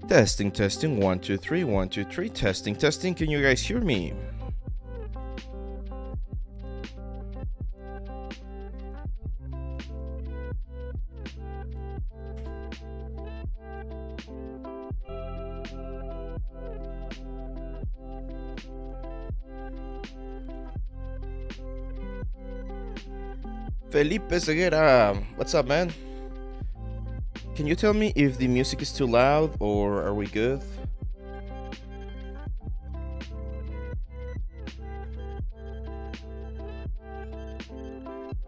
Testing, testing, 1, 2, 3, 1, 2, 3, testing, testing. Can you guys hear me? Felipe Ceguera, what's up, man? Can you tell me if the music is too loud or are we good?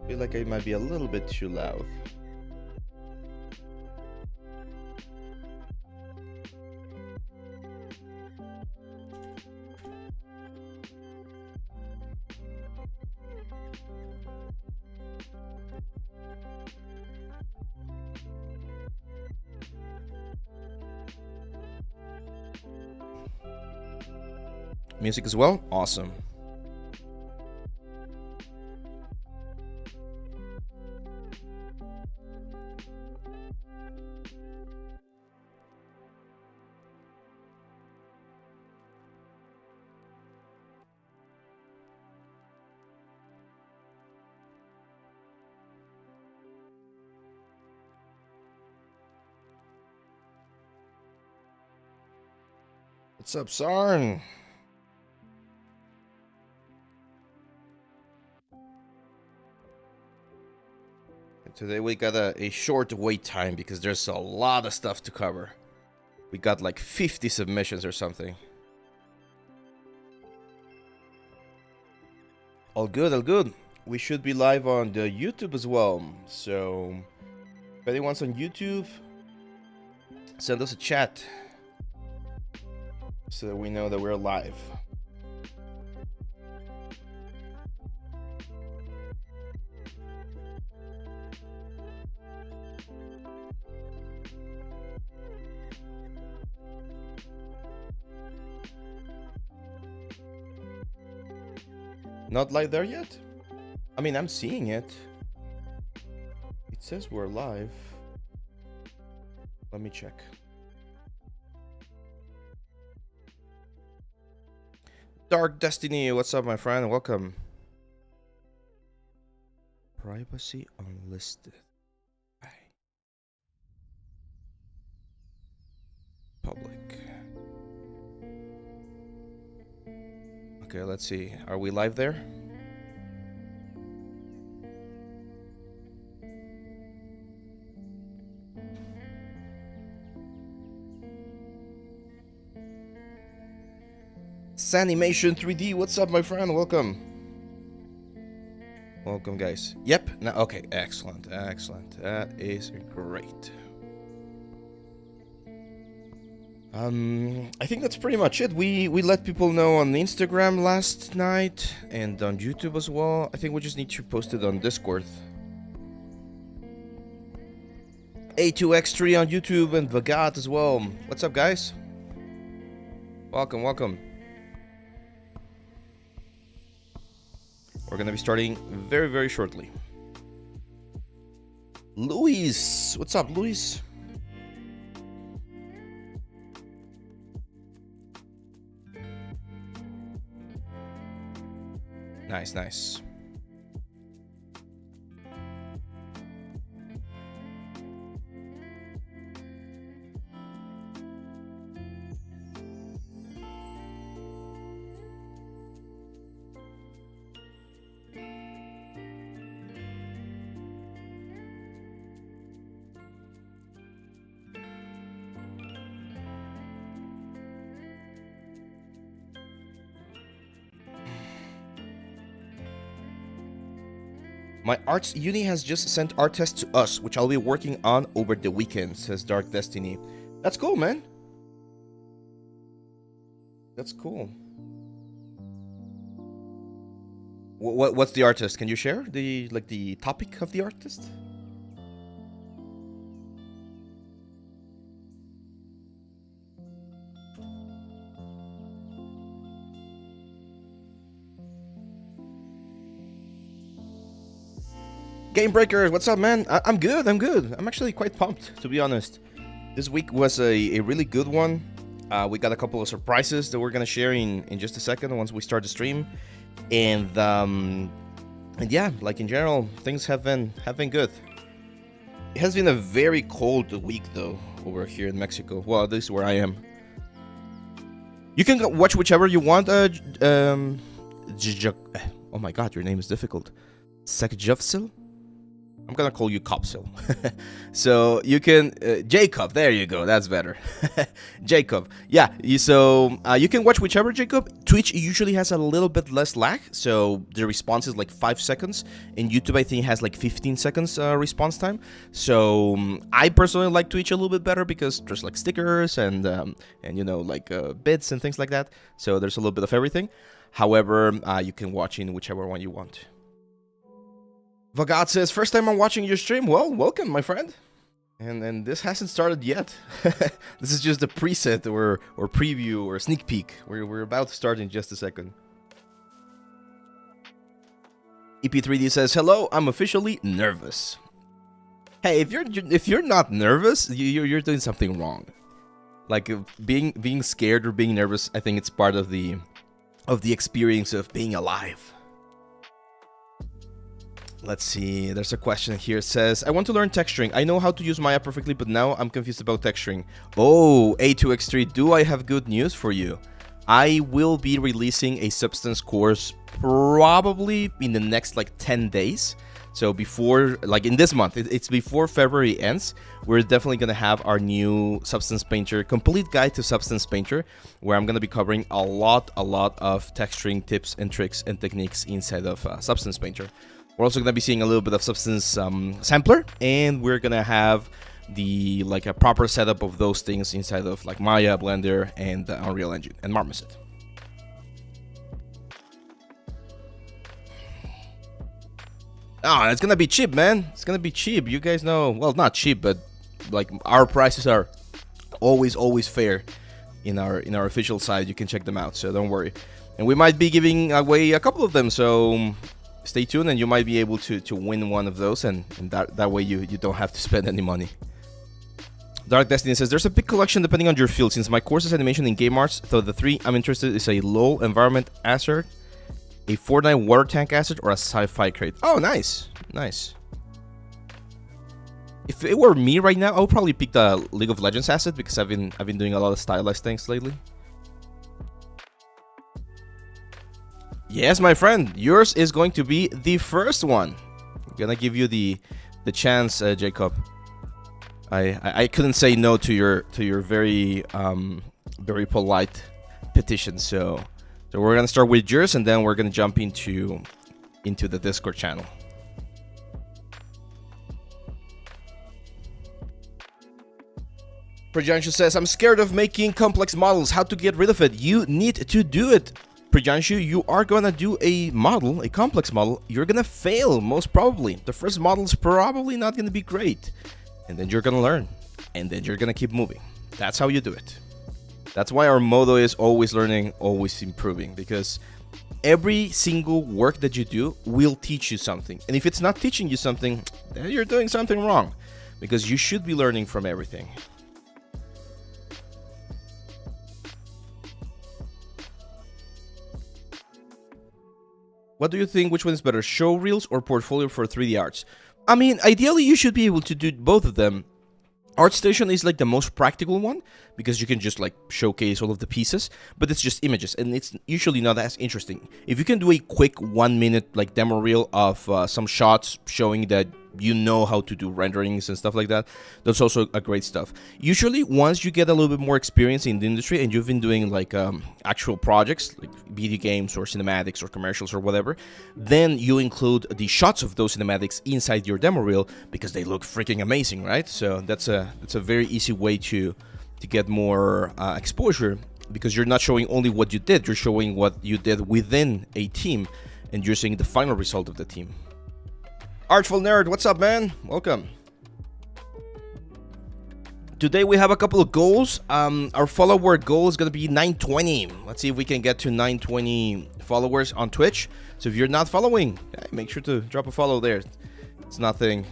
I feel like it might be a little bit too loud. Music as well? Awesome. What's up, Sarn? Today we got a short wait time because there's a lot of stuff to cover. We got like 50 submissions or something. All good, all good. We should be live on the YouTube as well. So if anyone's on YouTube, send us a chat so that we know that we're live. Not live there yet? I mean, I'm seeing it. It says we're live. Let me check. Dark Destiny, what's up, my friend? Welcome. Privacy unlisted. Public. Okay, let's see. Are we live there? Sanimation 3D, what's up, my friend? Welcome. Welcome, guys. Yep. No, okay, excellent, excellent. That is great. I think that's pretty much it. We let people know on Instagram last night and on YouTube as well. I think we just need to post it on Discord. A2X3 on YouTube and Vagat as well. What's up, guys? Welcome, welcome. We're gonna be starting very, very shortly. Luis, what's up, Luis? Nice, nice. My arts uni has just sent art tests to us, which I'll be working on over the weekend, says Dark Destiny. That's cool, man. That's cool. What's the artist? Can you share the topic of the artist? Game Breakers, what's up, man? I'm good. I'm actually quite pumped, to be honest. This week was a really good one. We got a couple of surprises that we're gonna share in just a second once we start the stream, and yeah, like in general, things have been good. It has been a very cold week though over here in Mexico. Well, this is where I am. You can watch whichever you want. Oh my God, your name is difficult. Sekjovsil? I'm gonna call you Copsil. So you can Jacob. There you go. That's better. Jacob. Yeah. So you can watch whichever, Jacob. Twitch usually has a little bit less lag, so the response is like 5 seconds. In YouTube, I think it has like 15 seconds response time. So I personally like Twitch a little bit better because there's like stickers and you know, like bits and things like that. So there's a little bit of everything. However, you can watch in whichever one you want. Vagat says, first time I'm watching your stream. Well, welcome, my friend. And this hasn't started yet. This is just a preset or preview or sneak peek. We're about to start in just a second. EP3D says, hello, I'm officially nervous. Hey, if you're not nervous, you're doing something wrong. Like being scared or being nervous, I think it's part of the experience of being alive. Let's see, there's a question here. It says, I want to learn texturing. I know how to use Maya perfectly, but now I'm confused about texturing. Oh, A2X3, do I have good news for you? I will be releasing a Substance course probably in the next like 10 days. So before, like in this month, it's before February ends, we're definitely going to have our new Substance Painter, complete guide to Substance Painter, where I'm going to be covering a lot of texturing tips and tricks and techniques inside of Substance Painter. We're also going to be seeing a little bit of Substance Sampler, and we're going to have the a proper setup of those things inside of like Maya, Blender, and Unreal Engine, and Marmoset. Oh, it's going to be cheap, man. It's going to be cheap. You guys know, well, not cheap, but like our prices are always fair in our official site. You can check them out, so don't worry. And we might be giving away a couple of them, so stay tuned, and you might be able to win one of those, and that way you don't have to spend any money. Dark Destiny says, there's a big collection depending on your field. Since my course is animation in game arts, so the three I'm interested is a LOL environment asset, a Fortnite water tank asset, or a sci-fi crate. Oh, nice. If it were me right now, I would probably pick the League of Legends asset because I've been doing a lot of stylized things lately. Yes, my friend, yours is going to be the first one. I'm gonna give you the chance, Jacob. I couldn't say no to your very very polite petition, so we're gonna start with yours, and then we're gonna jump into the Discord channel. Prajanshu says, I'm scared of making complex models. How to get rid of it? You need to do it. Prajanshu, you are gonna do a model, a complex model. You're gonna fail, most probably. The first model is probably not gonna be great. And then you're gonna learn. And then you're gonna keep moving. That's how you do it. That's why our motto is always learning, always improving. Because every single work that you do will teach you something. And if it's not teaching you something, then you're doing something wrong. Because you should be learning from everything. What do you think? Which one is better, show reels or portfolio for 3D arts? I mean, ideally you should be able to do both of them. ArtStation is like the most practical one because you can just like showcase all of the pieces, but it's just images and it's usually not as interesting. If you can do a quick 1 minute like demo reel of some shots showing that you know how to do renderings and stuff like that, that's also a great stuff. Usually, once you get a little bit more experience in the industry and you've been doing like actual projects, like video games or cinematics or commercials or whatever, then you include the shots of those cinematics inside your demo reel because they look freaking amazing, right? So that's a very easy way to get more exposure, because you're not showing only what you did, you're showing what you did within a team, and you're seeing the final result of the team. Artful Nerd, what's up, man? Welcome. Today we have a couple of goals. Our follower goal is going to be 920. Let's see if we can get to 920 followers on Twitch. So if you're not following, make sure to drop a follow there. It's nothing.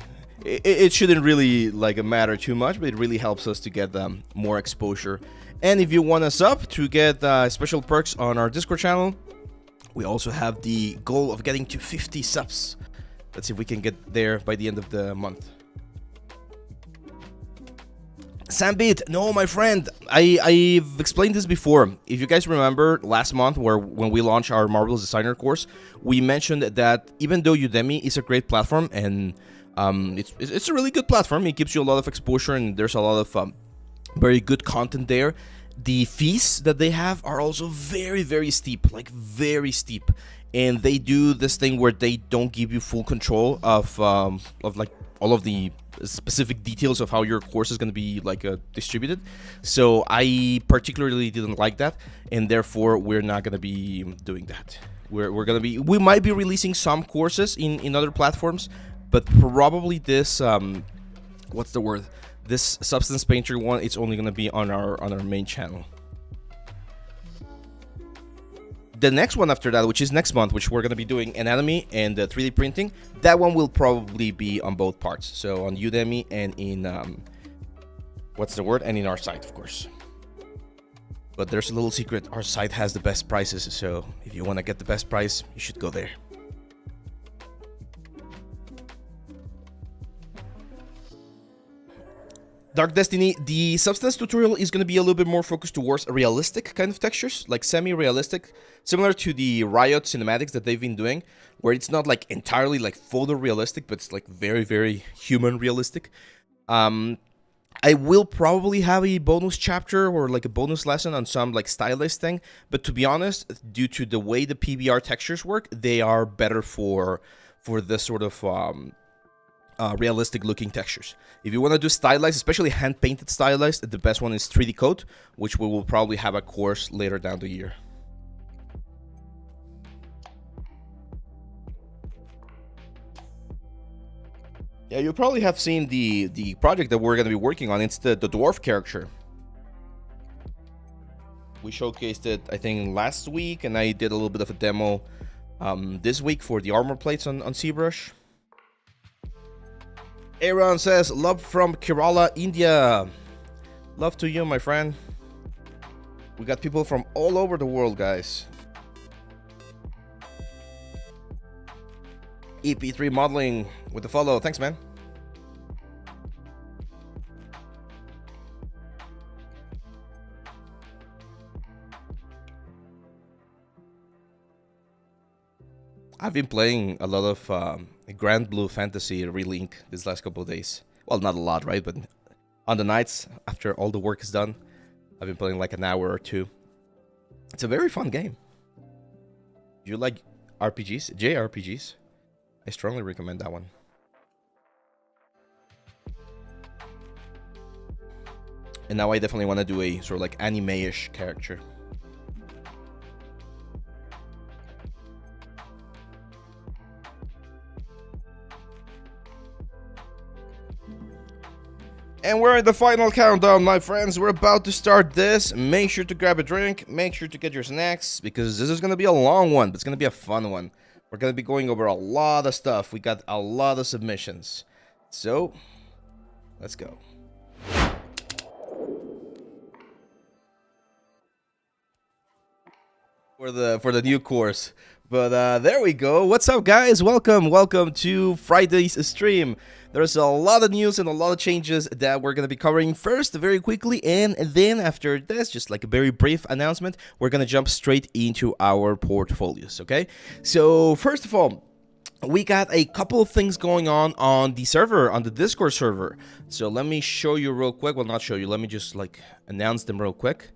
It shouldn't really like matter too much, but it really helps us to get more exposure. And if you want us up to get special perks on our Discord channel, we also have the goal of getting to 50 subs. Let's see if we can get there by the end of the month. Sambit, no, my friend, I've explained this before. If you guys remember last month, when we launched our Marvelous Designer course, we mentioned that even though Udemy is a great platform and it's a really good platform, it gives you a lot of exposure and there's a lot of very good content there, the fees that they have are also very, very steep, like very steep. And they do this thing where they don't give you full control of like all of the specific details of how your course is going to be like distributed. So I particularly didn't like that, and therefore we're not going to be doing that. We might be releasing some courses in other platforms, but probably this what's the word? This Substance Painter one, it's only going to be on our main channel. The next one after that, which is next month, which we're going to be doing anatomy and 3D printing, that one will probably be on both parts. So on Udemy and in, what's the word? And in our site, of course. But there's a little secret. Our site has the best prices. So if you want to get the best price, you should go there. Dark Destiny, the Substance tutorial is going to be a little bit more focused towards realistic kind of textures, like semi-realistic, similar to the Riot cinematics that they've been doing, where it's not like entirely like photorealistic, but it's like very, very human realistic. I will probably have a bonus chapter or like a bonus lesson on some like stylized thing, but to be honest, due to the way the PBR textures work, they are better for this sort of realistic looking textures. If you want to do stylized, especially hand painted stylized, the best one is 3D Coat, which we will probably have a course later down the year. Yeah, you probably have seen the project that we're going to be working on. It's the dwarf character. We showcased it, I think, last week, and I did a little bit of a demo this week for the armor plates on ZBrush. Aaron says, love from Kerala, India. Love to you, my friend. We got people from all over the world, guys. EP3 Modeling with the follow. Thanks, man. I've been playing a lot of Grand Blue Fantasy Relink these last couple of days. Well, not a lot, right? But on the nights after all the work is done, I've been playing like an hour or two. It's a very fun game. Do you like RPGs, JRPGs? I strongly recommend that one. And now I definitely want to do a sort of like anime-ish character. And we're at the final countdown, my friends. We're about to start this. Make sure to grab a drink. Make sure to get your snacks, because this is going to be a long one, but it's going to be a fun one. We're going to be going over a lot of stuff. We got a lot of submissions. So, let's go. For the new course. But there we go. What's up, guys? Welcome to Friday's stream. There's a lot of news and a lot of changes that we're going to be covering first very quickly, and then after this, just like a very brief announcement, we're going to jump straight into our portfolios, okay? So first of all, we got a couple of things going on the server, on the Discord server. So let me show you real quick. Well, not show you. Let me just like announce them real quick.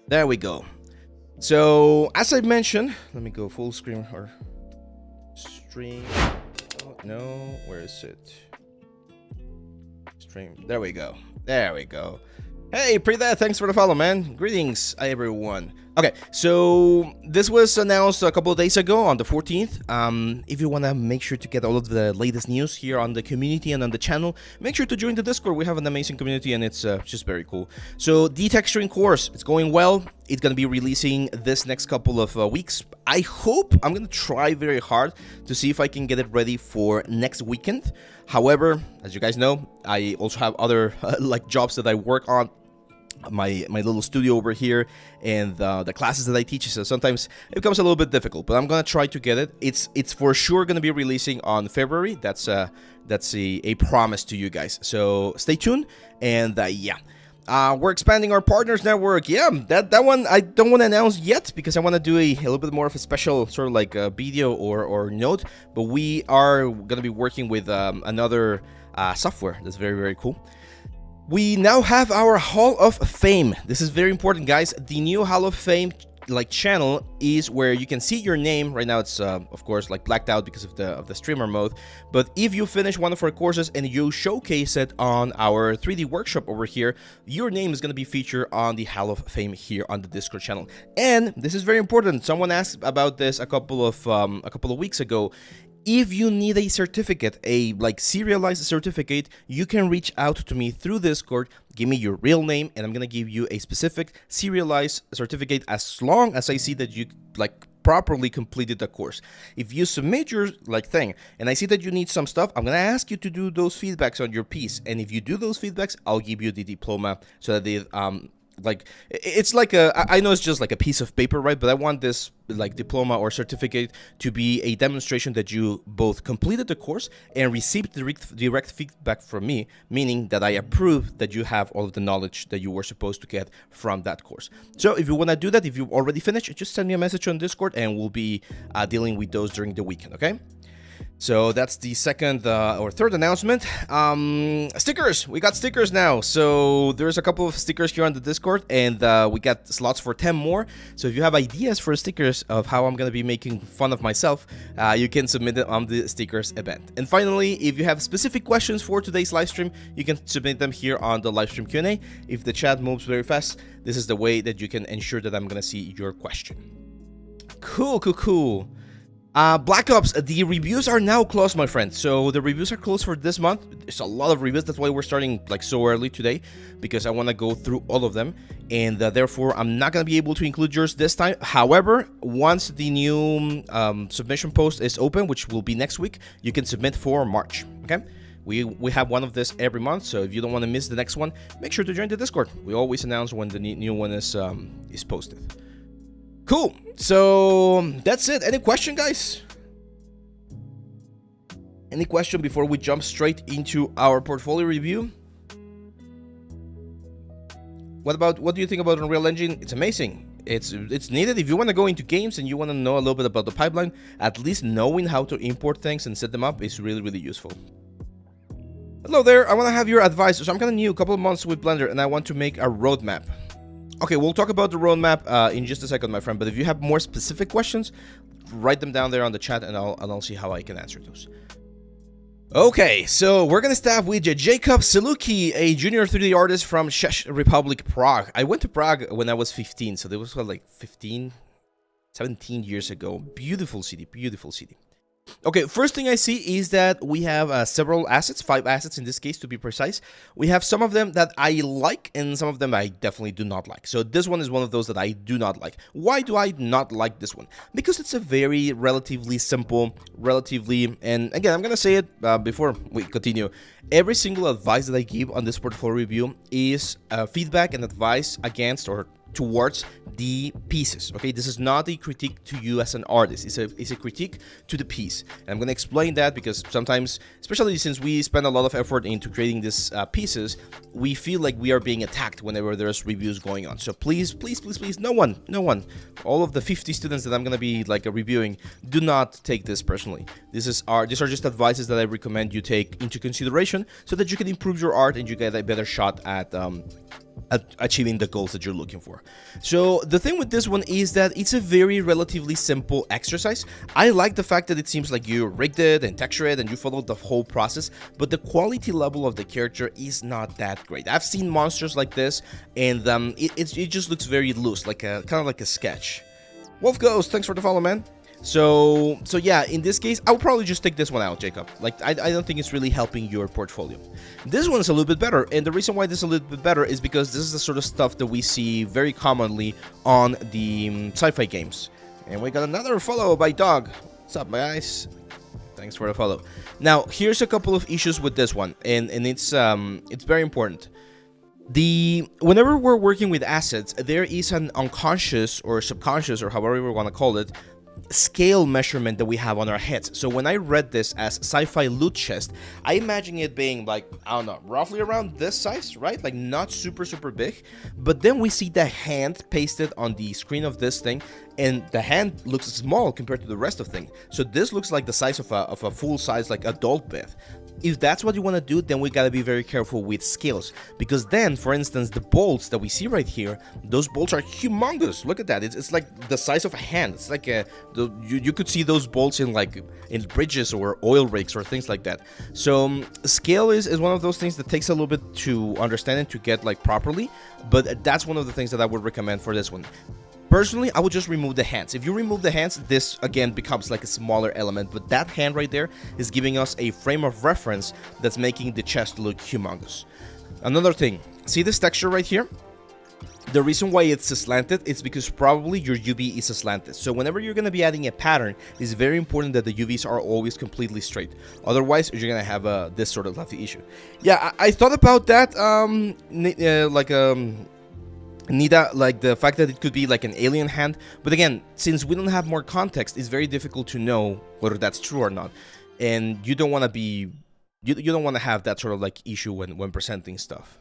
There we go. So as I mentioned, let me go full screen or stream. Oh, no, where is it? Stream. There we go. There we go. Hey, Prida, thanks for the follow, man. Greetings, everyone. Okay, so this was announced a couple of days ago on the 14th. If you want to make sure to get all of the latest news here on the community and on the channel, make sure to join the Discord. We have an amazing community and it's just very cool. So the texturing course, it's going well. It's going to be releasing this next couple of weeks. I hope, I'm going to try very hard to see if I can get it ready for next weekend. However, as you guys know, I also have other like jobs that I work on. My little studio over here and the classes that I teach, so sometimes it becomes a little bit difficult, but I'm gonna try to get it. It's for sure gonna be releasing on February. That's a promise to you guys, so stay tuned. And yeah, we're expanding our partners network. Yeah, that one I don't want to announce yet because I want to do a little bit more of a special sort of like a video or note, but we are gonna be working with another software that's very, very cool. We now have our Hall of Fame. This is very important, guys. The new Hall of Fame like channel is where you can see your name. Right now it's of course like blacked out because of the streamer mode, but if you finish one of our courses and you showcase it on our 3D workshop over here, your name is going to be featured on the Hall of Fame here on the Discord channel. And this is very important. Someone asked about this a couple of weeks ago. If you need a certificate, a like serialized certificate, you can reach out to me through Discord. Give me your real name and I'm gonna give you a specific serialized certificate as long as I see that you like properly completed the course. If you submit your like thing and I see that you need some stuff, I'm gonna ask you to do those feedbacks on your piece, and if you do those feedbacks, I'll give you the diploma so that they like it's like I know it's just like a piece of paper, right? But I want this like diploma or certificate to be a demonstration that you both completed the course and received direct feedback from me, meaning that I approve that you have all of the knowledge that you were supposed to get from that course. So if you want to do that, if you already finished, just send me a message on Discord and we'll be dealing with those during the weekend, okay? So that's the second or third announcement. Stickers. We got stickers now. So there's a couple of stickers here on the Discord, and we got slots for 10 more. So if you have ideas for stickers of how I'm going to be making fun of myself, you can submit it on the stickers event. And finally, if you have specific questions for today's live stream, you can submit them here on the live stream Q&A. If the chat moves very fast, this is the way that you can ensure that I'm going to see your question. Cool. Black Ops, the reviews are now closed, my friend. So the reviews are closed for this month. There's a lot of reviews. That's why we're starting like so early today, because I want to go through all of them, and therefore I'm not going to be able to include yours this time. However, once the new submission post is open, which will be next week, you can submit for March. Okay. We have one of this every month, so if you don't want to miss the next one, make sure to join the Discord. We always announce when the new one is posted. Cool. So that's it. Any question, guys? Any question before we jump straight into our portfolio review? What do you think about Unreal Engine? It's amazing. It's needed if you want to go into games and you want to know a little bit about the pipeline. At least knowing how to import things and set them up is really, really useful. Hello there. I want to have your advice. So I'm kind of new, a couple of months with Blender, and I want to make a roadmap. Okay, we'll talk about the roadmap in just a second, my friend. But if you have more specific questions, write them down there on the chat, and I'll see how I can answer those. Okay, so we're gonna start with Jacob Seluki, a junior 3D artist from Czech Republic, Prague. I went to Prague when I was 15, so that was like 17 years ago. Beautiful city, beautiful city. Okay, first thing I see is that we have several assets, 5 assets in this case to be precise. We have some of them that I like and some of them I definitely do not like. So this one is one of those that I do not like. Why do I not like this one? Because it's a very relatively simple, and again, I'm going to say it before we continue. Every single advice that I give on this portfolio review is feedback and advice against or towards the pieces. Okay, this is not a critique to you as an artist. It's a critique to the piece, and I'm going to explain that because sometimes, especially since we spend a lot of effort into creating these pieces, we feel like we are being attacked whenever there's reviews going on. So please, no one, all of the 50 students that I'm going to be like reviewing, do not take this personally. These are just advices that I recommend you take into consideration so that you can improve your art and you get a better shot at achieving the goals that you're looking for. So the thing with this one is that it's a very relatively simple exercise. I like the fact that it seems like you rigged it and textured it and you followed the whole process, but the quality level of the character is not that great. I've seen monsters like this, and it just looks very loose, like kind of like a sketch. Wolf Ghost, thanks for the follow, man. So yeah, in this case, I would probably just take this one out, Jacob. Like, I don't think it's really helping your portfolio. This one's a little bit better, and the reason why this is a little bit better is because this is the sort of stuff that we see very commonly on the sci-fi games. And we got another follow by Dog. What's up, guys? Thanks for the follow. Now, here's a couple of issues with this one, and it's very important. Whenever we're working with assets, there is an unconscious or subconscious, or however we want to call it, scale measurement that we have on our heads. So when I read this as sci-fi loot chest, I imagine it being like, I don't know, roughly around this size, right? Like not super big. But then we see the hand pasted on the screen of this thing, and the hand looks small compared to the rest of the thing. So this looks like the size of a full size like adult bed. If that's what you want to do, then we gotta be very careful with scales, because then, for instance, the bolts that we see right here, those bolts are humongous. Look at that. It's like the size of a hand. It's like you could see those bolts in bridges or oil rigs or things like that. So scale is one of those things that takes a little bit to understand and to get like properly, but that's one of the things that I would recommend for this one. Personally, I would just remove the hands. If you remove the hands, this again becomes like a smaller element, but that hand right there is giving us a frame of reference that's making the chest look humongous. Another thing, see this texture right here? The reason why it's slanted is because probably your UV is slanted. So whenever you're going to be adding a pattern, it's very important that the UVs are always completely straight. Otherwise, you're going to have this sort of lefty issue. Yeah, I thought about that, Nita, like the fact that it could be like an alien hand, but again, since we don't have more context, it's very difficult to know whether that's true or not, and you don't want to be, you don't want to have that sort of like issue when presenting stuff.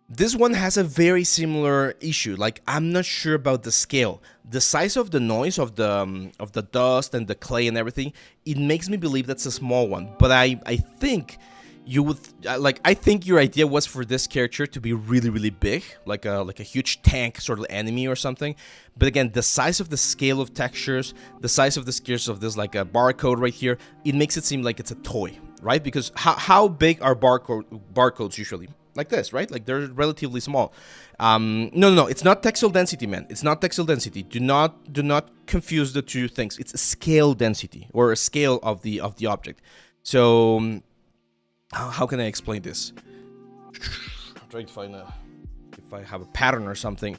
This one has a very similar issue. Like, I'm not sure about the scale, the size of the noise of the dust and the clay and everything. It makes me believe that's a small one, but I think you would I think your idea was for this character to be really big, like a huge tank sort of enemy or something. But again, the size of the scale of textures, the size of the scales of this like a barcode right here, it makes it seem like it's a toy, right? Because how big are barcodes usually? Like this, right? Like they're relatively small. No, it's not textile density, man. It's not textile density. Do not confuse the two things. It's a scale density, or a scale of the object. So how can I explain this? I'm trying to find if I have a pattern or something.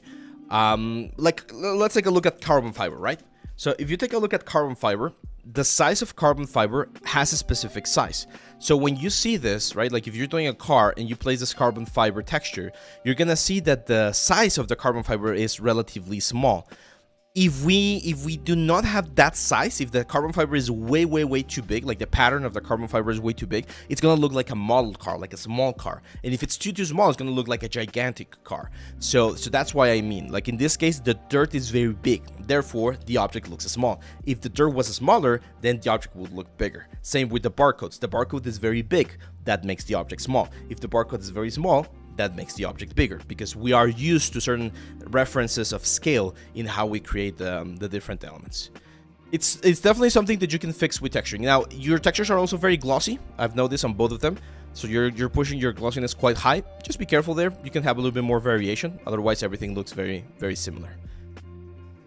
Like, let's take a look at carbon fiber, right? So if you take a look at carbon fiber, the size of carbon fiber has a specific size. So when you see this, right, like if you're doing a car and you place this carbon fiber texture, you're gonna see that the size of the carbon fiber is relatively small. If we do not have that size, if the carbon fiber is way too big, like the pattern of the carbon fiber is way too big, it's gonna look like a model car, like a small car. And if it's too small, it's gonna look like a gigantic car. So that's why I mean, like in this case, the dirt is very big, therefore the object looks small. If the dirt was smaller, then the object would look bigger. Same with the barcodes. The barcode is very big, that makes the object small. If the barcode is very small, that makes the object bigger, because we are used to certain references of scale in how we create the different elements. It's definitely something that you can fix with texturing. Now, your textures are also very glossy. I've noticed on both of them. So you're pushing your glossiness quite high. Just be careful there. You can have a little bit more variation. Otherwise, everything looks very similar.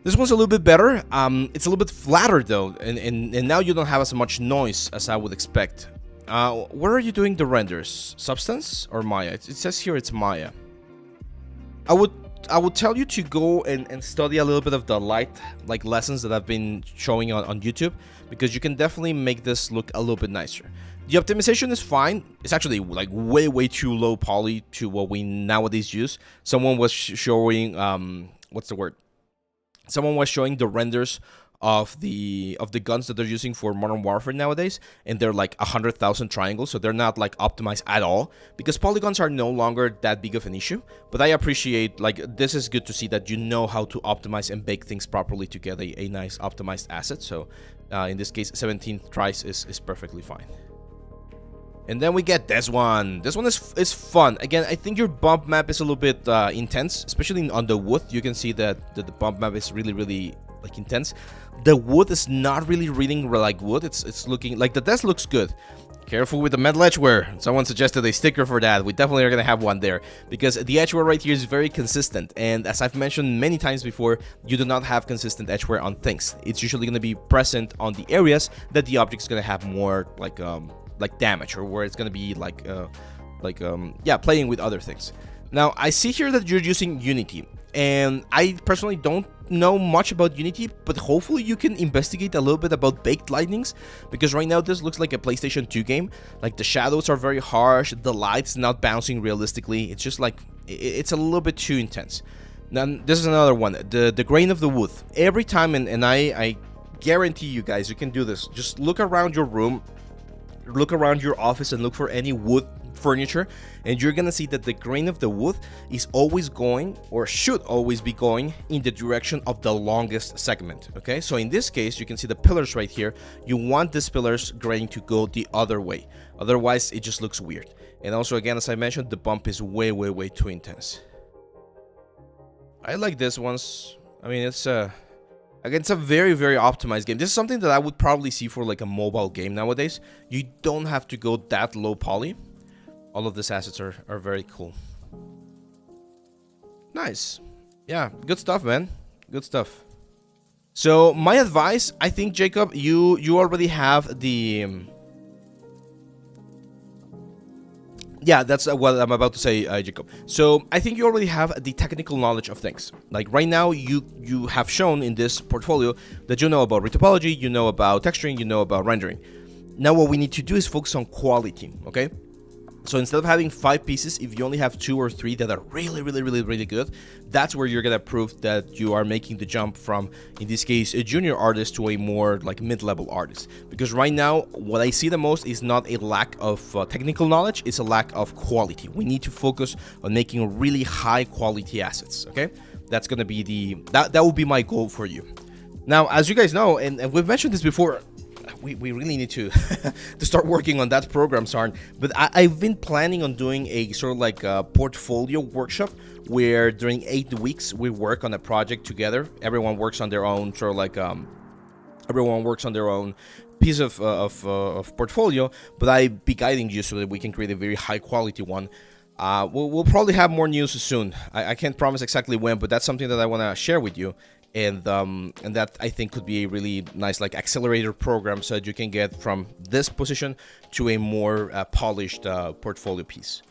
This one's a little bit better. It's a little bit flatter though, and now you don't have as much noise as I would expect. Where are you doing the renders? Substance or Maya? It says here it's Maya. I would tell you to go and study a little bit of the light like lessons that I've been showing on YouTube, because you can definitely make this look a little bit nicer. The optimization is fine. It's actually like way too low poly to what we nowadays use. Someone was showing what's the word? Someone was showing the renders of the guns that they're using for Modern Warfare nowadays, and they're like 100,000 triangles, so they're not like optimized at all, because polygons are no longer that big of an issue. But I appreciate, like, this is good to see that you know how to optimize and bake things properly to get a nice optimized asset. So in this case, 17 tries is perfectly fine. And then we get this one. This one is fun. Again, I think your bump map is a little bit intense, especially on the wood. You can see that the bump map is really like intense. The wood is not really reading like wood. It's looking like the desk looks good. Careful with the metal edgeware. Someone suggested a sticker for that. We definitely are gonna have one there, because the edgeware right here is very consistent. And as I've mentioned many times before, you do not have consistent edgeware on things. It's usually gonna be present on the areas that the object is gonna have more like damage, or where it's gonna be yeah, playing with other things. Now I see here that you're using Unity, and I personally don't know much about Unity, but hopefully you can investigate a little bit about baked lightnings, because right now this looks like a PlayStation 2 game. Like, the shadows are very harsh, the light's not bouncing realistically. It's just like, it's a little bit too intense. Now this is another one, the grain of the wood. Every time, and I guarantee you guys, you can do this. Just look around your room, look around your office, and look for any wood furniture, and you're gonna see that the grain of the wood is always going, or should always be going, in the direction of the longest segment. Okay, so in this case, you can see the pillars right here. You want this pillars grain to go the other way, otherwise it just looks weird. And also, again, as I mentioned, the bump is way too intense. I like this ones. I mean, it's again, it's a very optimized game. This is something that I would probably see for like a mobile game nowadays. You don't have to go that low poly. All of these assets are very cool. Nice. Yeah, good stuff, man. Good stuff. So my advice, I think, Jacob, you already have the... yeah, that's what I'm about to say, Jacob. So I think you already have the technical knowledge of things. Like right now, you have shown in this portfolio that you know about retopology, you know about texturing, you know about rendering. Now what we need to do is focus on quality, okay? So instead of having 5 pieces, if you only have 2 or 3 that are really good, that's where you're gonna prove that you are making the jump from, in this case, a junior artist to a more like mid-level artist. Because right now, what I see the most is not a lack of technical knowledge, it's a lack of quality. We need to focus on making really high quality assets, okay? That's gonna be that will be my goal for you. Now, as you guys know, and we've mentioned this before, we really need to to start working on that program, Sarn. But I've been planning on doing a sort of like a portfolio workshop, where during 8 weeks we work on a project together. Everyone works on their own sort of like everyone works on their own piece of portfolio, but I be guiding you so that we can create a very high quality one. We'll probably have more news soon. I can't promise exactly when, but that's something that I want to share with you. And that I think could be a really nice like accelerator program, so that you can get from this position to a more polished portfolio piece.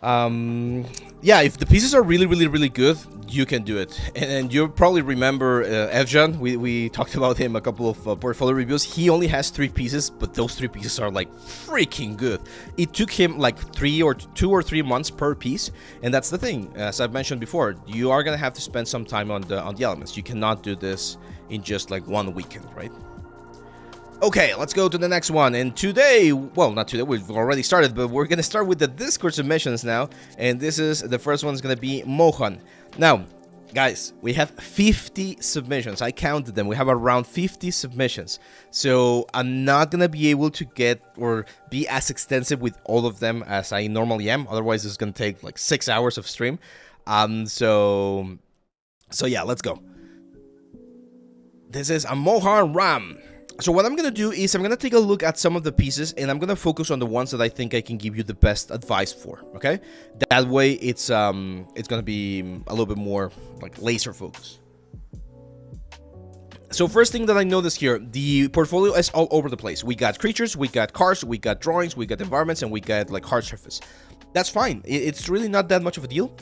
Yeah, if the pieces are really good, you can do it. And you probably remember Evjan. We talked about him a couple of portfolio reviews. He only has 3 pieces, but those 3 pieces are like freaking good. It took him like 2 or 3 months per piece, and that's the thing. As I've mentioned before, you are gonna have to spend some time on the elements. You cannot do this in just like one weekend, right? Okay, let's go to the next one. And today, well, not today, we've already started, but we're gonna start with the Discord submissions now. And this is, the first one is gonna be Mohan. Now, guys, we have 50 submissions. I counted them. We have around 50 submissions. So I'm not gonna be able to get or be as extensive with all of them as I normally am. Otherwise, it's gonna take like 6 hours of stream. So yeah, let's go. This is a Mohan Ram. So what I'm going to do is I'm going to take a look at some of the pieces, and I'm going to focus on the ones that I think I can give you the best advice for, okay? That way it's going to be a little bit more like laser focus. So first thing that I noticed here, the portfolio is all over the place. We got creatures, we got cars, we got drawings, we got environments, and we got like hard surface. That's fine. It's really not that much of a deal,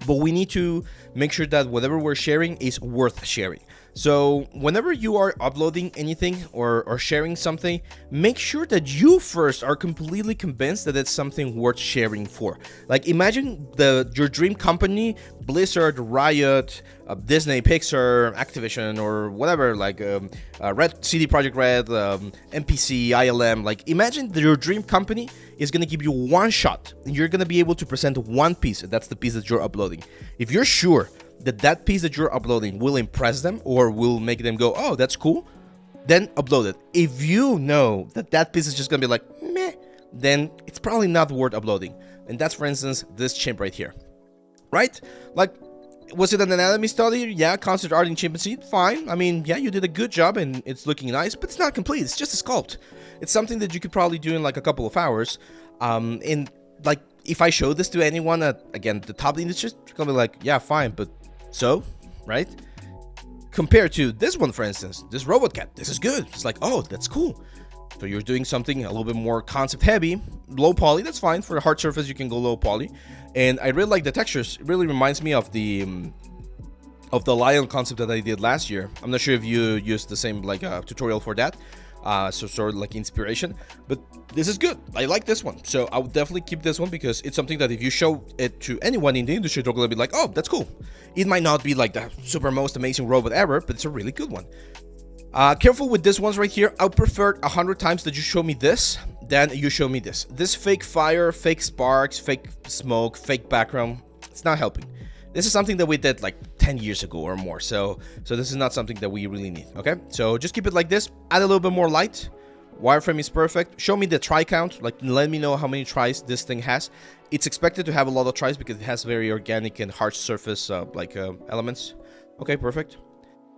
but we need to make sure that whatever we're sharing is worth sharing. So whenever you are uploading anything or sharing something, make sure that you first are completely convinced that it's something worth sharing for. Like imagine your dream company, Blizzard, Riot, Disney, Pixar, Activision, or whatever, like Red CD Projekt Red, NPC, ILM. Like imagine that your dream company is gonna give you one shot, and you're gonna be able to present one piece. And that's the piece that you're uploading. If you're sure that piece that you're uploading will impress them or will make them go, oh, that's cool, then upload it. If you know that piece is just gonna be like meh, then it's probably not worth uploading. And that's, for instance, this chimp right here, right? Like, was it an anatomy study? Yeah, concept art in chimpanzee, fine. I mean, yeah, you did a good job and it's looking nice, but it's not complete. It's just a sculpt. It's something that you could probably do in like a couple of hours. And like, if I show this to anyone at, again, the top of the industry, it's gonna be like, yeah, fine, but so, right? Compared to this one, for instance, this robot cat, this is good. It's like, oh, that's cool. So you're doing something a little bit more concept heavy, low poly, that's fine. For a hard surface, you can go low poly. And I really like the textures. It really reminds me of the lion concept that I did last year. I'm not sure if you used the same like tutorial for that. So sort of like inspiration, but this is good. I like this one, so I would definitely keep this one because it's something that if you show it to anyone in the industry, they're gonna be like, oh, that's cool. It might not be like the super most amazing robot ever, but it's a really good one. Careful with this ones right here. I would prefer 100 times that you show me this than you show me this. This fake fire, fake sparks, fake smoke, fake background, it's not helping. This is something that we did like 10 years ago or more, so this is not something that we really need, okay? So just keep it like this, add a little bit more light, wireframe is perfect, show me the try count, like let me know how many tries this thing has. It's expected to have a lot of tries because it has very organic and hard surface elements. Okay, perfect.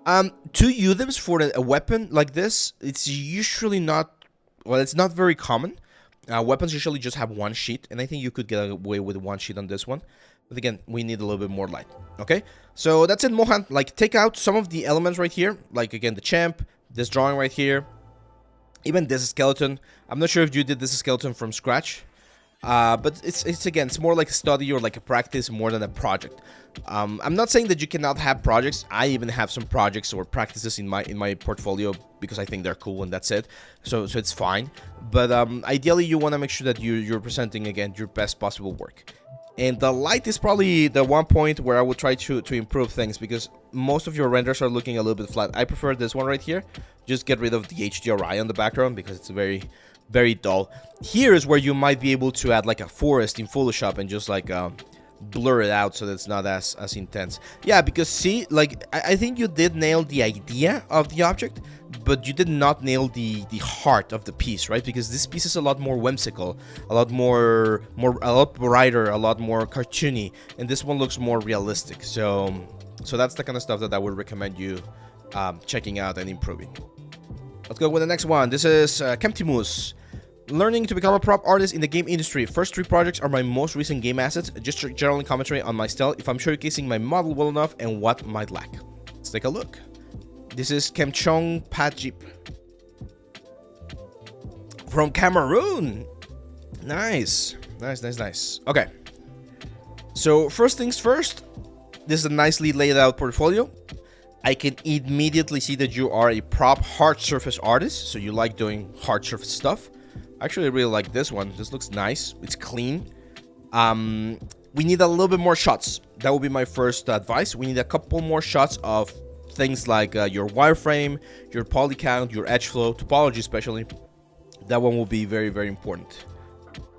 2 UDIMs for a weapon like this, it's usually not, well, it's not very common. Weapons usually just have one sheet, and I think you could get away with one sheet on this one. But again, we need a little bit more light. Okay, so that's it, Mohan. Like, take out some of the elements right here. Like, again, the champ, this drawing right here, even this skeleton. I'm not sure if you did this skeleton from scratch. But it's again, it's more like a study or like a practice more than a project. I'm not saying that you cannot have projects. I even have some projects or practices in my portfolio because I think they're cool and that's it. So it's fine. But ideally, you want to make sure that you're presenting again your best possible work. And the light is probably the one point where I would try to improve things because most of your renders are looking a little bit flat. I prefer this one right here. Just get rid of the HDRI on the background because it's very, very dull. Here is where you might be able to add like a forest in Photoshop and just like blur it out so that it's not as intense. Yeah, because see, like I think you did nail the idea of the object, but you did not nail the heart of the piece, right? Because this piece is a lot more whimsical, a lot brighter, a lot more cartoony, and this one looks more realistic. So that's the kind of stuff that I would recommend you checking out and improving. Let's go with the next one. This is Kemptimus. Learning to become a prop artist in the game industry. First 3 projects are my most recent game assets. Just general commentary on my style, if I'm showcasing my model well enough, and what might lack. Let's take a look. This is Kemchong Pajip from Cameroon. Nice. Okay. So first things first, this is a nicely laid out portfolio. I can immediately see that you are a prop hard surface artist, so you like doing hard surface stuff. Actually, I really like this one. This looks nice. It's clean. We need a little bit more shots. That would be my first advice. We need a couple more shots of things like your wireframe, your poly count, your edge flow, topology especially. That one will be very, very important.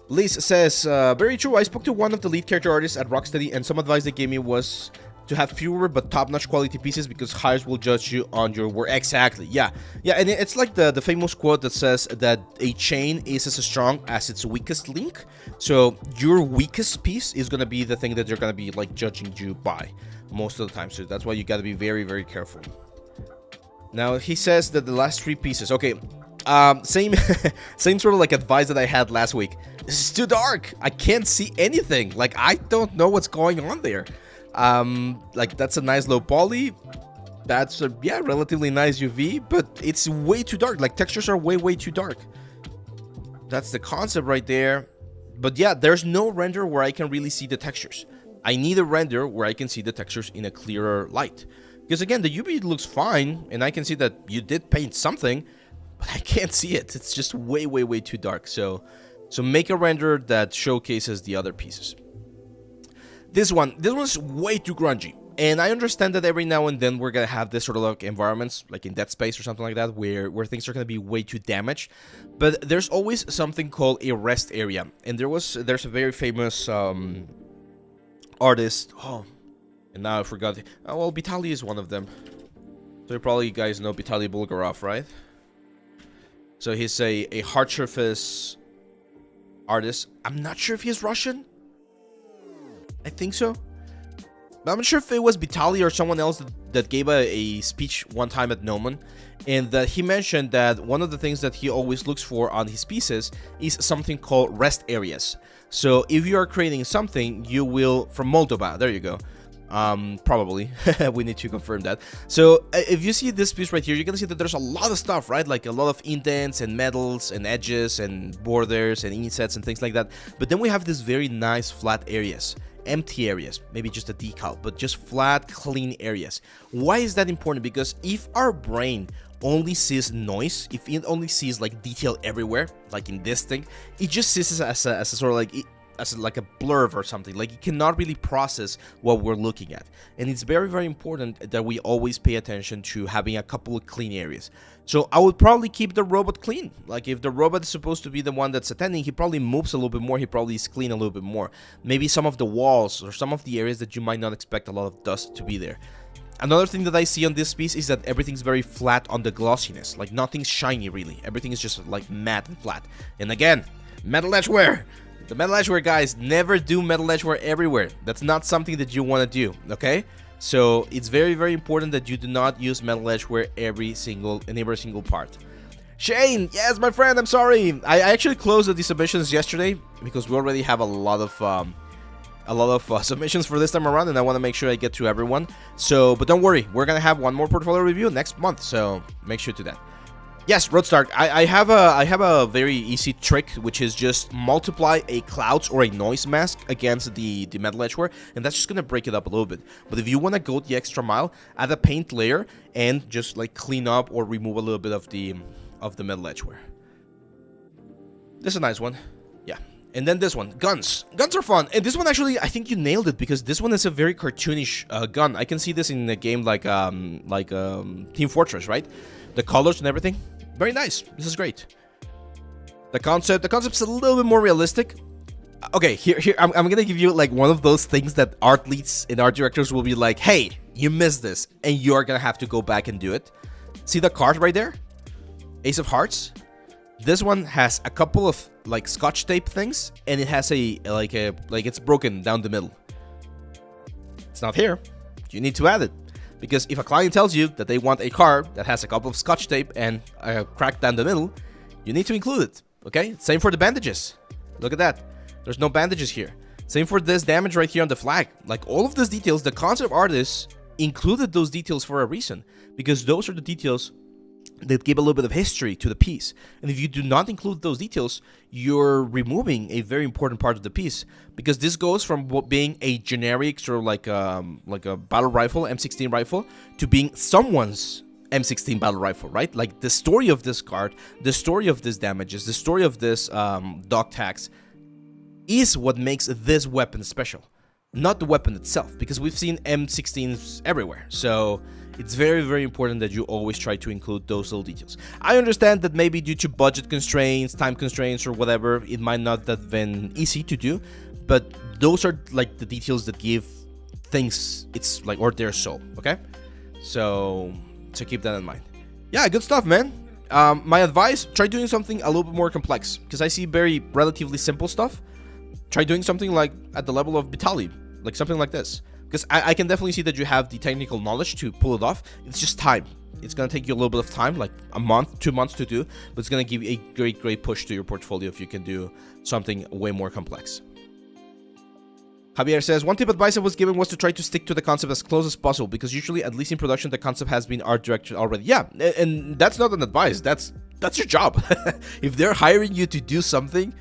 Liz says, very true. I spoke to one of the lead character artists at Rocksteady, and some advice they gave me was to have fewer but top-notch quality pieces because hires will judge you on your work. Exactly. Yeah, and it's like the famous quote that says that a chain is as strong as its weakest link. So your weakest piece is gonna be the thing that they're gonna be like judging you by most of the time. So that's why you gotta be very, very careful. Now he says that the last 3 pieces. Okay, same sort of like advice that I had last week. This is too dark. I can't see anything. Like I don't know what's going on there. Like that's a nice low poly, that's a relatively nice UV, but it's way too dark. Like textures are way too dark. That's the concept right there. But yeah, there's no render where I can really see the textures. I need a render where I can see the textures in a clearer light, Because again, the UV looks fine, and I can see that you did paint something, but I can't see it. It's just way, way, way too dark. So make a render that showcases the other pieces. This one's way too grungy. And I understand that every now and then we're gonna have this sort of like environments, like in Dead Space or something like that, where things are gonna be way too damaged. But there's always something called a rest area. And there's a very famous artist. Oh, and now I forgot. Oh, well, Vitaly is one of them. So you probably guys know Vitaly Bulgarov, right? So he's a hard surface artist. I'm not sure if he's Russian. I think so. But I'm not sure if it was Vitaly or someone else that gave a speech one time at Gnomon, and that he mentioned that one of the things that he always looks for on his pieces is something called rest areas. So if you are creating something, you will, from Moldova, there you go. Probably. We need to confirm that. So if you see this piece right here, you're gonna see that there's a lot of stuff, right? Like a lot of indents and metals and edges and borders and insets and things like that. But then we have these very nice flat areas. Empty areas, maybe just a decal, but just flat, clean areas. Why is that important? Because if our brain only sees noise, if it only sees like detail everywhere, like in this thing, it just sees it as a sort of like a blurb or something. Like it cannot really process what we're looking at. And it's very, very important that we always pay attention to having a couple of clean areas. So I would probably keep the robot clean. Like if the robot is supposed to be the one that's attending, he probably moves a little bit more. He probably is clean a little bit more. Maybe some of the walls or some of the areas that you might not expect a lot of dust to be there. Another thing that I see on this piece is that everything's very flat on the glossiness. Like nothing's shiny really. Everything is just like matte and flat. And again, metal edgeware. The metal edgeware, guys, never do metal edgeware everywhere. That's not something that you want to do, okay? So it's very, very important that you do not use metal edgeware in every single part. Shane, yes, my friend, I'm sorry. I actually closed the submissions yesterday because we already have a lot of submissions for this time around, and I want to make sure I get to everyone. So, but don't worry, we're gonna have one more portfolio review next month. So make sure to that. Yes, Roadstark, I have a very easy trick, which is just multiply a clouds or a noise mask against the metal edgeware, and that's just gonna break it up a little bit. But if you want to go the extra mile, add a paint layer and just like clean up or remove a little bit of the metal edgeware. This is a nice one. Yeah. And then this one, guns. Guns are fun. And this one actually, I think you nailed it, because this one is a very cartoonish gun. I can see this in a game like Team Fortress, right? The colors and everything, very nice. This is great. The concept's a little bit more realistic. Okay, here I'm gonna give you like one of those things that art leads and art directors will be like, hey, you missed this, and you're gonna have to go back and do it. See the card right there? Ace of Hearts. This one has a couple of like scotch tape things, and it has like it's broken down the middle. It's not here. You need to add it. Because if a client tells you that they want a card that has a couple of scotch tape and a crack down the middle, you need to include it, okay? Same for the bandages. Look at that. There's no bandages here. Same for this damage right here on the flag. Like all of these details, the concept artists included those details for a reason, because those are the details that give a little bit of history to the piece. And if you do not include those details, you're removing a very important part of the piece, because this goes from being a generic sort of like a battle rifle, M16 rifle, to being someone's M16 battle rifle, right? Like the story of this card, the story of this damages, the story of this dog tags is what makes this weapon special, not the weapon itself, because we've seen M16s everywhere. So it's very, very important that you always try to include those little details. I understand that maybe due to budget constraints, time constraints, or whatever, it might not have been easy to do, but those are like the details that give things its like or their soul, okay? So keep that in mind. Yeah, good stuff, man. My advice, try doing something a little bit more complex, because I see very relatively simple stuff. Try doing something like at the level of Vitaly, like something like this. Because I can definitely see that you have the technical knowledge to pull it off. It's just time. It's going to take you a little bit of time, like a month, 2 months to do. But it's going to give you a great, great push to your portfolio if you can do something way more complex. Javier says, one tip advice I was given was to try to stick to the concept as close as possible, because usually, at least in production, the concept has been art directed already. Yeah, and that's not an advice. That's your job. If they're hiring you to do something,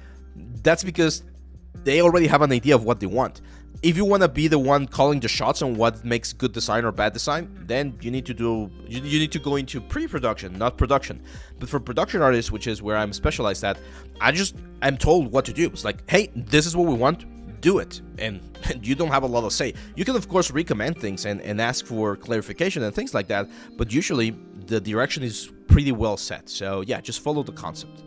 that's because they already have an idea of what they want. If you want to be the one calling the shots on what makes good design or bad design, then you need to go into pre-production, not production. But for production artists, which is where I'm specialized at, I'm told what to do. It's like, hey, this is what we want, do it, and you don't have a lot of say. You can of course recommend things and ask for clarification and things like that, but usually the direction is pretty well set. So yeah, just follow the concept.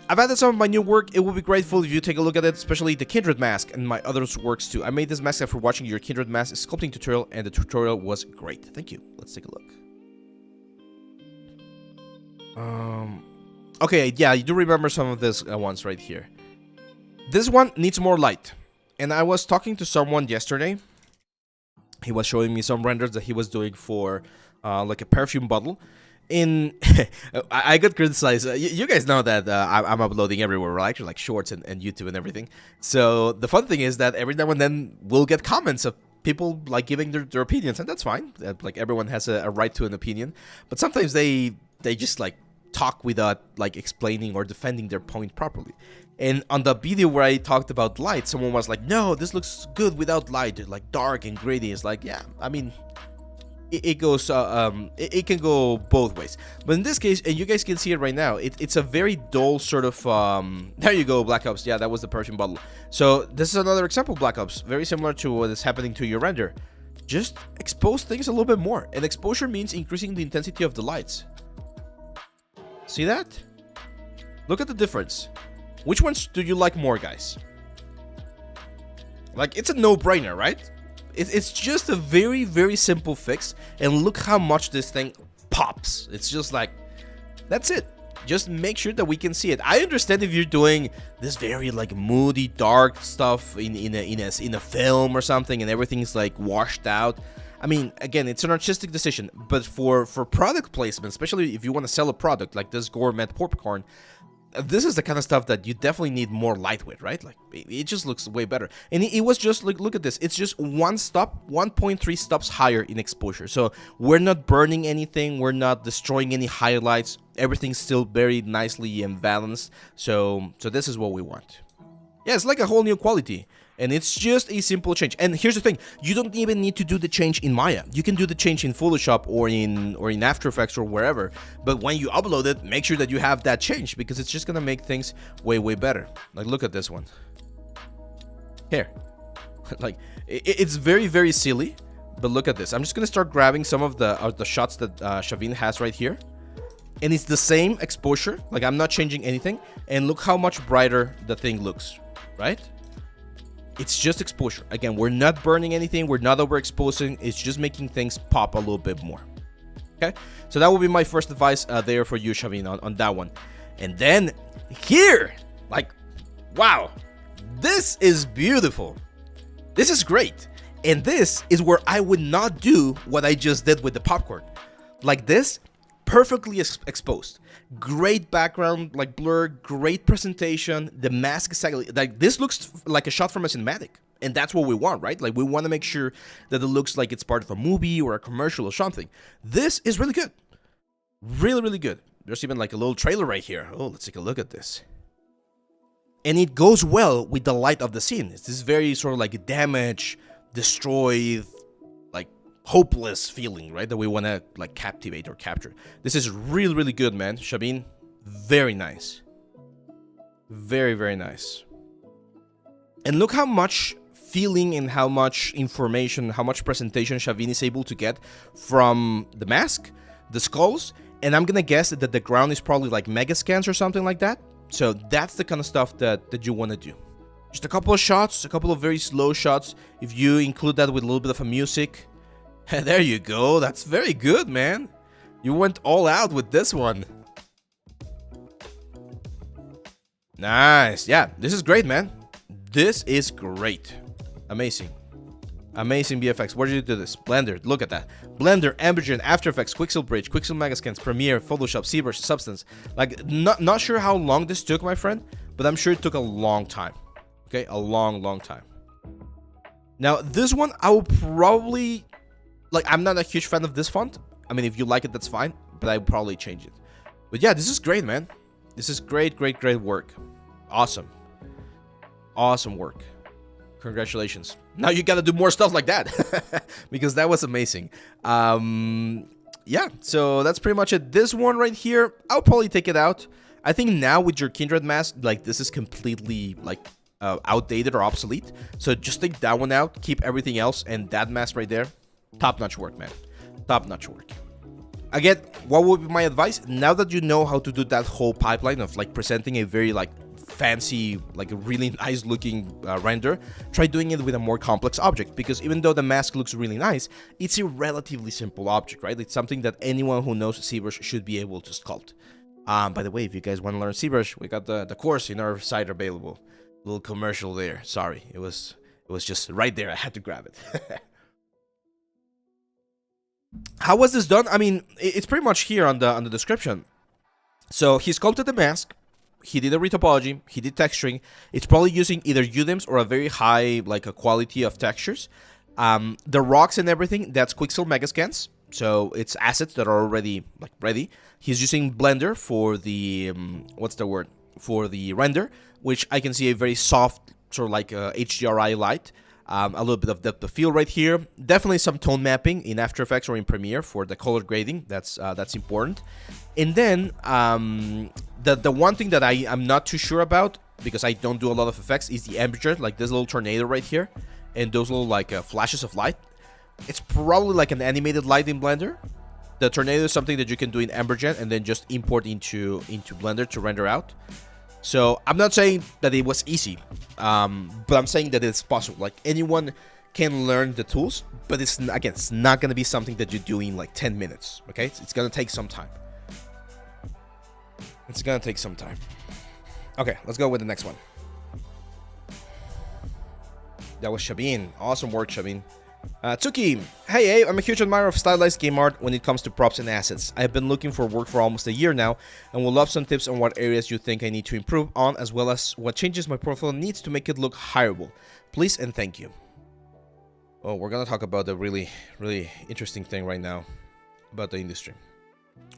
I've added some of my new work. It would be grateful if you take a look at it, especially the Kindred mask and my other works too. I made this mask after watching your Kindred mask sculpting tutorial, and the tutorial was great. Thank you. Let's take a look. Okay, yeah, you do remember some of these ones right here. This one needs more light. And I was talking to someone yesterday. He was showing me some renders that he was doing for like a perfume bottle. I got criticized. You guys know that I'm uploading everywhere, right? Like shorts and YouTube and everything. So the fun thing is that every now and then we'll get comments of people like giving their opinions, and that's fine. Like everyone has a right to an opinion, but sometimes they just like talk without like explaining or defending their point properly. And on the video where I talked about light, someone was like, "No, this looks good without light, like dark and gritty." It's like, yeah, I mean, it goes it can go both ways, but in this case, and you guys can see it right now, it's a very dull sort of there you go, Black Ops. Yeah, that was the perfume bottle. So this is another example of Black Ops, very similar to what is happening to your render. Just expose things a little bit more, and exposure means increasing the intensity of the lights. See that? Look at the difference. Which ones do you like more, guys? Like, it's a no-brainer, right? It's just a very, very simple fix, and look how much this thing pops. It's just like, that's it. Just make sure that we can see it. I understand if you're doing this very like moody, dark stuff in a film or something, and everything's like washed out. I mean, again, it's an artistic decision, but for product placement, especially if you want to sell a product like this gourmet popcorn, this is the kind of stuff that you definitely need more light with, right? Like, it just looks way better. And it was just like, look at this. It's just 1.3 stops higher in exposure. So we're not burning anything. We're not destroying any highlights. Everything's still very nicely and balanced. So this is what we want. Yeah, it's like a whole new quality. And it's just a simple change. And here's the thing, you don't even need to do the change in Maya. You can do the change in Photoshop or in After Effects or wherever. But when you upload it, make sure that you have that change, because it's just gonna make things way, way better. Like, look at this one. Here. Like, it's very, very silly, but look at this. I'm just gonna start grabbing some of the shots that Shavin has right here. And it's the same exposure, like I'm not changing anything. And look how much brighter the thing looks, right? It's just exposure. Again, we're not burning anything. We're not overexposing. It's just making things pop a little bit more. Okay? So that would be my first advice there for you, Shavin, on that one. And then here, like, wow, this is beautiful. This is great. And this is where I would not do what I just did with the popcorn. Like this, perfectly exposed. Great background, like blur, great presentation. The mask is exactly like this, looks like a shot from a cinematic, and that's what we want, right? Like, we want to make sure that it looks like it's part of a movie or a commercial or something. This is really good, really, really good. There's even like a little trailer right here. Oh, let's take a look at this. And it goes well with the light of the scene. It's this very sort of like damaged, destroyed, like hopeless feeling, right? That we want to like captivate or capture. This is really, really good, man. Shavin, very nice. Very, very nice. And look how much feeling and how much information, how much presentation Shavin is able to get from the mask, the skulls, and I'm gonna guess that the ground is probably like mega scans or something like that. So that's the kind of stuff that you want to do. Just a couple of shots, a couple of very slow shots. If you include that with a little bit of a music, there you go. That's very good, man. You went all out with this one. Nice. Yeah, this is great, man. This is great. Amazing. Amazing VFX. Where did you do this? Blender. Look at that. Blender, Ambiguous, After Effects, Quixel Bridge, Quixel Megascans, Premiere, Photoshop, ZBrush, Substance. Like, not sure how long this took, my friend, but I'm sure it took a long time. Okay, a long, long time. Now, this one, I will probably... Like, I'm not a huge fan of this font. I mean, if you like it, that's fine, but I would probably change it. But yeah, this is great, man. This is great, great, great work. Awesome. Awesome work. Congratulations. Now you gotta do more stuff like that. Because that was amazing. Yeah, so that's pretty much it. This one right here, I'll probably take it out. I think now with your Kindred mask, like, this is completely, like, outdated or obsolete. So just take that one out, keep everything else, and that mask right there, top-notch work, man. Top-notch work. Again, what would be my advice? Now that you know how to do that whole pipeline of, like, presenting a very, like, fancy, like a really nice looking render, try doing it with a more complex object, because even though the mask looks really nice, it's a relatively simple object, right? It's something that anyone who knows ZBrush should be able to sculpt. By the way, if you guys want to learn ZBrush, we got the course in our site available. Little commercial there. Sorry, it was just right there. I had to grab it. How was this done? I mean, it's pretty much here on the description. So he sculpted the mask. He did a retopology, he did texturing. It's probably using either UDIMs or a very high, like, a quality of textures. The rocks and everything, that's Quixel Megascans. So it's assets that are already, like, ready. He's using Blender for the, what's the word? For the render, which I can see a very soft, sort of like HDRI light. A little bit of depth of field right here. Definitely some tone mapping in After Effects or in Premiere for the color grading. That's important. And then the one thing that I'm not too sure about, because I don't do a lot of effects, is the ambiguity, like this little tornado right here, and those little, like, flashes of light. It's probably like an animated light in Blender. The tornado is something that you can do in Embergen and then just import into Blender to render out. So I'm not saying that it was easy, but I'm saying that it's possible. Like, anyone can learn the tools, but it's, again, it's not going to be something that you do in like 10 minutes, okay? It's going to take some time. It's going to take some time. Okay, let's go with the next one. That was Shabin. Awesome work, Shabin. Tuki, hey, I'm a huge admirer of stylized game art when it comes to props and assets. I've been looking for work for almost a year now, and would love some tips on what areas you think I need to improve on, as well as what changes my portfolio needs to make it look hireable. Please and thank you. Oh, we're gonna talk about the really interesting thing right now about the industry.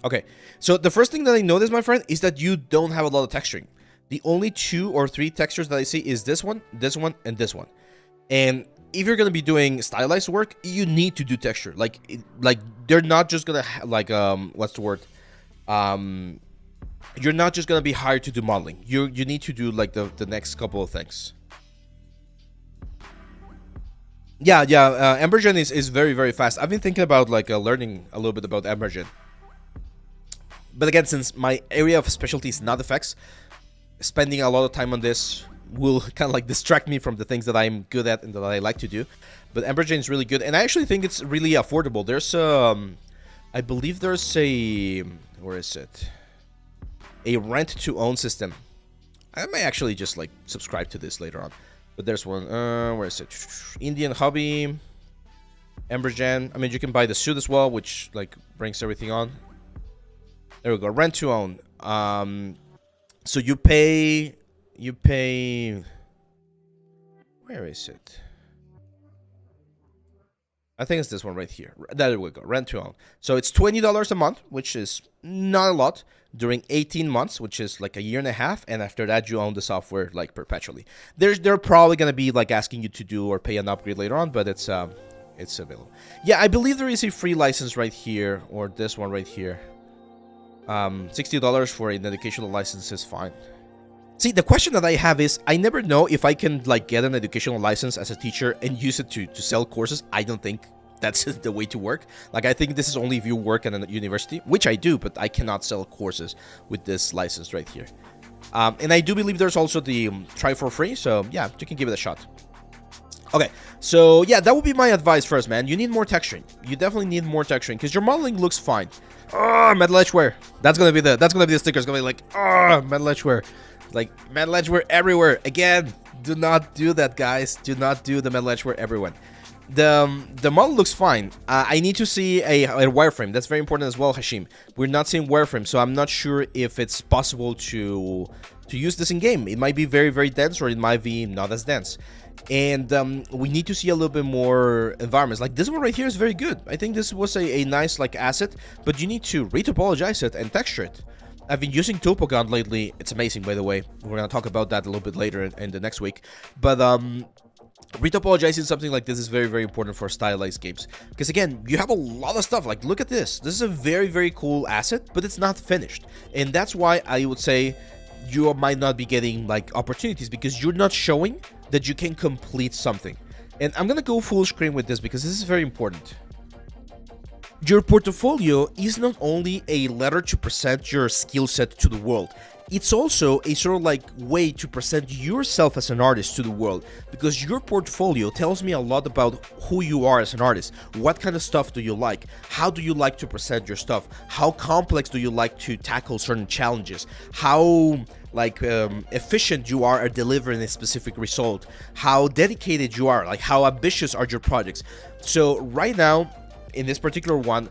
Okay, so the first thing that I noticed, my friend, is that you don't have a lot of texturing. The only 2 or 3 textures that I see is this one, and this one. And if you're gonna be doing stylized work, you need to do texture. Like they're not just gonna what's the word? You're not just gonna be hired to do modeling. You need to do like the next couple of things. Yeah. Embergen is very fast. I've been thinking about like learning a little bit about Embergen. But again, since my area of specialty is not effects, spending a lot of time on this will kind of like distract me from the things that I'm good at and that I like to do. But Embergen is really good, and I actually think it's really affordable. There's I believe there's a, where is it? A rent to own system. I may actually just like subscribe to this later on. But there's one, where is it? Indian Hobby, Embergen. I mean, you can buy the suit as well, which like brings everything on. There we go, rent to own. So you pay, where is it? I think it's this one right here. There we go, rent to own. So it's $20 a month, which is not a lot, during 18 months, which is like a year and a half, and after that you own the software like perpetually. They're probably gonna be like asking you to do or pay an upgrade later on, but it's available. Yeah, I believe there is a free license right here, or this one right here. $60 for an educational license is fine. See, the question that I have is, I never know if I can like get an educational license as a teacher and use it to sell courses. I don't think that's the way to work. Like, I think this is only if you work at a university, which I do, but I cannot sell courses with this license right here. And I do believe there's also the try for free, so yeah, you can give it a shot. Okay, so yeah, that would be my advice first, man. You need more texturing. You definitely need more texturing because your modeling looks fine. Metal Edgeware. That's gonna be the sticker. It's gonna be like, Metal Edgeware. Like, Metal Edgeware everywhere. Again, do not do that, guys. Do not do the Metal Edgeware everywhere. The model looks fine. I need to see a wireframe. That's very important as well, Hashim. We're not seeing wireframe, so I'm not sure if it's possible to use this in game. It might be very dense, or it might be not as dense. And we need to see a little bit more environments. Like this one right here is very good. I think this was a nice like asset, but you need to retopologize it and texture it. I've been using Topogon lately. It's amazing, by the way. We're gonna talk about that a little bit later in the next week. But Retopologizing something like this is very, very important for stylized games. Because again, you have a lot of stuff. Like, look at this. This is a very, very cool asset, but it's not finished. And that's why I would say you might not be getting like opportunities, because you're not showing that you can complete something. And I'm gonna go full screen with this because this is very important. Your portfolio is not only a letter to present your skill set to the world, it's also a sort of like way to present yourself as an artist to the world, because your portfolio tells me a lot about who you are as an artist. What kind of stuff do you like? How do you like to present your stuff? How complex do you like to tackle certain challenges? How like efficient you are at delivering a specific result? How dedicated you are? Like, how ambitious are your projects? So right now, in this particular one,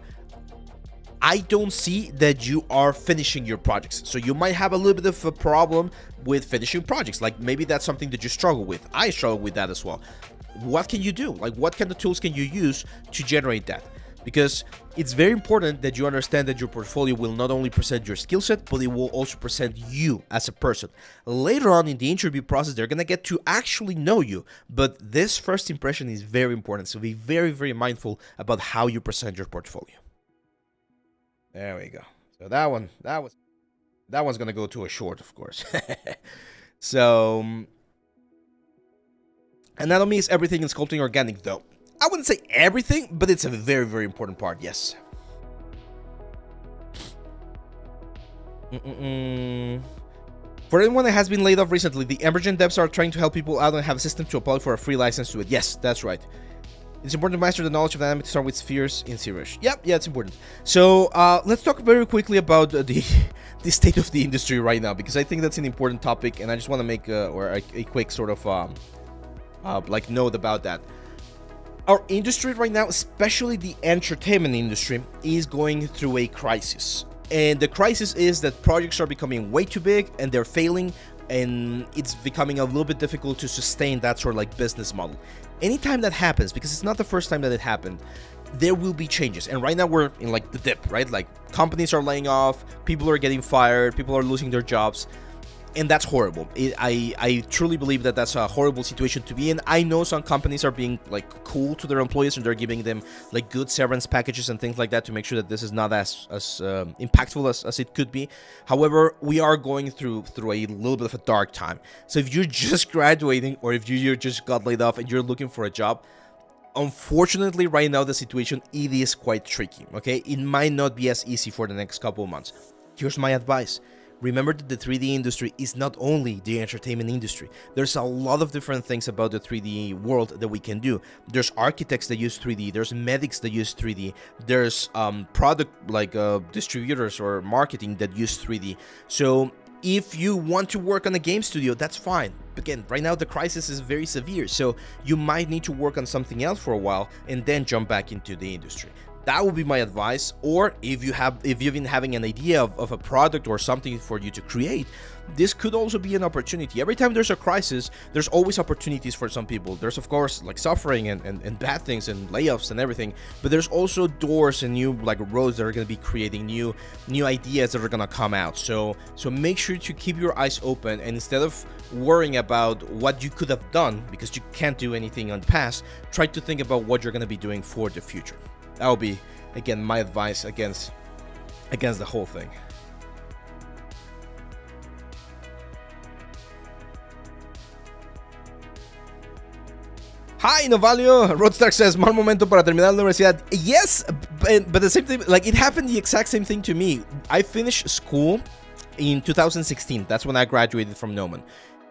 I don't see that you are finishing your projects. So you might have a little bit of a problem with finishing projects. Like, maybe that's something that you struggle with. I struggle with that as well. What can you do? Like, what kind of tools can you use to generate that? Because it's very important that you understand that your portfolio will not only present your skill set, but it will also present you as a person. Later on in the interview process, they're gonna get to actually know you, but this first impression is very important. So be very, very mindful about how you present your portfolio. There we go. So that one's gonna go to a short, of course. So anatomy is everything in sculpting organic, though. I wouldn't say everything, but it's a very, very important part, yes. For anyone that has been laid off recently, the Emergent devs are trying to help people out and have a system to apply for a free license to it. Yes, that's right. It's important to master the knowledge of the anime to start with spheres in Serious. Yep, yeah, it's important. So let's talk very quickly about the state of the industry right now, because I think that's an important topic, and I just want to make a quick sort of like note about that. Our industry right now, especially the entertainment industry, is going through a crisis. And the crisis is that projects are becoming way too big and they're failing, and it's becoming a little bit difficult to sustain that sort of like business model. Anytime that happens, because it's not the first time that it happened, there will be changes. And right now we're in like the dip, right? Like, companies are laying off, people are getting fired, people are losing their jobs. And that's horrible. I truly believe that that's a horrible situation to be in. I know some companies are being like cool to their employees, and they're giving them like good severance packages and things like that to make sure that this is not as impactful as it could be. However, we are going through a little bit of a dark time. So if you're just graduating, or if you just got laid off and you're looking for a job, unfortunately right now the situation, it is quite tricky. Okay, it might not be as easy for the next couple of months. Here's my advice. Remember that the 3D industry is not only the entertainment industry. There's a lot of different things about the 3D world that we can do. There's architects that use 3D. There's medics that use 3D. There's product like distributors or marketing that use 3D. So if you want to work on a game studio, that's fine. Again, right now the crisis is very severe, so you might need to work on something else for a while and then jump back into the industry. That would be my advice. Or if you've been having an idea of a product or something for you to create, this could also be an opportunity. Every time there's a crisis, there's always opportunities for some people. There's of course like suffering and bad things and layoffs and everything, but there's also doors and new like roads that are going to be creating new ideas that are going to come out. So make sure to keep your eyes open, and instead of worrying about what you could have done because you can't do anything on the past, try to think about what you're going to be doing for the future. That would be, again, my advice against the whole thing. Hi, Novalio. Roadstar says, mal momento para terminar la universidad. Yes, but the same thing, like, it happened the exact same thing to me. I finished school in 2016. That's when I graduated from Gnomon.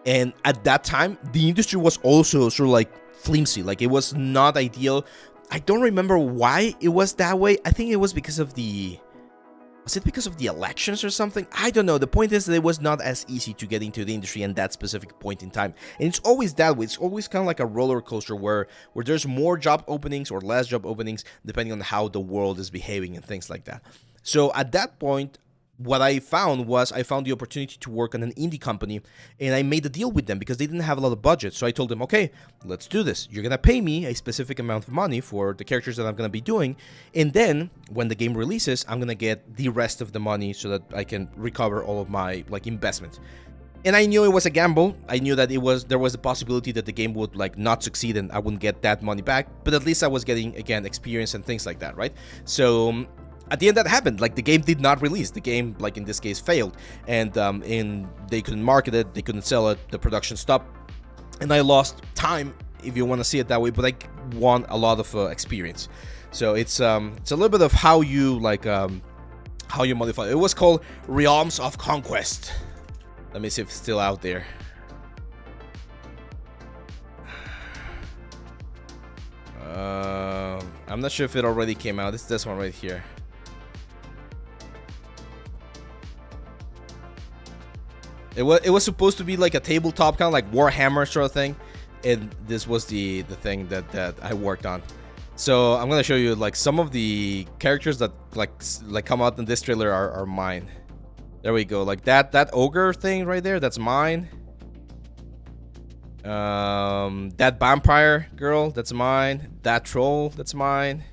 And at that time, the industry was also sort of like flimsy. Like, it was not ideal. I don't remember why it was that way. I think it was because of was it because of the elections or something? I don't know. The point is that it was not as easy to get into the industry in that specific point in time. And it's always that way. It's always kind of like a roller coaster where there's more job openings or less job openings depending on how the world is behaving and things like that. So at that point, what I found the opportunity to work on an indie company, and I made a deal with them because they didn't have a lot of budget. So I told them, okay, let's do this. You're going to pay me a specific amount of money for the characters that I'm going to be doing. And then when the game releases, I'm going to get the rest of the money so that I can recover all of my like investment. And I knew it was a gamble. I knew that there was a possibility that the game would like not succeed and I wouldn't get that money back, but at least I was getting, again, experience and things like that, right? So at the end, that happened. Like, the game did not release. The game, like in this case, failed, and they couldn't market it, they couldn't sell it, the production stopped, and I lost time, if you want to see it that way, but I won a lot of experience. So it's a little bit of how you how you modify it. It was called Realms of Conquest. Let me see if it's still out there. I'm not sure if it already came out. It's this one right here. It was supposed to be like a tabletop, kind of like Warhammer sort of thing, and this was the thing that I worked on. So I'm gonna show you like some of the characters that like come out in this trailer are mine. There we go. Like that ogre thing right there, that's mine. That vampire girl, that's mine. That troll, that's mine.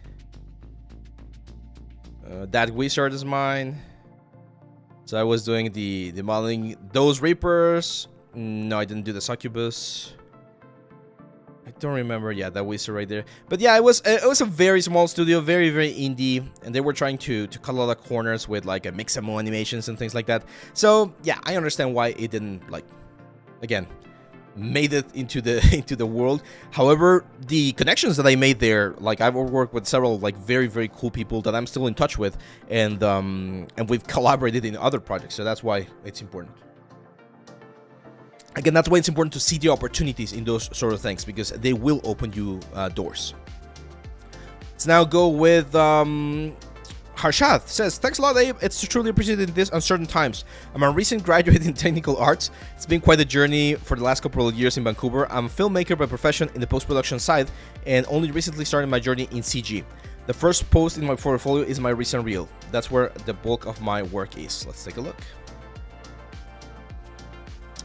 That wizard is mine. So I was doing the modeling. Those reapers. No, I didn't do the succubus. I don't remember. Yeah, that wizard right there. But yeah, it was a very small studio, very indie, and they were trying to cut a lot of corners with like a mix-and-mo animations and things like that. So yeah, I understand why it didn't, like, again, made it into the world. However, the connections that I made there, like, I've worked with several like very cool people that I'm still in touch with, and we've collaborated in other projects. So that's why it's important. Again, that's why it's important to see the opportunities in those sort of things, because they will open you doors. Let's now go with Harshad. Says, thanks a lot, Abe. It's truly appreciated in these uncertain times. I'm a recent graduate in technical arts. It's been quite a journey for the last couple of years in Vancouver. I'm a filmmaker by profession in the post-production side, and only recently started my journey in CG. The first post in my portfolio is my recent reel. That's where the bulk of my work is. Let's take a look.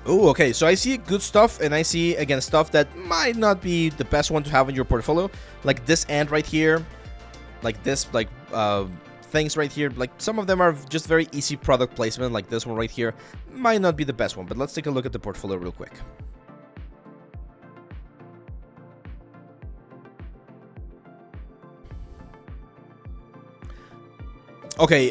Oh, okay, so I see good stuff, and I see, again, stuff that might not be the best one to have in your portfolio, like this ant right here, like this, like, things right here. Like, some of them are just very easy product placement, like this one right here, might not be the best one, but let's take a look at the portfolio real quick. Okay,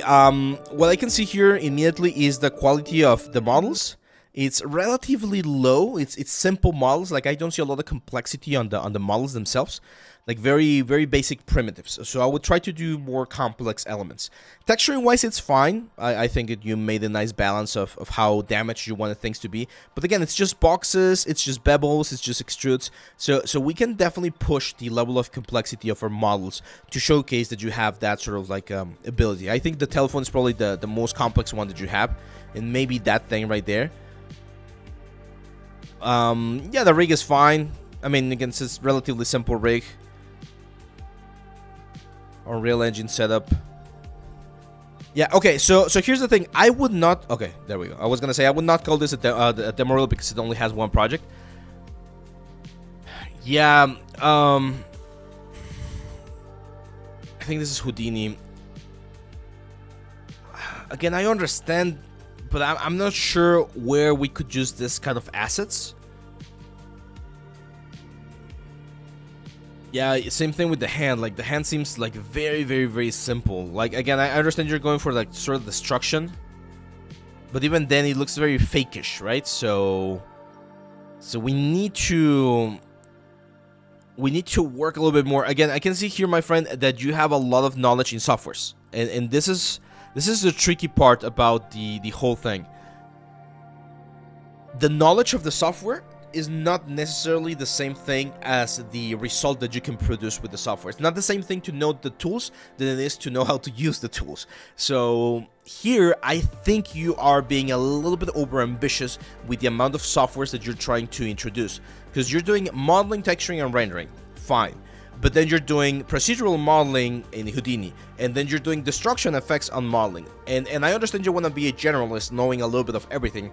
what I can see here immediately is the quality of the models. It's relatively low. It's simple models. Like, I don't see a lot of complexity on the models themselves. Like, very basic primitives. So I would try to do more complex elements. Texturing wise, it's fine. I think you made a nice balance of how damaged you wanted things to be. But again, it's just boxes, it's just bevels, it's just extrudes. So we can definitely push the level of complexity of our models to showcase that you have that sort of like ability. I think the telephone is probably the most complex one that you have, and maybe that thing right there. Yeah, the rig is fine. I mean, again, it's a relatively simple rig. Unreal Engine setup. Yeah, okay, so here's the thing. I would not... Okay, there we go. I was gonna say, I would not call this a demo reel because it only has one project. Yeah, I think this is Houdini. Again, I understand, but I'm not sure where we could use this kind of assets. Yeah, same thing with the hand. Like, the hand seems like very simple. Like, again, I understand you're going for like sort of destruction, but even then it looks very fakeish, right? So we need to work a little bit more. Again, I can see here, my friend, that you have a lot of knowledge in softwares, and this is the tricky part about the whole thing. The knowledge of the software is not necessarily the same thing as the result that you can produce with the software. It's not the same thing to know the tools than it is to know how to use the tools. So here, I think you are being a little bit over ambitious with the amount of softwares that you're trying to introduce, because you're doing modeling, texturing, and rendering. Fine. But then you're doing procedural modeling in Houdini, and then you're doing destruction effects on modeling. And I understand you want to be a generalist, knowing a little bit of everything.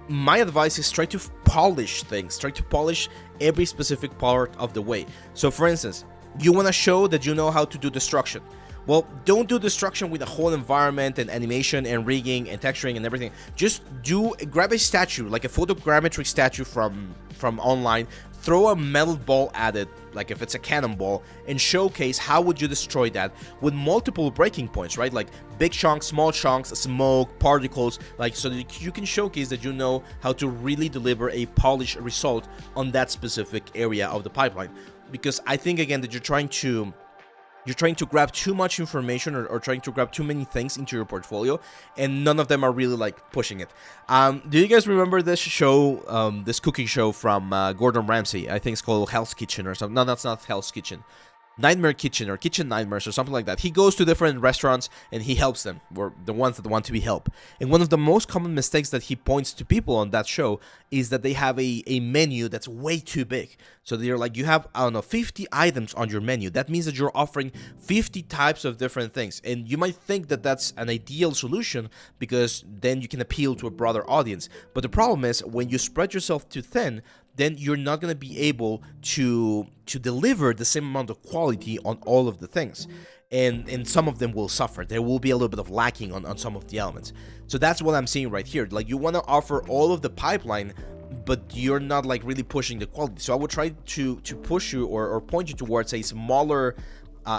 My advice is try to polish things, try to polish every specific part of the way. So for instance, you want to show that you know how to do destruction. Well, don't do destruction with the whole environment and animation and rigging and texturing and everything. Just grab a statue, like a photogrammetric statue from online, throw a metal ball at it, like if it's a cannonball, and showcase how would you destroy that with multiple breaking points, right? Like big chunks, small chunks, smoke, particles, like so that you can showcase that you know how to really deliver a polished result on that specific area of the pipeline. Because I think, again, that you're trying to grab too much information or trying to grab too many things into your portfolio, and none of them are really like pushing it. Do you guys remember this show, this cooking show from Gordon Ramsay? I think it's called Hell's Kitchen or something. No, that's not Hell's Kitchen. Nightmare Kitchen or Kitchen Nightmares or something like that. He goes to different restaurants and he helps them, or the ones that want to be helped. And one of the most common mistakes that he points to people on that show is that they have a menu that's way too big. So they're like, you have, I don't know, 50 items on your menu. That means that you're offering 50 types of different things. And you might think that that's an ideal solution because then you can appeal to a broader audience. But the problem is when you spread yourself too thin, then you're not going to be able to deliver the same amount of quality on all of the things. And some of them will suffer. There will be a little bit of lacking on some of the elements. So that's what I'm seeing right here. Like, you want to offer all of the pipeline, but you're not like really pushing the quality. So I would try to push you or point you towards a smaller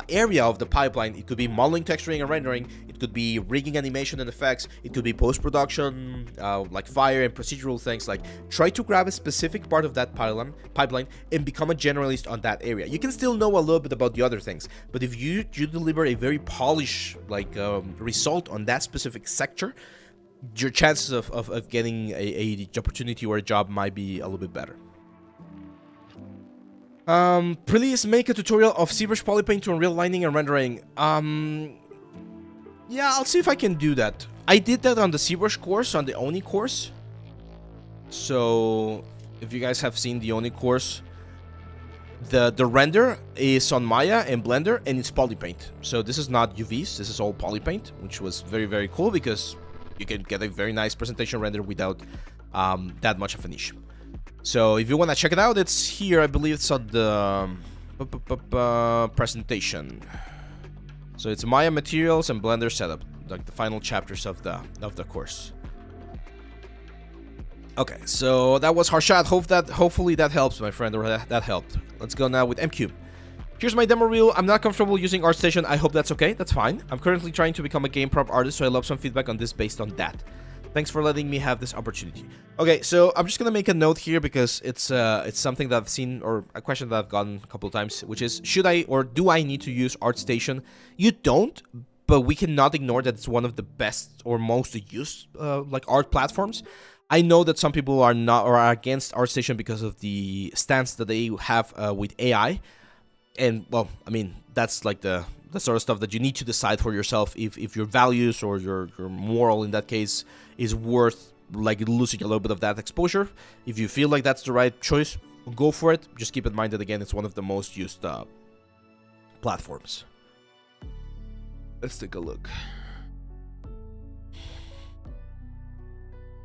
area of the pipeline. It could be modeling, texturing, and rendering. It could be rigging, animation, and effects. It could be post-production, like fire and procedural things. Like, try to grab a specific part of that pipeline and become a generalist on that area. You can still know a little bit about the other things, but if you deliver a very polished result on that specific sector, your chances of getting a opportunity or a job might be a little bit better. Please make a tutorial of ZBrush Polypaint to Unreal Lighting and Rendering. Yeah, I'll see if I can do that. I did that on the ZBrush course, on the Oni course. So, if you guys have seen the Oni course, the render is on Maya and Blender, and it's Polypaint. So this is not UVs, this is all Polypaint, which was very, very cool because you can get a very nice presentation render without that much of an issue. So if you want to check it out, it's here. I believe it's on the presentation. So it's Maya Materials and Blender Setup, like the final chapters of the course. Okay, so that was Harshad. Hopefully that helps, my friend, or that helped. Let's go now with MCube. Here's my demo reel. I'm not comfortable using ArtStation. I hope that's okay. That's fine. I'm currently trying to become a game prop artist, so I love some feedback on this based on that. Thanks for letting me have this opportunity. Okay, so I'm just gonna make a note here because it's something that I've seen, or a question that I've gotten a couple of times, which is, should I or do I need to use ArtStation? You don't, but we cannot ignore that it's one of the best or most used art platforms. I know that some people are not or are against ArtStation because of the stance that they have with AI, and well, I mean, that's like the sort of stuff that you need to decide for yourself if your values or your moral in that case is worth like losing a little bit of that exposure. If you feel like that's the right choice, go for it. Just keep in mind that, again, it's one of the most used platforms. Let's take a look.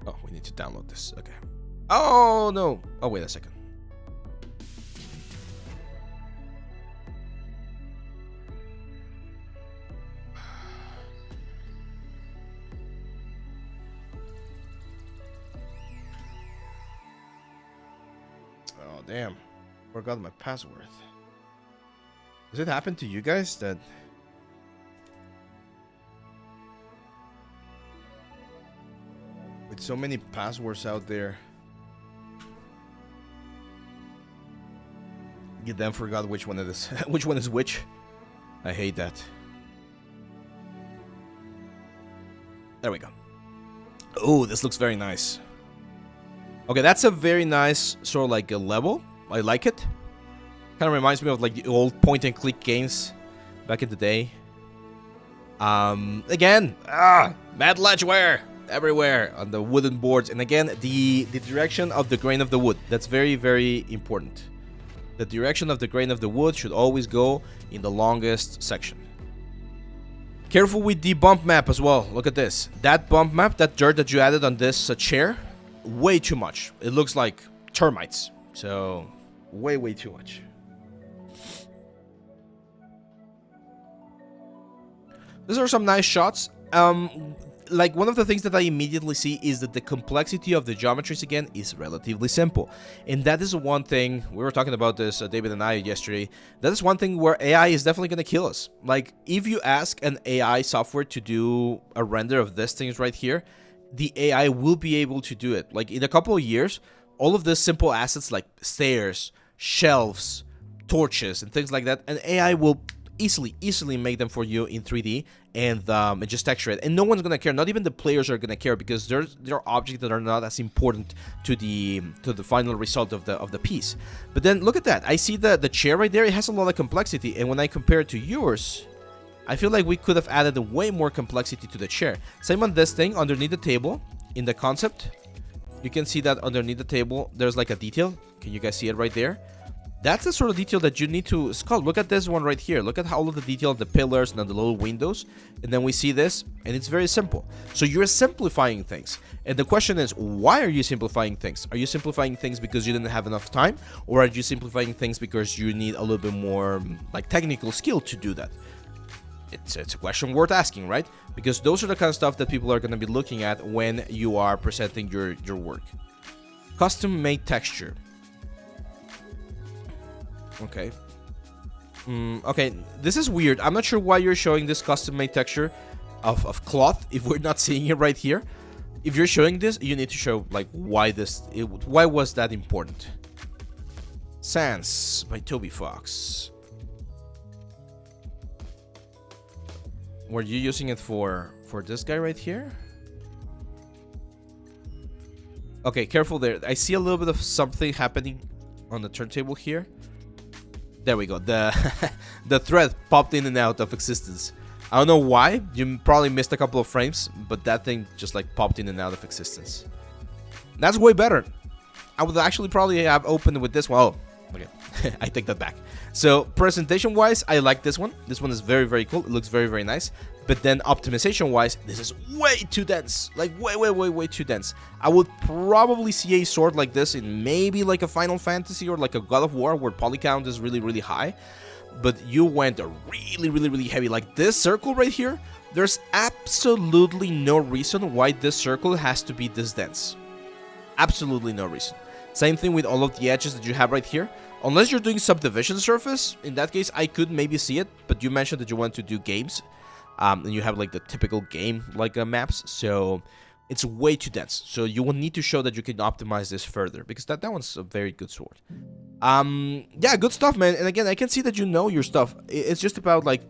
Oh, we need to download this. Okay. Oh, no. Oh, wait a second. Oh, damn. Forgot my password. Does it happen to you guys that... with so many passwords out there, you then forgot which one it is, which one is which? I hate that. There we go. Oh, this looks very nice. Okay, that's a very nice sort of like a level. I like it. Kind of reminds me of like the old point and click games back in the day. Again, Mad Ledgeware everywhere on the wooden boards. And again, the direction of the grain of the wood. That's very, very important. The direction of the grain of the wood should always go in the longest section. Careful with the bump map as well. Look at this. That bump map, that dirt that you added on this chair, way too much. It looks like termites. So, way too much. These are some nice shots. Like one of the things that I immediately see is that the complexity of the geometries again is relatively simple, and that is one thing we were talking about this, David and I, yesterday. That is one thing where AI is definitely going to kill us. Like if you ask an AI software to do a render of these things right here, the AI will be able to do it. Like in a couple of years, all of these simple assets like stairs, shelves, torches, and things like that, an AI will easily make them for you in 3D and just texture it, and no one's gonna care. Not even the players are gonna care, because there are objects that are not as important to the final result of the piece. But then look at that. I see the chair right there. It has a lot of complexity, and when I compare it to yours, I feel like we could have added way more complexity to the chair. Same on this thing underneath the table. In the concept, you can see that underneath the table there's like a detail. Can you guys see it right there? That's the sort of detail that you need to sculpt. Look at this one right here. Look at how all of the detail of the pillars and the little windows. And then we see this, and it's very simple. So you're simplifying things. And the question is, why are you simplifying things? Are you simplifying things because you didn't have enough time? Or are you simplifying things because you need a little bit more like technical skill to do that? It's a question worth asking, right? Because those are the kind of stuff that people are going to be looking at when you are presenting your work. Custom made texture. Okay. Okay, this is weird. I'm not sure why you're showing this custom-made texture of cloth if we're not seeing it right here. If you're showing this, you need to show like why was that important. Sans by Toby Fox. Were you using it for this guy right here? Okay, careful there. I see a little bit of something happening on the turntable here. There we go. The thread popped in and out of existence. I don't know why. You probably missed a couple of frames, but that thing just like popped in and out of existence. That's way better. I would actually probably have opened with this one. Oh, okay. I take that back. So presentation wise, I like this one. This one is very cool. It looks very nice. But then optimization wise, this is way too dense. Like way too dense. I would probably see a sword like this in maybe like a Final Fantasy or like a God of War where poly count is really high. But you went really heavy. Like this circle right here, there's absolutely no reason why this circle has to be this dense. Absolutely no reason. Same thing with all of the edges that you have right here. Unless you're doing subdivision surface, in that case I could maybe see it. But you mentioned that you want to do games. And you have like the typical game like maps, so it's way too dense. So you will need to show that you can optimize this further, because that one's a very good sword. Yeah, good stuff, man. And again, I can see that you know your stuff. It's just about like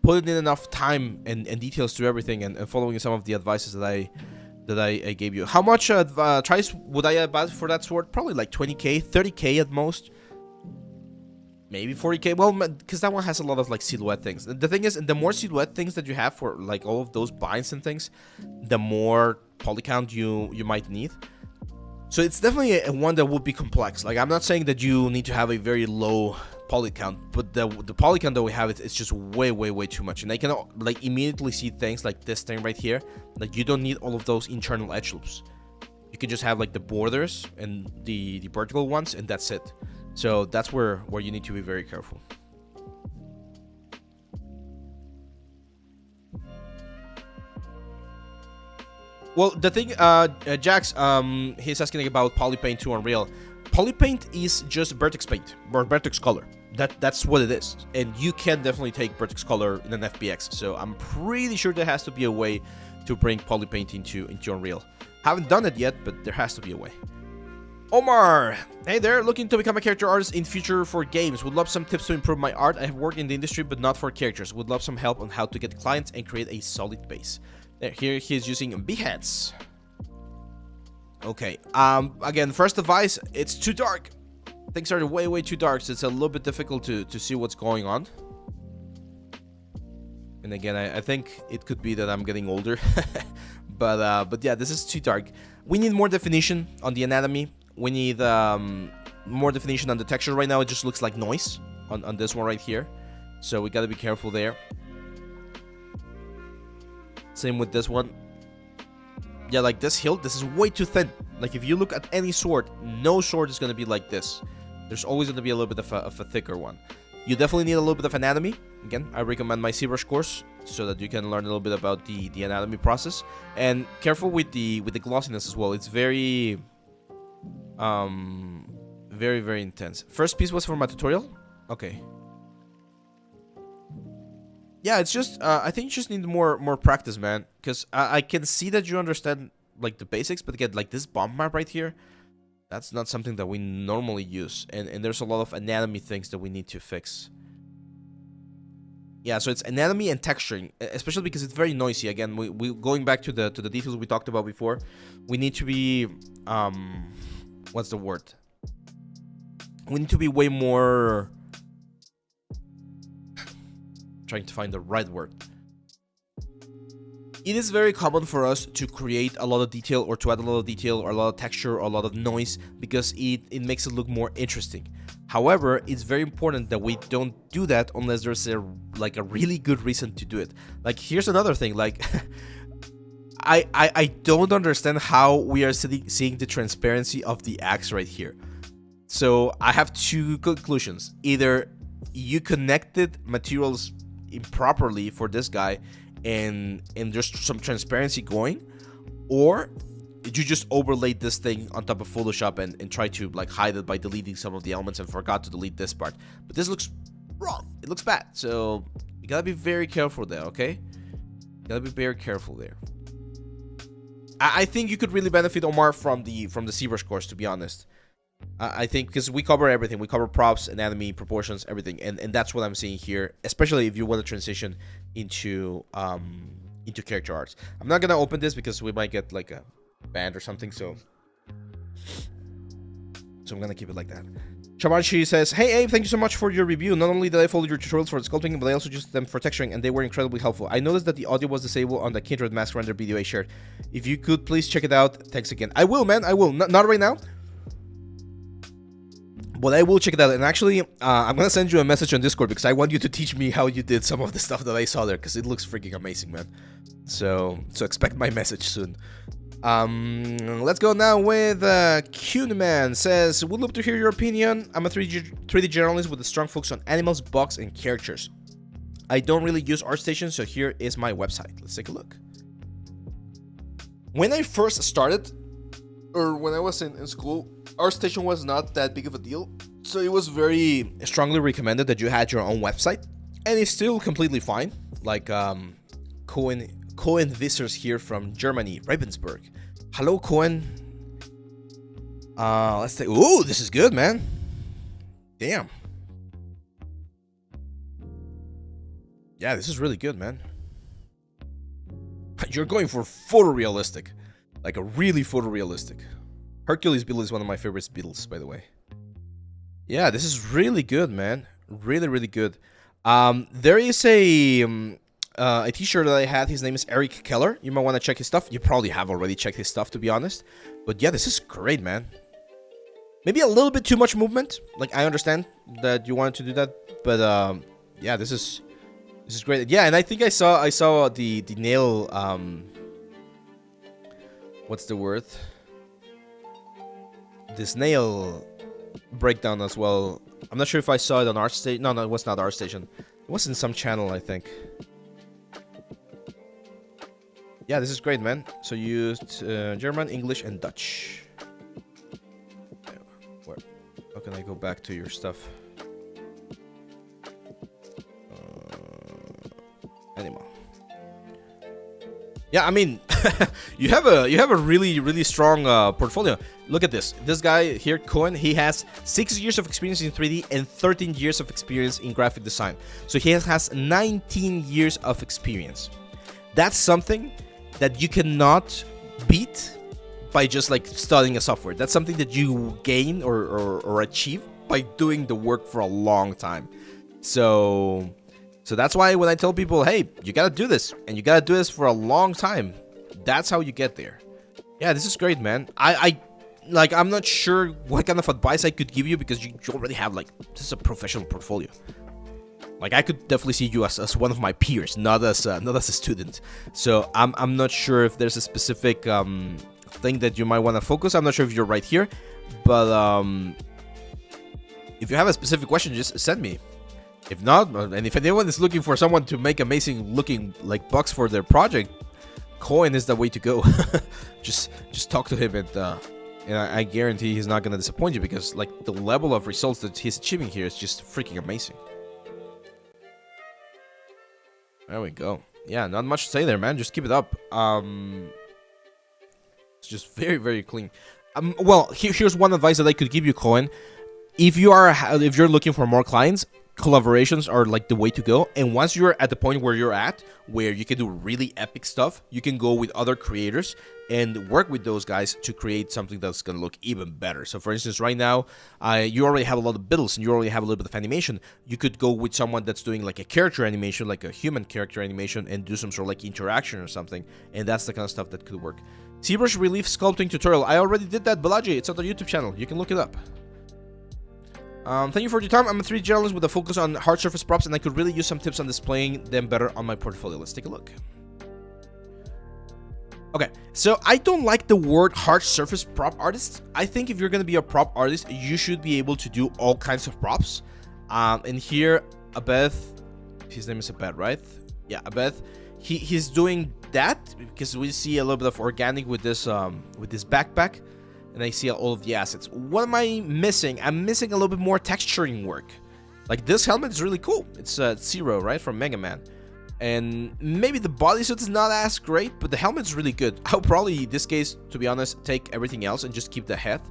putting in enough time and details to everything, and following some of the advices that I gave you. How much tries would I advise for that sword? Probably like 20k, 30k at most. Maybe 40k, well, because that one has a lot of like silhouette things. The thing is, the more silhouette things that you have for like all of those binds and things, the more poly count you might need. So it's definitely a one that would be complex. Like I'm not saying that you need to have a very low poly count, but the poly count that we have, it's just way too much. And I can like immediately see things like this thing right here. Like you don't need all of those internal edge loops. You can just have like the borders and the vertical ones, and that's it. So that's where you need to be very careful. Well, the thing, Jax, he's asking about Polypaint to Unreal. Polypaint is just vertex paint or vertex color. That's what it is, and you can definitely take vertex color in an FBX. So I'm pretty sure there has to be a way to bring Polypaint into Unreal. Haven't done it yet, but there has to be a way. Omar, hey there, looking to become a character artist in future for games. Would love some tips to improve my art. I have worked in the industry, but not for characters. Would love some help on how to get clients and create a solid base. There, here he's using Behance. Okay, again, first advice, it's too dark. Things are way too dark, so it's a little bit difficult to see what's going on. And again, I think it could be that I'm getting older. but yeah, this is too dark. We need more definition on the anatomy. We need more definition on the texture. Right now it just looks like noise on this one right here, so we gotta be careful there. Same with this one. Yeah, like this hilt, this is way too thin. Like if you look at any sword, no sword is gonna be like this. There's always gonna be a little bit of a thicker one. You definitely need a little bit of anatomy. again, I recommend my ZBrush course so that you can learn a little bit about the anatomy process. And careful with the glossiness as well. It's very very intense. First piece was for my tutorial. Okay. Yeah, it's just I think you just need more practice, man, because I can see that you understand like the basics, but again, like this bump map right here, that's not something that we normally use, and there's a lot of anatomy things that we need to fix. Yeah, so it's anatomy and texturing, especially because it's very noisy. Again, we going back to the details we talked about before. We need to be what's the word? We need to be way more. Trying to find the right word. It is very common for us to create a lot of detail or to add a lot of detail or a lot of texture or a lot of noise because it makes it look more interesting. However, it's very important that we don't do that unless there's a really good reason to do it. Like, here's another thing, like I don't understand how we are seeing the transparency of the axe right here. So I have two conclusions. Either you connected materials improperly for this guy and there's some transparency going, or you just overlaid this thing on top of Photoshop and tried to like hide it by deleting some of the elements and forgot to delete this part. But this looks wrong. It looks bad. So you gotta be very careful there, okay? You gotta be very careful there. I think you could really benefit, Omar, from the ZBrush course, to be honest. I think because we cover everything. We cover props, anatomy, proportions, everything, and that's what I'm seeing here. Especially if you want to transition into character arts. I'm not gonna open this because we might get like a banned or something. So I'm gonna keep it like that. Chamanchi says, "Hey Abe, thank you so much for your review. Not only did I follow your tutorials for the sculpting, but I also used them for texturing, and they were incredibly helpful. I noticed that the audio was disabled on the Kindred mask render video I shared. If you could please check it out. Thanks again." I will, man. I will. Not right now. But I will check it out, and actually, I'm gonna send you a message on Discord because I want you to teach me how you did some of the stuff that I saw there, because it looks freaking amazing, man. So expect my message soon. Let's go now with Kuneman. Says, "Would love to hear your opinion. I'm a 3D journalist with a strong focus on animals, bugs, and characters. I don't really use ArtStation, so here is my website. Let's take a look." When I first started, or when I was in school, ArtStation was not that big of a deal, so it was very strongly recommended that you had your own website, and it's still completely fine. Like Cohen Vissers here from Germany, Ravensburg. Hello, Cohen. Let's take. Ooh, this is good, man. Damn. Yeah, this is really good, man. You're going for photorealistic, like a really photorealistic. Hercules beetle is one of my favorite beetles, by the way. Yeah, this is really good, man. Really, really good. There is a teacher that I had. His name is Eric Keller. You might want to check his stuff. You probably have already checked his stuff, to be honest. But yeah, this is great, man. Maybe a little bit too much movement. Like, I understand that you wanted to do that, but yeah, this is great. Yeah, and I think I saw the nail. What's the word? This nail breakdown as well. I'm not sure if I saw it on ArtStation. No, it was not ArtStation. It was in some channel, I think. Yeah, this is great, man. So you used German, English, and Dutch. How can I go back to your stuff? Anymore. Yeah, I mean, you have a really strong portfolio. Look at this. This guy here, Cohen, he has 6 years of experience in 3D and 13 years of experience in graphic design. So he has 19 years of experience. That's something that you cannot beat by just like studying a software. That's something that you gain or achieve by doing the work for a long time. So that's why when I tell people, hey, you gotta do this, and you gotta do this for a long time, that's how you get there. Yeah, this is great, man. I'm not sure what kind of advice I could give you because you already have like, this is a professional portfolio. Like, I could definitely see you as one of my peers, not as a student. So I'm not sure if there's a specific thing that you might want to focus. I'm not sure if you're right here, but if you have a specific question, just send me. If not, and if anyone is looking for someone to make amazing looking like bugs for their project, Coin is the way to go. just talk to him, and I guarantee he's not gonna disappoint you, because like the level of results that he's achieving here is just freaking amazing. There we go. Yeah, not much to say there, man. Just keep it up. It's just very, very clean. Well, here's one advice that I could give you, Coin. If you're looking for more clients, collaborations are like the way to go. And once you're at the point where you're at, where you can do really epic stuff, you can go with other creators and work with those guys to create something that's gonna look even better. So for instance, right now, you already have a lot of builds and you already have a little bit of animation. You could go with someone that's doing like a character animation, like a human character animation, and do some sort of like interaction or something. And that's the kind of stuff that could work. ZBrush Relief Sculpting Tutorial. I already did that, Balaji. It's on the YouTube channel. You can look it up. Thank you for your time. I'm a 3D journalist with a focus on hard surface props, and I could really use some tips on displaying them better on my portfolio. Let's take a look. Okay, so I don't like the word hard surface prop artist. I think if you're going to be a prop artist, you should be able to do all kinds of props. And here, Abeth, his name is Abeth, right? Yeah, Abeth. He's doing that because we see a little bit of organic with this backpack. And I see all of the assets. What am I missing? I'm missing a little bit more texturing work. Like this helmet is really cool. It's Zero, right, from Mega Man. And maybe the bodysuit is not as great, but the helmet's really good. I'll probably, in this case, to be honest, take everything else and just keep the head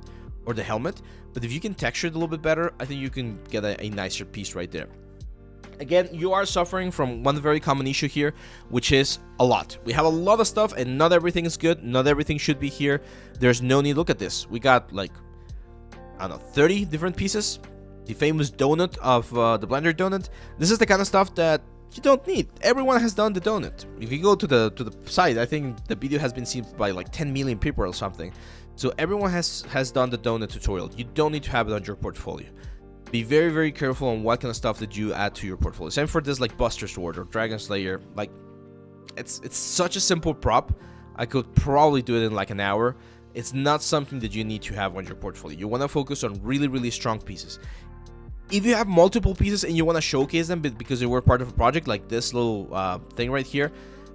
or the helmet. But if you can texture it a little bit better, I think you can get a nicer piece right there. Again, you are suffering from one very common issue here, which is a lot. We have a lot of stuff and not everything is good. Not everything should be here. There's no need. Look at this. We got like, I don't know, 30 different pieces. The famous donut of the Blender donut. This is the kind of stuff that you don't need. Everyone has done the donut. If you go to the site, I think the video has been seen by like 10 million people or something. So everyone has done the donut tutorial. You don't need to have it on your portfolio. Be very, very careful on what kind of stuff that you add to your portfolio. Same for this like Buster Sword or Dragon Slayer. Like, it's such a simple prop. I could probably do it in like an hour. It's not something that you need to have on your portfolio. You want to focus on really, really strong pieces. If you have multiple pieces and you want to showcase them because they were part of a project, like this little thing right here,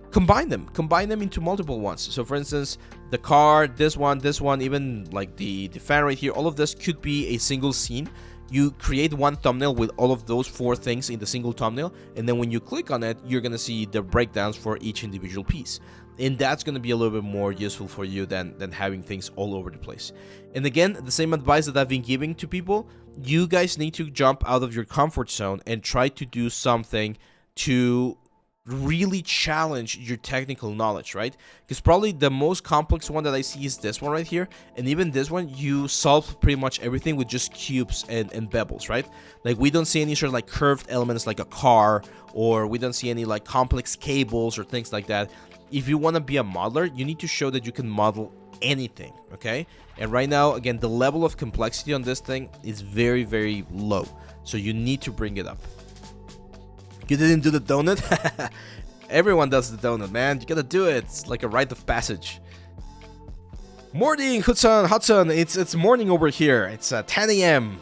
combine them into multiple ones. So for instance, the car, this one, even like the fan right here, all of this could be a single scene. You create one thumbnail with all of those 4 things in the single thumbnail, and then when you click on it, you're gonna see the breakdowns for each individual piece, and that's gonna be a little bit more useful for you than having things all over the place. And again, the same advice that I've been giving to people, you guys need to jump out of your comfort zone and try to do something to really challenge your technical knowledge, right? Because probably the most complex one that I see is this one right here, and even this one, you solve pretty much everything with just cubes and bevels, right? Like we don't see any sort of like curved elements like a car, or we don't see any like complex cables or things like that. If you want to be a modeler, you need to show that you can model anything, okay? And right now, again, the level of complexity on this thing is very, very low, so you need to bring it up. You didn't do the donut? Everyone does the donut, man. You gotta do it. It's like a rite of passage. Morning, Hudson. It's morning over here. It's 10 a.m.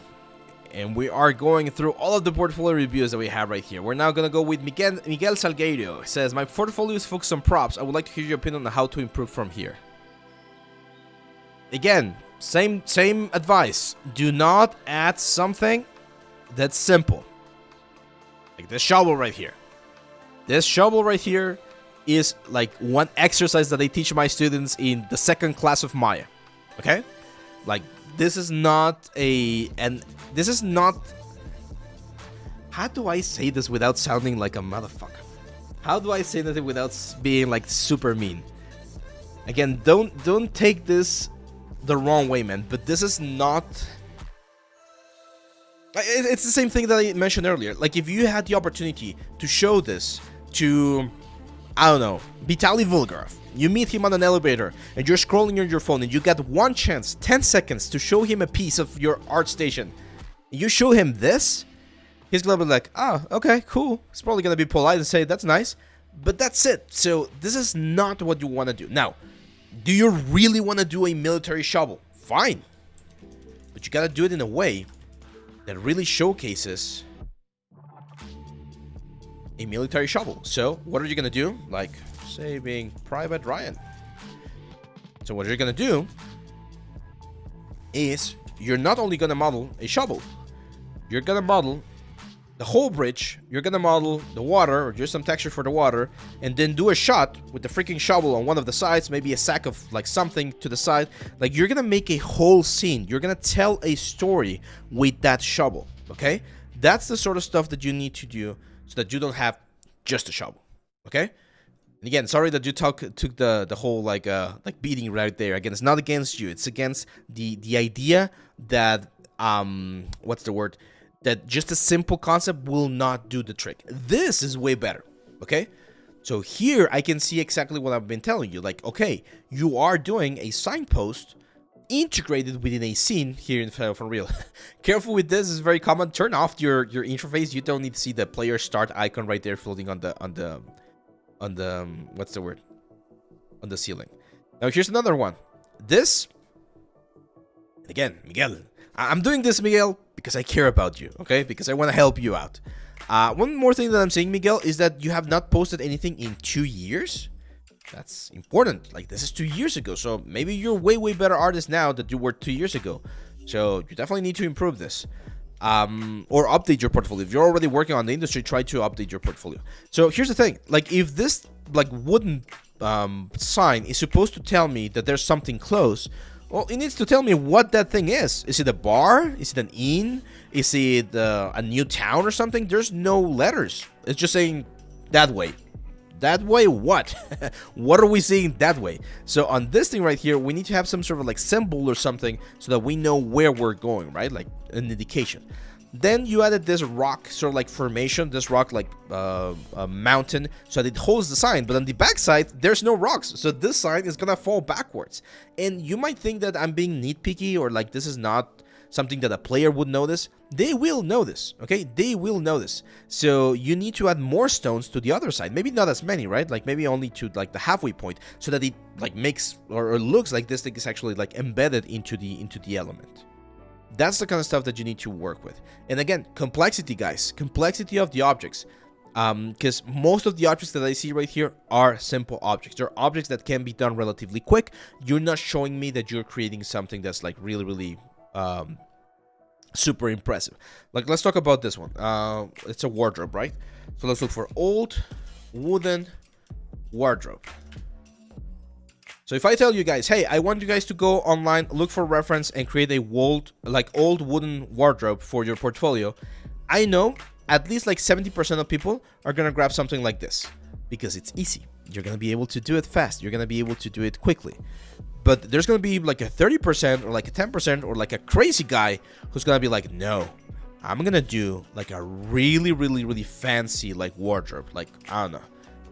And we are going through all of the portfolio reviews that we have right here. We're now gonna go with Miguel Salgueiro. It says, my portfolio is focused on props. I would like to hear your opinion on how to improve from here. Again, same advice. Do not add something that's simple. Like this shovel right here. This shovel right here is like one exercise that I teach my students in the 2nd class of Maya. Okay? Like this is not this is not, how do I say this without sounding like a motherfucker? How do I say that without being like super mean? Again, don't take this the wrong way, man, but this is not. It's the same thing that I mentioned earlier. Like, if you had the opportunity to show this to, I don't know, Vitaly Volgarov, you meet him on an elevator, and you're scrolling on your phone, and you got one chance, 10 seconds, to show him a piece of your art station. You show him this, he's gonna be like, oh, okay, cool. He's probably gonna be polite and say, that's nice, but that's it. So, this is not what you want to do. Now, do you really want to do a military shovel? Fine. But you gotta do it in a way that really showcases a military shovel. So what are you gonna do? Like, say, being Private Ryan. So what you're gonna do is you're not only gonna model a shovel, you're gonna model the whole bridge, you're gonna model the water, or just some texture for the water, and then do a shot with the freaking shovel on one of the sides, maybe a sack of like something to the side. Like, you're gonna make a whole scene. You're gonna tell a story with that shovel, okay? That's the sort of stuff that you need to do so that you don't have just a shovel, okay? And again, sorry that you took the whole like beating right there. Again, it's not against you. It's against the idea that what's the word? That just a simple concept will not do the trick. This is way better, okay? So here I can see exactly what I've been telling you. Like, okay, you are doing a signpost integrated within a scene here in Final for Real. Careful with this, is very common. Turn off your interface. You don't need to see the player start icon right there floating on the what's the word? On the ceiling. Now here's another one. This, and again, Miguel. I'm doing this, Miguel, because I care about you, okay? Because I want to help you out. One more thing that I'm saying, Miguel, is that you have not posted anything in 2 years. That's important. Like, this is 2 years ago, so maybe you're way better artist now than you were 2 years ago. So you definitely need to improve this. Or update your portfolio. If you're already working on the industry, try to update your portfolio. So here's the thing. Like, if this like wooden sign is supposed to tell me that there's something close, well, it needs to tell me what that thing is. Is it a bar? Is it an inn? Is it a new town or something? There's no letters. It's just saying that way. That way what? What are we seeing that way? So on this thing right here, we need to have some sort of like symbol or something so that we know where we're going, right? Like an indication. Then you added this rock sort of like formation, this rock like a mountain, so that it holds the sign. But on the back side, there's no rocks, so this sign is gonna fall backwards. And you might think that I'm being nitpicky, or like this is not something that a player would notice. They will know this, okay? They will know this. So you need to add more stones to the other side. Maybe not as many, right? Like maybe only to like the halfway point, so that it like makes or looks like this thing is actually like embedded into the element. That's the kind of stuff that you need to work with. And again, complexity, guys. Complexity of the objects. Because most of the objects that I see right here are simple objects. They're objects that can be done relatively quick. You're not showing me that you're creating something that's like really super impressive. Like, let's talk about this one. It's a wardrobe, right? So let's look for old wooden wardrobe. So if I tell you guys, hey, I want you guys to go online, look for reference, and create a old wooden wardrobe for your portfolio, I know at least like 70% of people are gonna grab something like this because it's easy. You're gonna be able to do it fast. You're gonna be able to do it quickly. But there's gonna be like a 30% or like a 10% or like a crazy guy who's gonna be like, no, I'm gonna do like a really fancy like wardrobe. Like, I don't know,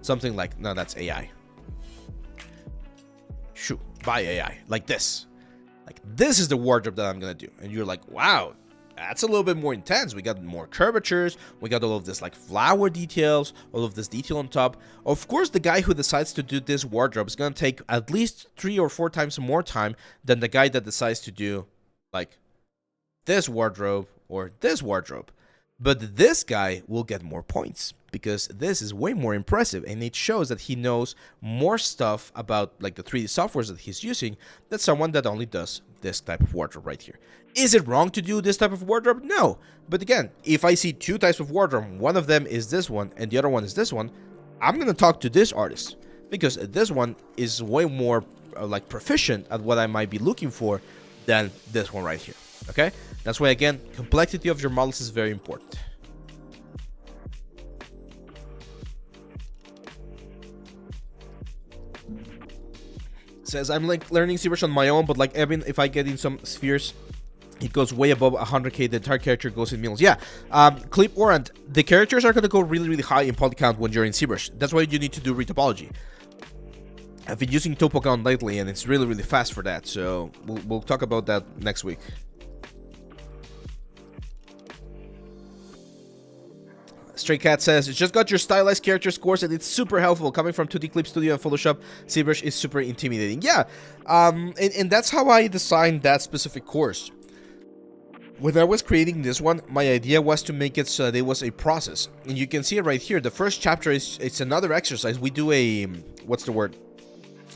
something like, no, that's AI. Shoot, by AI, like this. Like, this is the wardrobe that I'm gonna do. And you're like, wow, that's a little bit more intense. We got more curvatures, we got all of this like flower details, all of this detail on top. Of course, the guy who decides to do this wardrobe is gonna take at least 3 or 4 times more time than the guy that decides to do like this wardrobe or this wardrobe. But this guy will get more points because this is way more impressive, and it shows that he knows more stuff about like the 3D softwares that he's using than someone that only does this type of wardrobe right here. Is it wrong to do this type of wardrobe? No. But again, if I see 2 types of wardrobe, one of them is this one and the other one is this one, I'm gonna talk to this artist because this one is way more like proficient at what I might be looking for than this one right here. Okay, that's why, again, complexity of your models is very important. Says, I'm like learning ZBrush on my own, but like Evan, if I get in some spheres, it goes way above 100k. The entire character goes in millions. Yeah, Clip Orant, the characters are going to go really high in poly count when you're in ZBrush. That's why you need to do retopology. I've been using TopoCount lately, and it's really fast for that. So we'll talk about that next week. Stray Cat says, it's just got your stylized character scores and it's super helpful. Coming from 2D Clip Studio and Photoshop, ZBrush is super intimidating. Yeah, and that's how I designed that specific course. When I was creating this one, my idea was to make it so that it was a process. And you can see it right here. The first chapter it's another exercise. We do a, what's the word?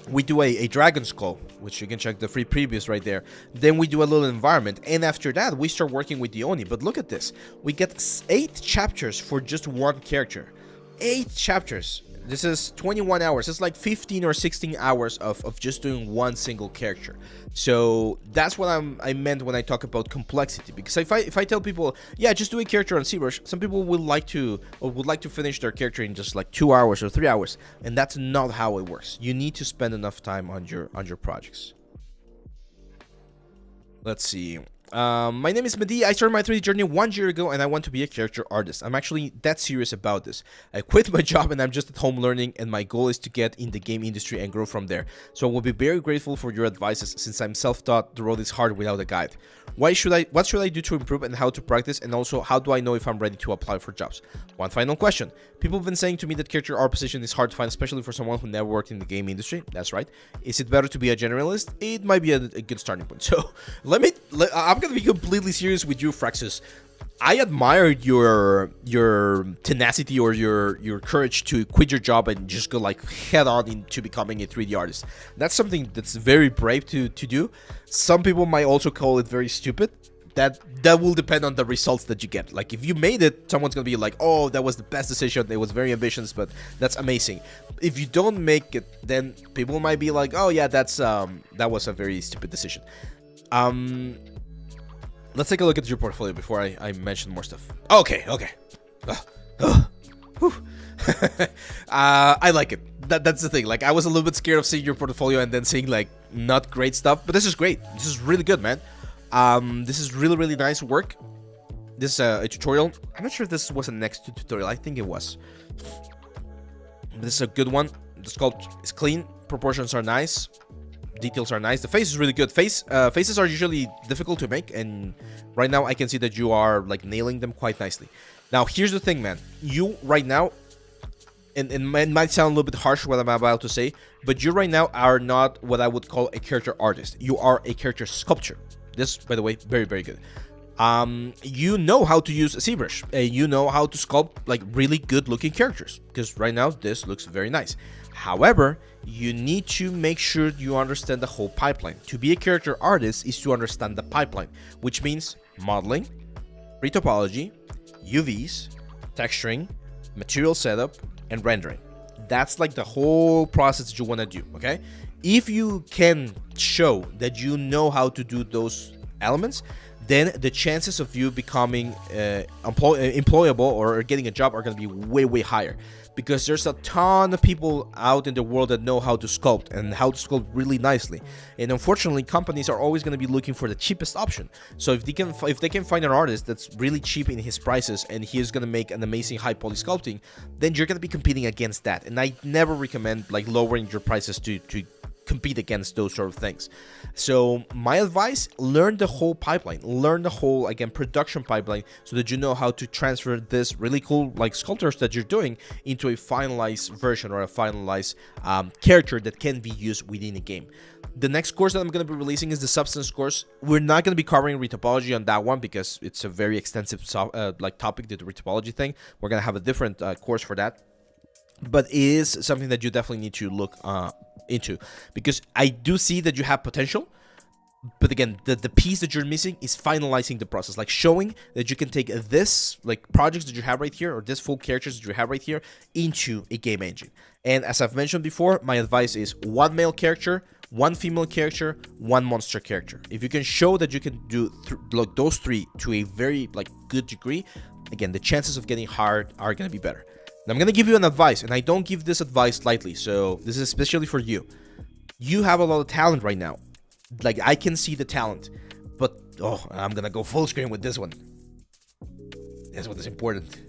We do a dragon skull, which you can check the free previews right there. Then we do a little environment. And after that, we start working with the Oni. But look at this. We get 8 chapters for just one character. 8 chapters. This is 21 hours. It's like 15 or 16 hours of just doing one single character. So that's what I meant when I talk about complexity. Because if I tell people, yeah, just do a character on ZBrush, some people would like to finish their character in just like 2 hours or 3 hours, and that's not how it works. You need to spend enough time on your projects. Let's see. My name is Mehdi. I started my 3D journey 1 year ago and I want to be a character artist. I'm actually that serious about this. I quit my job and I'm just at home learning, and my goal is to get in the game industry and grow from there. So I will be very grateful for your advices, since I'm self-taught. The road is hard without a guide. What should I do to improve and how to practice, and also how do I know if I'm ready to apply for jobs? One final question. People have been saying to me that character art position is hard to find, especially for someone who never worked in the game industry. That's right. Is it better to be a generalist? It might be a good starting point. So I'm gonna be completely serious with you, Fraxus. I admired your tenacity or your courage to quit your job and just go like head on into becoming a 3D artist. That's something that's very brave to do. Some people might also call it very stupid. That will depend on the results that you get. Like if you made it, someone's gonna be like, oh, that was the best decision. It was very ambitious, but that's amazing. If you don't make it, then people might be like, oh yeah, that was a very stupid decision. Let's take a look at your portfolio before I mention more stuff. Okay. I like it. That's the thing. Like, I was a little bit scared of seeing your portfolio and then seeing like not great stuff, but this is great. This is really good, man. This is really nice work. This is a tutorial. I'm not sure if this was a next tutorial. I think it was. This is a good one. The sculpt is clean. Proportions are nice. Details are nice. The face is really good. Faces are usually difficult to make, and right now I can see that you are like nailing them quite nicely. Now here's the thing, man. You right now, and it might sound a little bit harsh what I'm about to say, but you right now are not what I would call a character artist. You are a character sculptor. This, by the way, very good. You know how to use ZBrush, and you know how to sculpt like really good looking characters, because right now this looks very nice. However, you need to make sure you understand the whole pipeline. To be a character artist is to understand the pipeline, which means modeling, pre-topology, UVs, texturing, material setup, and rendering. That's like the whole process that you want to do, okay? If you can show that you know how to do those elements, then the chances of you becoming employable or getting a job are going to be way higher, because there's a ton of people out in the world that know how to sculpt and how to sculpt really nicely. And unfortunately, companies are always going to be looking for the cheapest option. So if they can find an artist that's really cheap in his prices and he is going to make an amazing high poly sculpting, then you're going to be competing against that. And I never recommend like lowering your prices to compete against those sort of things. So my advice, learn the whole pipeline, learn the whole, again, production pipeline, so that you know how to transfer this really cool like sculptures that you're doing into a finalized version or a finalized character that can be used within a game. The next course that I'm going to be releasing is the Substance course. We're not going to be covering retopology on that one because it's a very extensive like topic, the retopology thing. We're going to have a different course for that. But it is something that you definitely need to look into, because I do see that you have potential. But again, the piece that you're missing is finalizing the process, like showing that you can take this like projects that you have right here, or this full characters that you have right here, into a game engine. And as I've mentioned before, my advice is 1 male character, 1 female character, 1 monster character. If you can show that you can do like those 3 to a very like good degree, again, the chances of getting hired are going to be better. Now, I'm going to give you an advice, and I don't give this advice lightly, so this is especially for you. You have a lot of talent right now. Like, I can see the talent, but, oh, I'm going to go full screen with this one. This one is important.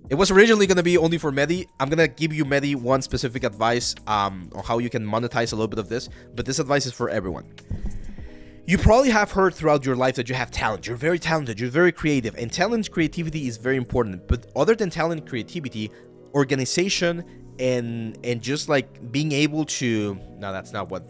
It was originally going to be only for Mehdi. I'm going to give you, Mehdi, one specific advice on how you can monetize a little bit of this, but this advice is for everyone. You probably have heard throughout your life that you have talent. You're very talented. You're very creative. And talent, creativity is very important. But other than talent, creativity, organization, and just like being able to... No, that's not what...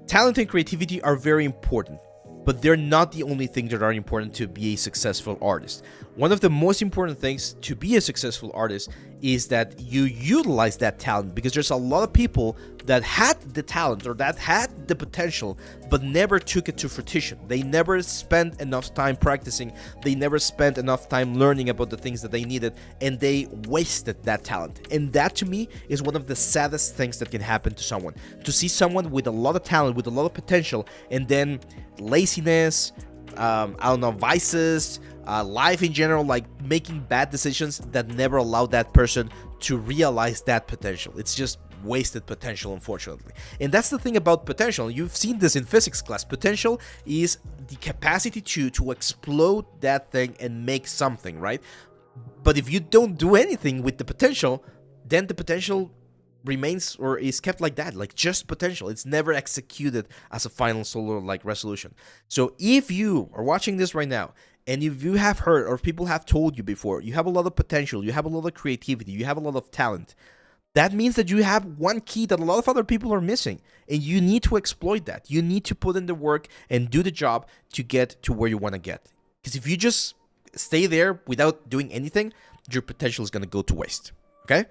Talent and creativity are very important. but they're not the only things that are important to be a successful artist. One of the most important things to be a successful artist is that you utilize that talent, because there's a lot of people that had the talent or that had the potential but never took it to fruition. They never spent enough time practicing, they never spent enough time learning about the things that they needed, and they wasted that talent. And that, to me, is one of the saddest things that can happen to someone. To see someone with a lot of talent, with a lot of potential, and then laziness, I don't know, vices, life in general, like making bad decisions that never allowed that person to realize that potential. It's just wasted potential, unfortunately. And that's the thing about potential. You've seen this in physics class. Potential is the capacity to explode that thing and make something, right? But if you don't do anything with the potential, then the potential remains or is kept like that, like just potential. It's never executed as a final solar like resolution. So if you are watching this right now, and if you have heard or people have told you before, you have a lot of potential, you have a lot of creativity, you have a lot of talent, that means that you have one key that a lot of other people are missing, and you need to exploit that. You need to put in the work and do the job to get to where you want to get. Because if you just stay there without doing anything, your potential is going to go to waste. Okay?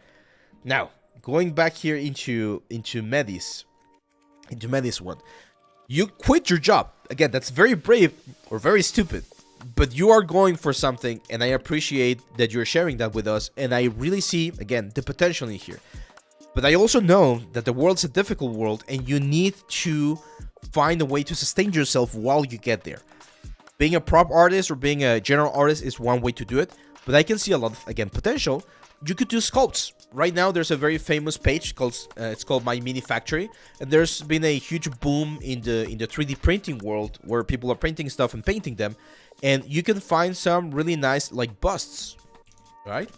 Now, going back here into Medi's one. You quit your job. Again, that's very brave or very stupid, but you are going for something, and I appreciate that you're sharing that with us, and I really see, again, the potential in here. But I also know that the world's a difficult world, and you need to find a way to sustain yourself while you get there. Being a prop artist or being a general artist is one way to do it, but I can see a lot of, again, potential. You could do sculpts. Right now, there's a very famous page called it's called My Mini Factory, and there's been a huge boom in the 3D printing world where people are printing stuff and painting them, and you can find some really nice like busts, right?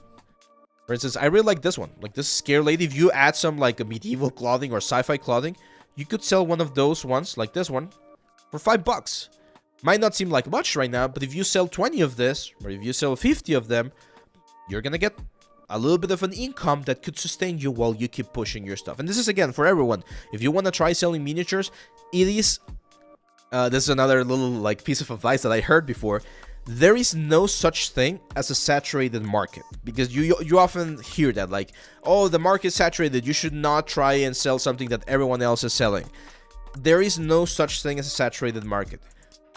For instance, I really like this one, like this scare lady. If you add some like a medieval clothing or sci-fi clothing, you could sell one of those ones like this one for $5. Might not seem like much right now, but if you sell 20 of this, or if you sell 50 of them, you're gonna get a little bit of an income that could sustain you while you keep pushing your stuff. And this is, again, for everyone. If you want to try selling miniatures, it is... this is another little like piece of advice that I heard before. There is no such thing as a saturated market. Because you often hear that, like, oh, the market's saturated, you should not try and sell something that everyone else is selling. There is no such thing as a saturated market.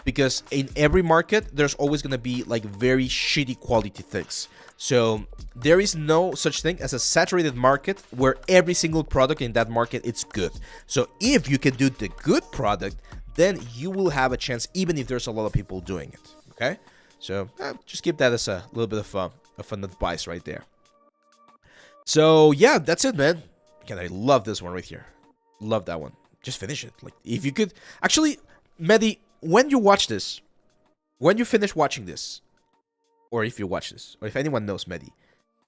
Because in every market, there's always going to be like very shitty quality things. So there is no such thing as a saturated market where every single product in that market is good. So if you can do the good product, then you will have a chance, even if there's a lot of people doing it. Okay? So just keep that as a little bit of an advice right there. So yeah, that's it, man. Again, I love this one right here. Love that one. Just finish it. Like, if you could actually, Medi, when you watch this, when you finish watching this, or if you watch this, or if anyone knows Medi,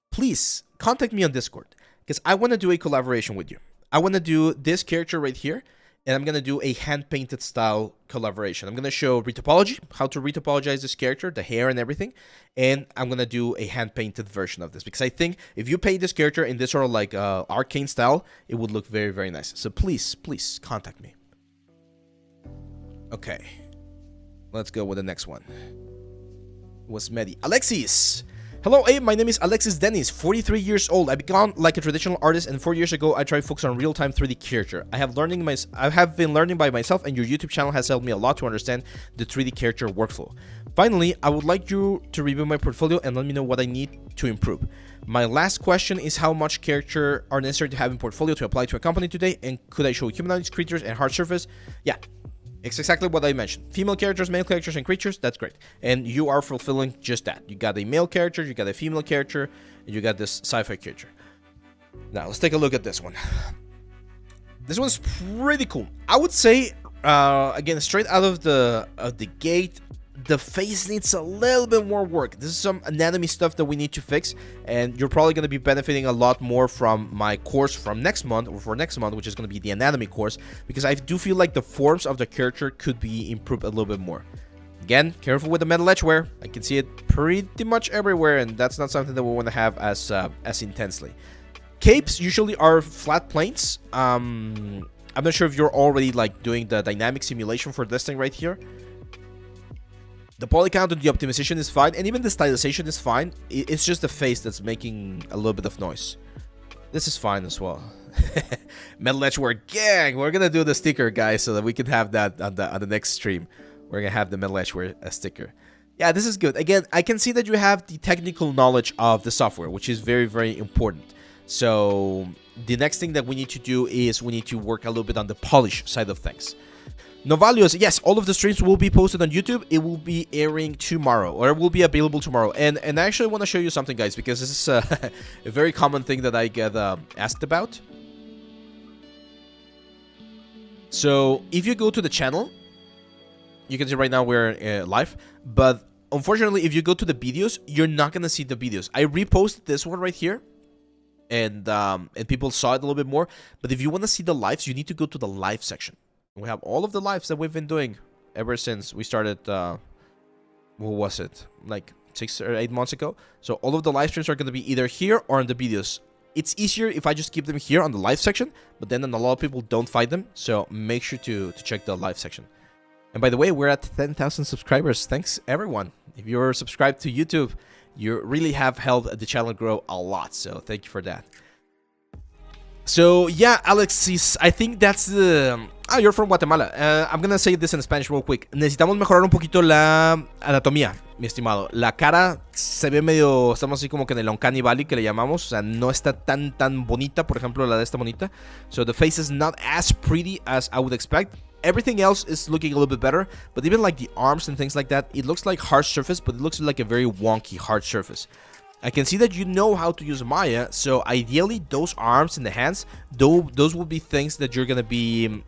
please contact me on Discord, because I want to do a collaboration with you. I want to do this character right here, and I'm going to do a hand-painted style collaboration. I'm going to show retopology, how to retopologize this character, the hair and everything, and I'm going to do a hand-painted version of this, because I think if you paint this character in this sort of like arcane style, it would look very, very nice. So please, please contact me. Okay. Let's go with the next one. Was Medi. Alexis! Hello, Abe. My name is Alexis Dennis, 43 years old. I began like a traditional artist, and 4 years ago, I tried focus on real-time 3D character. I have been learning by myself, and your YouTube channel has helped me a lot to understand the 3D character workflow. Finally, I would like you to review my portfolio and let me know what I need to improve. My last question is how much character are necessary to have in portfolio to apply to a company today, and could I show humanoids, creatures, and hard surface? Yeah. It's exactly what I mentioned. Female characters, male characters, and creatures, that's great. And you are fulfilling just that. You got a male character, you got a female character, and you got this sci-fi character. Now, let's take a look at this one. This one's pretty cool. I would say, again, straight out of the gate, the face needs a little bit more work. This is some anatomy stuff that we need to fix, and you're probably going to be benefiting a lot more from my course from next month, or for next month, which is going to be the anatomy course, because I do feel like the forms of the character could be improved a little bit more. Again, careful with the metal edgeware. I can see it pretty much everywhere, and that's not something that we want to have as intensely. Capes usually are flat planes. I'm not sure if you're already like doing the dynamic simulation for this thing right here. The poly count and the optimization is fine, and even the stylization is fine. It's just the face that's making a little bit of noise. This is fine as well. Metal Edgewear gang, we're gonna do the sticker, guys, so that we can have that on the next stream. We're gonna have the Metal Edgewear sticker. Yeah, this is good. Again, I can see that you have the technical knowledge of the software, which is very, very important. So the next thing that we need to do is we need to work a little bit on the polish side of things. Novalios, yes, all of the streams will be posted on YouTube. It will be airing tomorrow, or it will be available tomorrow. And I actually want to show you something, guys, because this is a very common thing that I get asked about. So if you go to the channel, you can see right now we're live, but unfortunately, if you go to the videos, you're not gonna see the videos. I reposted this one right here, and people saw it a little bit more. But if you want to see the lives, you need to go to the live section. We have all of the lives that we've been doing ever since we started, what was it, like 6 or 8 months ago. So all of the live streams are going to be either here or in the videos. It's easier if I just keep them here on the live section, but then a lot of people don't find them. So make sure to check the live section. And by the way, we're at 10,000 subscribers. Thanks, everyone. If you're subscribed to YouTube, you really have helped the channel grow a lot. So thank you for that. So yeah, Alexis, I think that's the... Ah, you're from Guatemala. I'm gonna say this in Spanish real quick. Necesitamos mejorar un poquito la anatomía, mi estimado. La cara se ve medio... Estamos así como que en el Uncanny Valley que le llamamos. O sea, no está tan bonita. Por ejemplo, la de esta bonita. So the face is not as pretty as I would expect. Everything else is looking a little bit better. But even like the arms and things like that, it looks like hard surface, but it looks like a very wonky hard surface. I can see that you know how to use Maya, so ideally those arms and the hands, those will be things that you're gonna be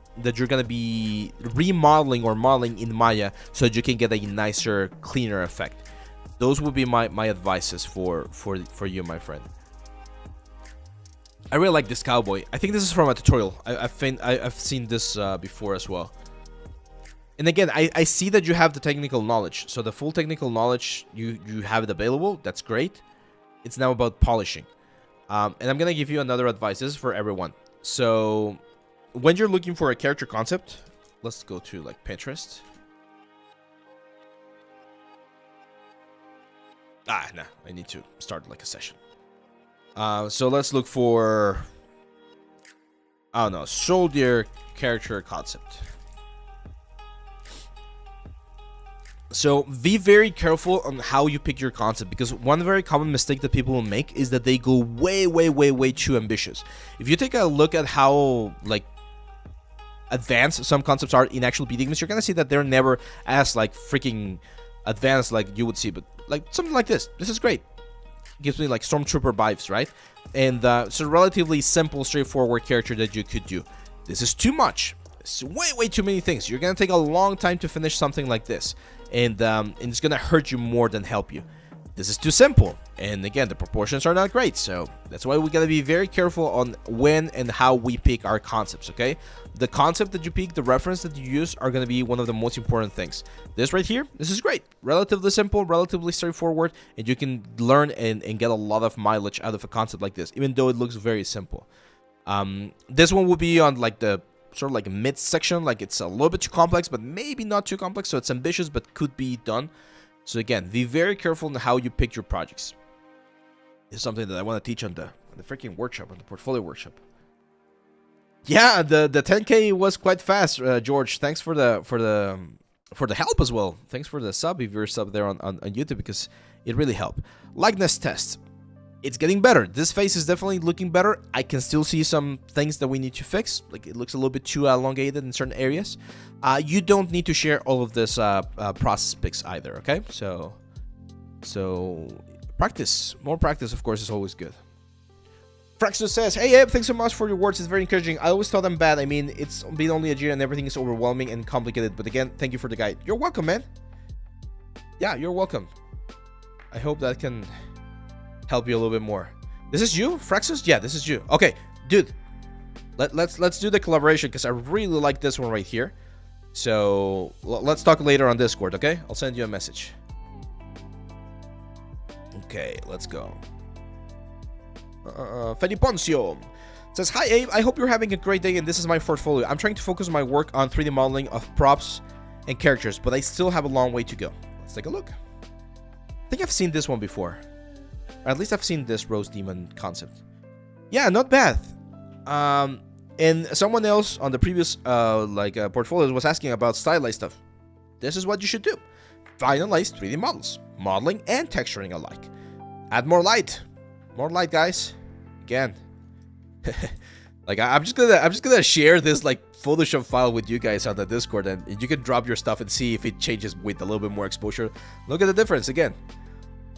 remodeling or modeling in Maya, so that you can get a nicer, cleaner effect. Those would be my advices for you, my friend. I really like this cowboy. I think this is from a tutorial. I've seen this before as well. And again, I see that you have the technical knowledge, so the full technical knowledge you have it available. That's great. It's now about polishing. And I'm gonna give you another advice. This is for everyone. So when you're looking for a character concept, let's go to like Pinterest. No, I need to start like a session. So let's look for, I don't know, soldier character concept. So be very careful on how you pick your concept, because one very common mistake that people will make is that they go way too ambitious. If you take a look at how like advanced some concepts are in actual video games, you're gonna see that they're never as like freaking advanced like you would see, but like something like this. This is great. Gives me like Stormtrooper vibes, right? And it's a relatively simple, straightforward character that you could do. This is too much. It's way too many things. You're gonna take a long time to finish something like this, and it's gonna hurt you more than help you. This is too simple, and again, the proportions are not great, so that's why we gotta be very careful on when and how we pick our concepts. Okay, the concept that you pick, the reference that you use, are gonna be one of the most important things. This right here, this is great, relatively simple, relatively straightforward, and you can learn and get a lot of mileage out of a concept like this, even though it looks very simple. This one will be on like the sort of like a mid section, like it's a little bit too complex, but maybe not too complex, so it's ambitious but could be done. So again, be very careful in how you pick your projects. It's something that I want to teach on the freaking workshop, on the portfolio workshop. Yeah, the 10K was quite fast, George. Thanks for the help as well. Thanks for the sub if you're sub there on YouTube, because it really helped. Likeness test. It's getting better. This face is definitely looking better. I can still see some things that we need to fix. Like it looks a little bit too elongated in certain areas. You don't need to share all of this process pics either, okay? So practice. More practice, of course, is always good. Fraxus says, hey, Abe, thanks so much for your words. It's very encouraging. I always thought I'm bad. I mean, it's been only a year and everything is overwhelming and complicated. But again, thank you for the guide. You're welcome, man. Yeah, you're welcome. I hope that can help you a little bit more. This is you, Fraxus? Yeah, this is you. Okay, dude. Let's do the collaboration, because I really like this one right here. So let's talk later on Discord, okay? I'll send you a message. Okay, let's go. Feliponcio says, hi Abe, I hope you're having a great day and this is my portfolio. I'm trying to focus my work on 3D modeling of props and characters, but I still have a long way to go. Let's take a look. I think I've seen this one before. Or at least I've seen this Rose Demon concept. Yeah, not bad. And someone else on the previous portfolio was asking about stylized stuff. This is what you should do. Finalize 3D models, modeling and texturing alike. Add more light. More light, guys. Again. Like I'm just gonna share this like Photoshop file with you guys on the Discord, and you can drop your stuff and see if it changes with a little bit more exposure. Look at the difference again.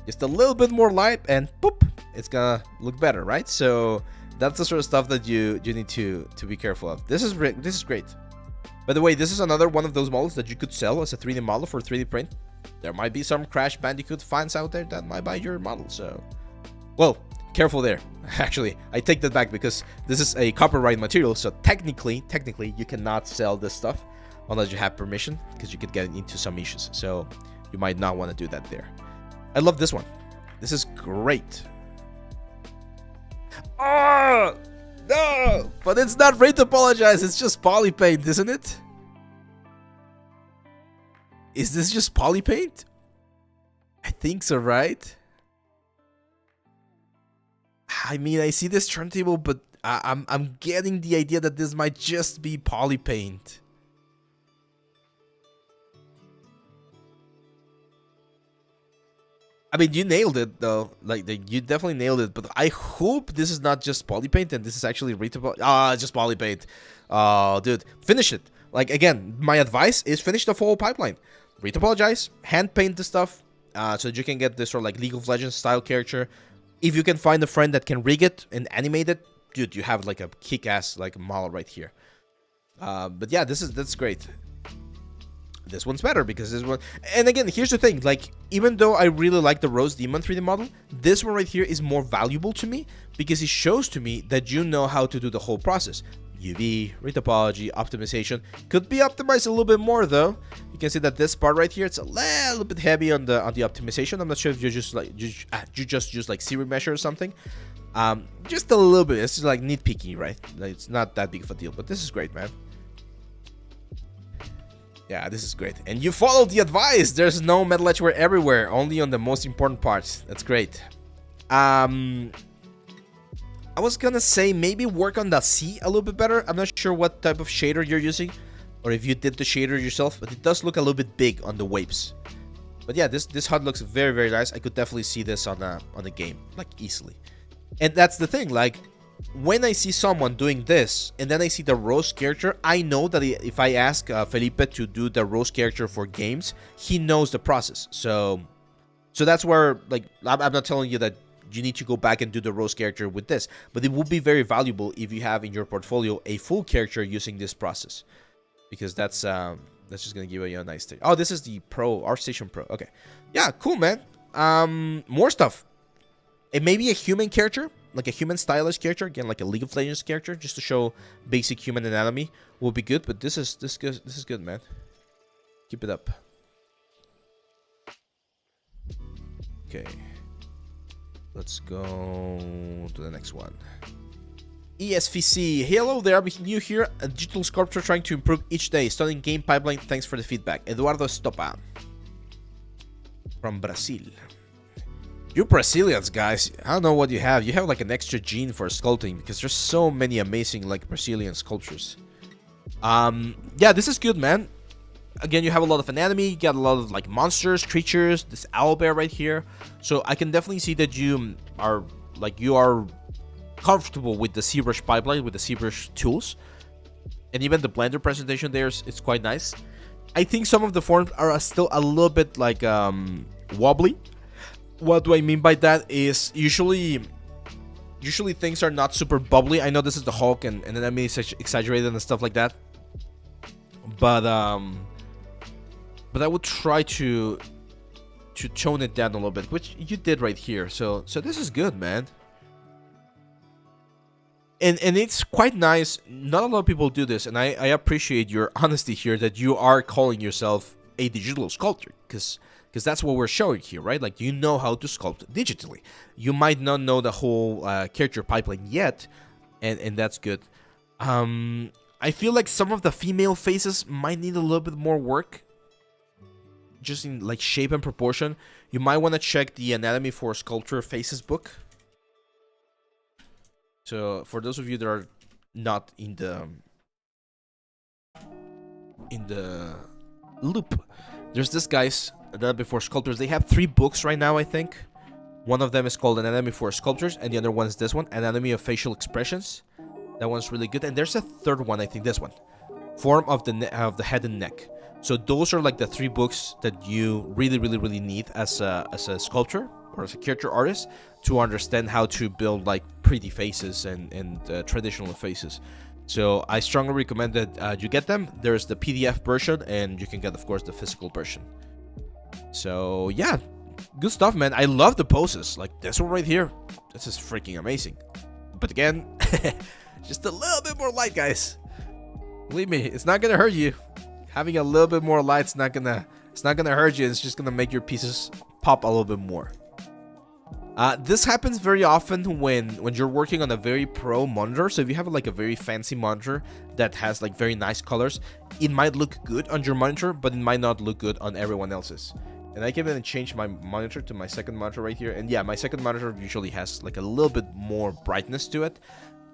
Just a little bit more light and boop, it's gonna look better, right? So that's the sort of stuff that you need to be careful of. This is great. By the way, this is another one of those models that you could sell as a 3D model for 3D print. There might be some Crash Bandicoot fans out there that might buy your model, so well, careful there. Actually, I take that back because this is a copyright material, so technically you cannot sell this stuff unless you have permission, because you could get into some issues. So you might not want to do that there. I love this one. This is great. Oh no! But it's not Raid to Apologize. It's just Polypaint, isn't it? Is this just Polypaint? I think so, right? I mean, I see this turntable, but I'm getting the idea that this might just be Polypaint. I mean, you nailed it though. Like, you definitely nailed it. But I hope this is not just Polypaint and this is actually just Polypaint. Oh, dude, finish it. Like, again, my advice is finish the full pipeline. Apologize, hand paint the stuff, so that you can get this sort of like League of Legends style character. If you can find a friend that can rig it and animate it, dude, you have like a kick-ass like model right here. But yeah, that's great. This one's better because this one, and again, here's the thing, like, even though I really like the Rose Demon 3D model, this one right here is more valuable to me because it shows to me that you know how to do the whole process. UV, retopology, optimization. Could be optimized a little bit more though. You can see that this part right here, it's a little bit heavy on the optimization. I'm not sure if you just like you just use like Siri measure or something. Just a little bit. It's just like nitpicky, right? Like, it's not that big of a deal, but this is great, man. Yeah, this is great. And you followed the advice. There's no metal etchware everywhere, only on the most important parts. That's great. I was gonna say maybe work on the sea a little bit better. I'm not sure what type of shader you're using, or if you did the shader yourself, but it does look a little bit big on the waves. But yeah, this HUD looks very, very nice. I could definitely see this on the game, like, easily. And that's the thing, like, when I see someone doing this, and then I see the Rose character, I know that if I ask Felipe to do the Rose character for games, he knows the process. So that's where, like, I'm not telling you that you need to go back and do the Rose character with this, but it would be very valuable if you have in your portfolio a full character using this process, because that's just gonna give you a nice thing. Oh, this is the Pro, ArtStation Pro. Okay, yeah, cool, man. More stuff. It may be a human character, like a human stylish character, again, like a League of Legends character, just to show basic human anatomy will be good. But this is good, man. Keep it up. Okay, let's go to the next one. ESVC, hello there, I'm new here, a digital sculptor trying to improve each day. Studying game pipeline, thanks for the feedback. Eduardo Estopa from Brazil. You Brazilians, guys, I don't know what you have. You have like an extra gene for sculpting, because there's so many amazing like Brazilian sculptures. Yeah, this is good, man. Again, you have a lot of anatomy, you got a lot of like monsters, creatures, this owl bear right here. So I can definitely see that you are comfortable with the ZBrush pipeline, with the ZBrush tools. And even the Blender presentation there is quite nice. I think some of the forms are still a little bit like wobbly. What do I mean by that is usually things are not super bubbly. I know this is the Hulk and then I mean it's exaggerated and stuff like that. But I would try to tone it down a little bit, which you did right here. So this is good, man. And it's quite nice. Not a lot of people do this, and I appreciate your honesty here that you are calling yourself a digital sculptor, because that's what we're showing here, right? Like, you know how to sculpt digitally. You might not know the whole character pipeline yet, and that's good. I feel like some of the female faces might need a little bit more work. just in like shape and proportion, you might want to check the Anatomy for Sculpture Faces book. So for those of you that are not in the loop, there's this guy's Anatomy for Sculptors. They have 3 books right now, I think. One of them is called Anatomy for Sculptors, and the other one is this one, Anatomy of Facial Expressions. That one's really good. And there's a third one, I think this one, Form of the Head and Neck. So those are like the 3 books that you really need as a sculptor or as a character artist to understand how to build like pretty faces and traditional faces. So I strongly recommend that you get them. There's the PDF version, and you can get, of course, the physical version. So yeah, good stuff, man. I love the poses. Like this one right here. This is freaking amazing. But again, just a little bit more light, guys. Believe me, it's not gonna hurt you. Having a little bit more light's not gonna hurt you. It's just gonna make your pieces pop a little bit more. This happens very often when you're working on a very pro monitor. So if you have like a very fancy monitor that has like very nice colors, it might look good on your monitor, but it might not look good on everyone else's. And I can even change my monitor to my second monitor right here. And yeah, my second monitor usually has like a little bit more brightness to it.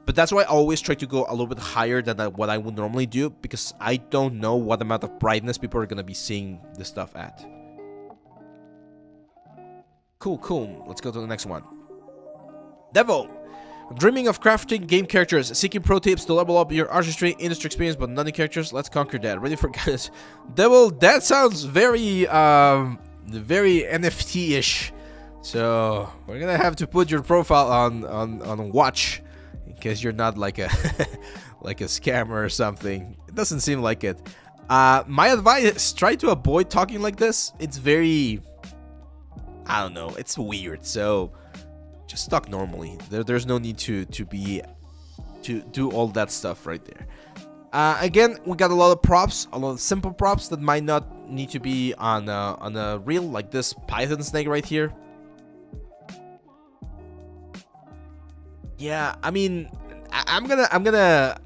But that's why I always try to go a little bit higher than what I would normally do, because I don't know what amount of brightness people are going to be seeing this stuff at. Cool. Let's go to the next one. Devo. Dreaming of crafting game characters, seeking pro tips to level up your artistry, industry experience, but none characters. Let's conquer that. Ready for guys? Devo, that sounds very NFT-ish. So we're gonna have to put your profile on watch, in case you're not like a like a scammer or something. It doesn't seem like it. My advice is try to avoid talking like this. It's very, I don't know, it's weird. So just talk normally. There's no need to do all that stuff right there. Again, we got a lot of props, a lot of simple props that might not need to be on a reel, like this python snake right here. Yeah, I mean, I'm gonna.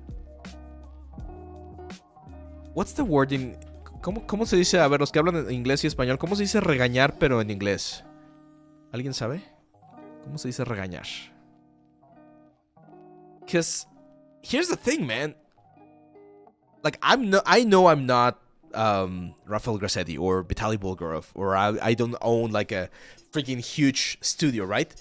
What's the wording? ¿Cómo se dice? A ver, los que hablan en inglés y español, ¿cómo se dice regañar pero en inglés? ¿Alguien sabe? ¿Cómo se dice regañar? Because here's the thing, man. Like, I know I'm not Rafael Grassetti or Vitaly Bulgarov, or I don't own like a freaking huge studio, right?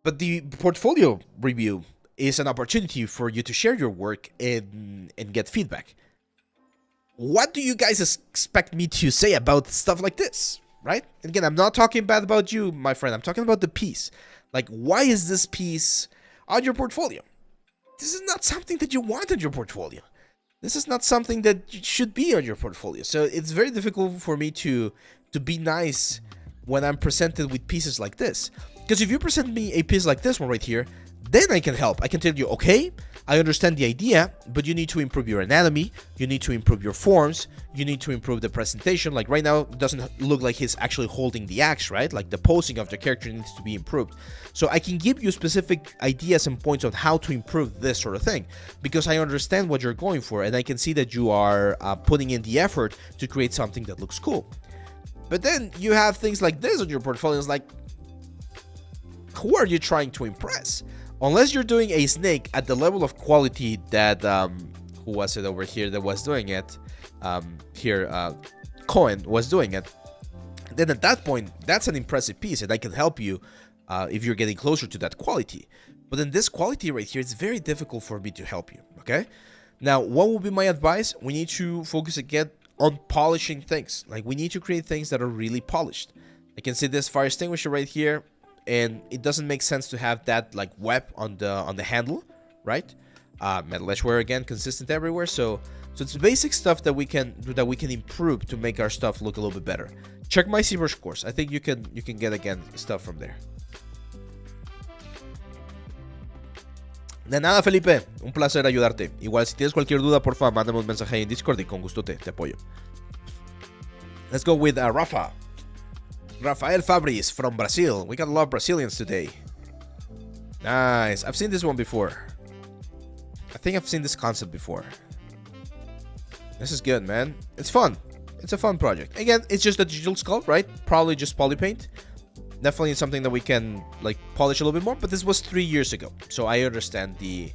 But the portfolio review is an opportunity for you to share your work and get feedback. What do you guys expect me to say about stuff like this, right? And again, I'm not talking bad about you, my friend. I'm talking about the piece. Like, why is this piece on your portfolio? This is not something that you want on your portfolio. This is not something that should be on your portfolio. So it's very difficult for me to be nice when I'm presented with pieces like this. Because if you present me a piece like this one right here, then I can help. I can tell you, okay, I understand the idea, but you need to improve your anatomy, you need to improve your forms, you need to improve the presentation. Like right now, it doesn't look like he's actually holding the axe, right? Like the posing of the character needs to be improved. So I can give you specific ideas and points on how to improve this sort of thing, because I understand what you're going for, and I can see that you are putting in the effort to create something that looks cool. But then you have things like this on your portfolio. It's like, who are you trying to impress? Unless you're doing a snake at the level of quality that, who was it over here that was doing it? Cohen was doing it. Then at that point, that's an impressive piece, and I can help you if you're getting closer to that quality. But in this quality right here, it's very difficult for me to help you, okay? Now, what will be my advice? We need to focus again on polishing things. Like, we need to create things that are really polished. I can see this fire extinguisher right here, and it doesn't make sense to have that like web on the handle, right? Metal edgeware again, consistent everywhere. So it's basic stuff that we can improve to make our stuff look a little bit better. Check my ZBrush course. I think you can get again stuff from there. De nada, Felipe, un placer ayudarte. Igual si tienes cualquier duda, porfa, mándame un mensaje ahí en Discord y con gusto te apoyo. Let's go with Rafa. Rafael Fabris from Brazil. We got a lot of Brazilians today. Nice. I've seen this one before. I think I've seen this concept before. This is good, man. It's fun. It's a fun project. Again, it's just a digital sculpt, right? Probably just poly paint. Definitely something that we can like polish a little bit more, but this was 3 years ago, so I understand the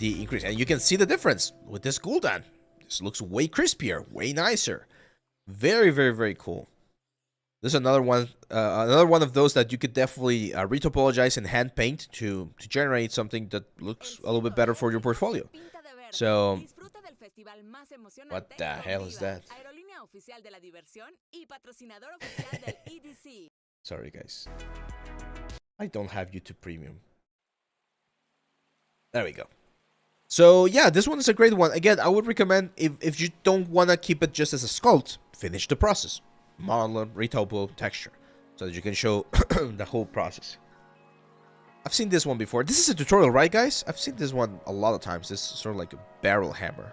increase, and you can see the difference with this Gul'dan. This looks way crispier, way nicer. Very, very, very cool. This is another one of those that you could definitely retopologize and hand paint to generate something that looks a little bit better for your portfolio. So, what the hell is that? Sorry, guys. I don't have YouTube Premium. There we go. So, yeah, this one is a great one. Again, I would recommend, if you don't want to keep it just as a sculpt, finish the process. Model, retopo, texture. So that you can show the whole process. I've seen this one before. This is a tutorial, right, guys? I've seen this one a lot of times. This is sort of like a barrel hammer.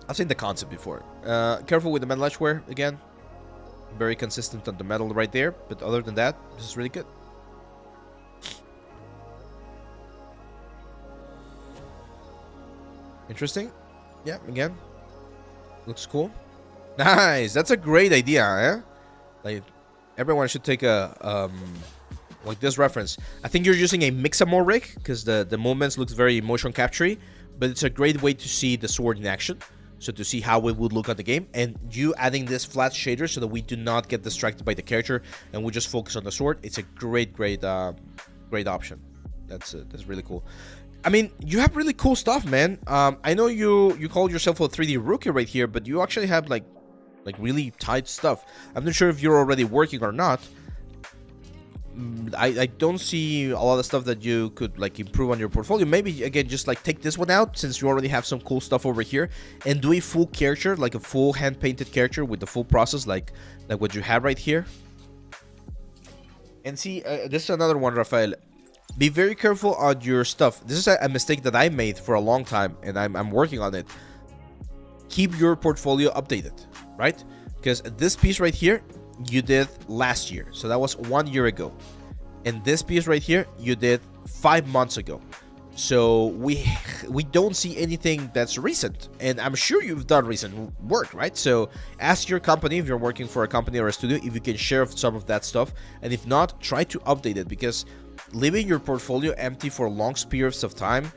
I've seen the concept before. Careful with the metal edgeware, again. Very consistent on the metal right there. But other than that, this is really good. Interesting. Yeah, again. Looks cool. Nice. That's a great idea, eh? Like, everyone should take a, like this reference. I think you're using a Mixamore rig, because the movements looks very motion capture-y, but it's a great way to see the sword in action. So to see how it would look on the game, and you adding this flat shader so that we do not get distracted by the character, and we just focus on the sword. It's a great option. That's really cool. I mean, you have really cool stuff, man. I know you call yourself a 3D rookie right here, but you actually have like really tight stuff. I'm not sure if you're already working or not. I don't see a lot of stuff that you could like improve on your portfolio. Maybe again, just like take this one out since you already have some cool stuff over here, and do a full character, like a full hand painted character with the full process, like what you have right here. And see, this is another one, Rafael. Be very careful on your stuff. This is a mistake that I made for a long time, and I'm working on it. Keep your portfolio updated, right? Because this piece right here, you did last year. So that was 1 year ago. And this piece right here, you did 5 months ago. So we don't see anything that's recent. And I'm sure you've done recent work, right? So ask your company, if you're working for a company or a studio, if you can share some of that stuff. And if not, try to update it, because leaving your portfolio empty for long periods of time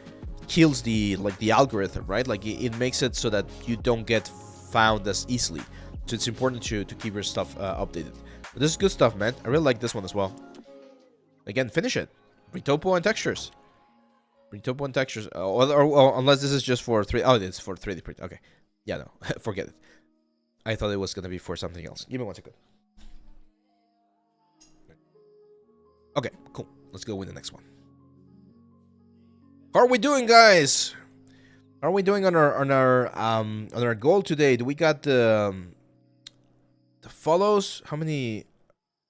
kills the algorithm, right? Like it makes it so that you don't get found as easily. So it's important to keep your stuff updated. But this is good stuff, man. I really like this one as well. Again, finish it. Retopo and textures. Retopo and textures. Or unless this is just for 3D. Oh, it's for 3D print. Okay. Yeah, no. Forget it. I thought it was going to be for something else. Give me 1 second. Okay, cool. Let's go with the next one. How are we doing, guys? How are we doing on our goal today? Do we got the follows? How many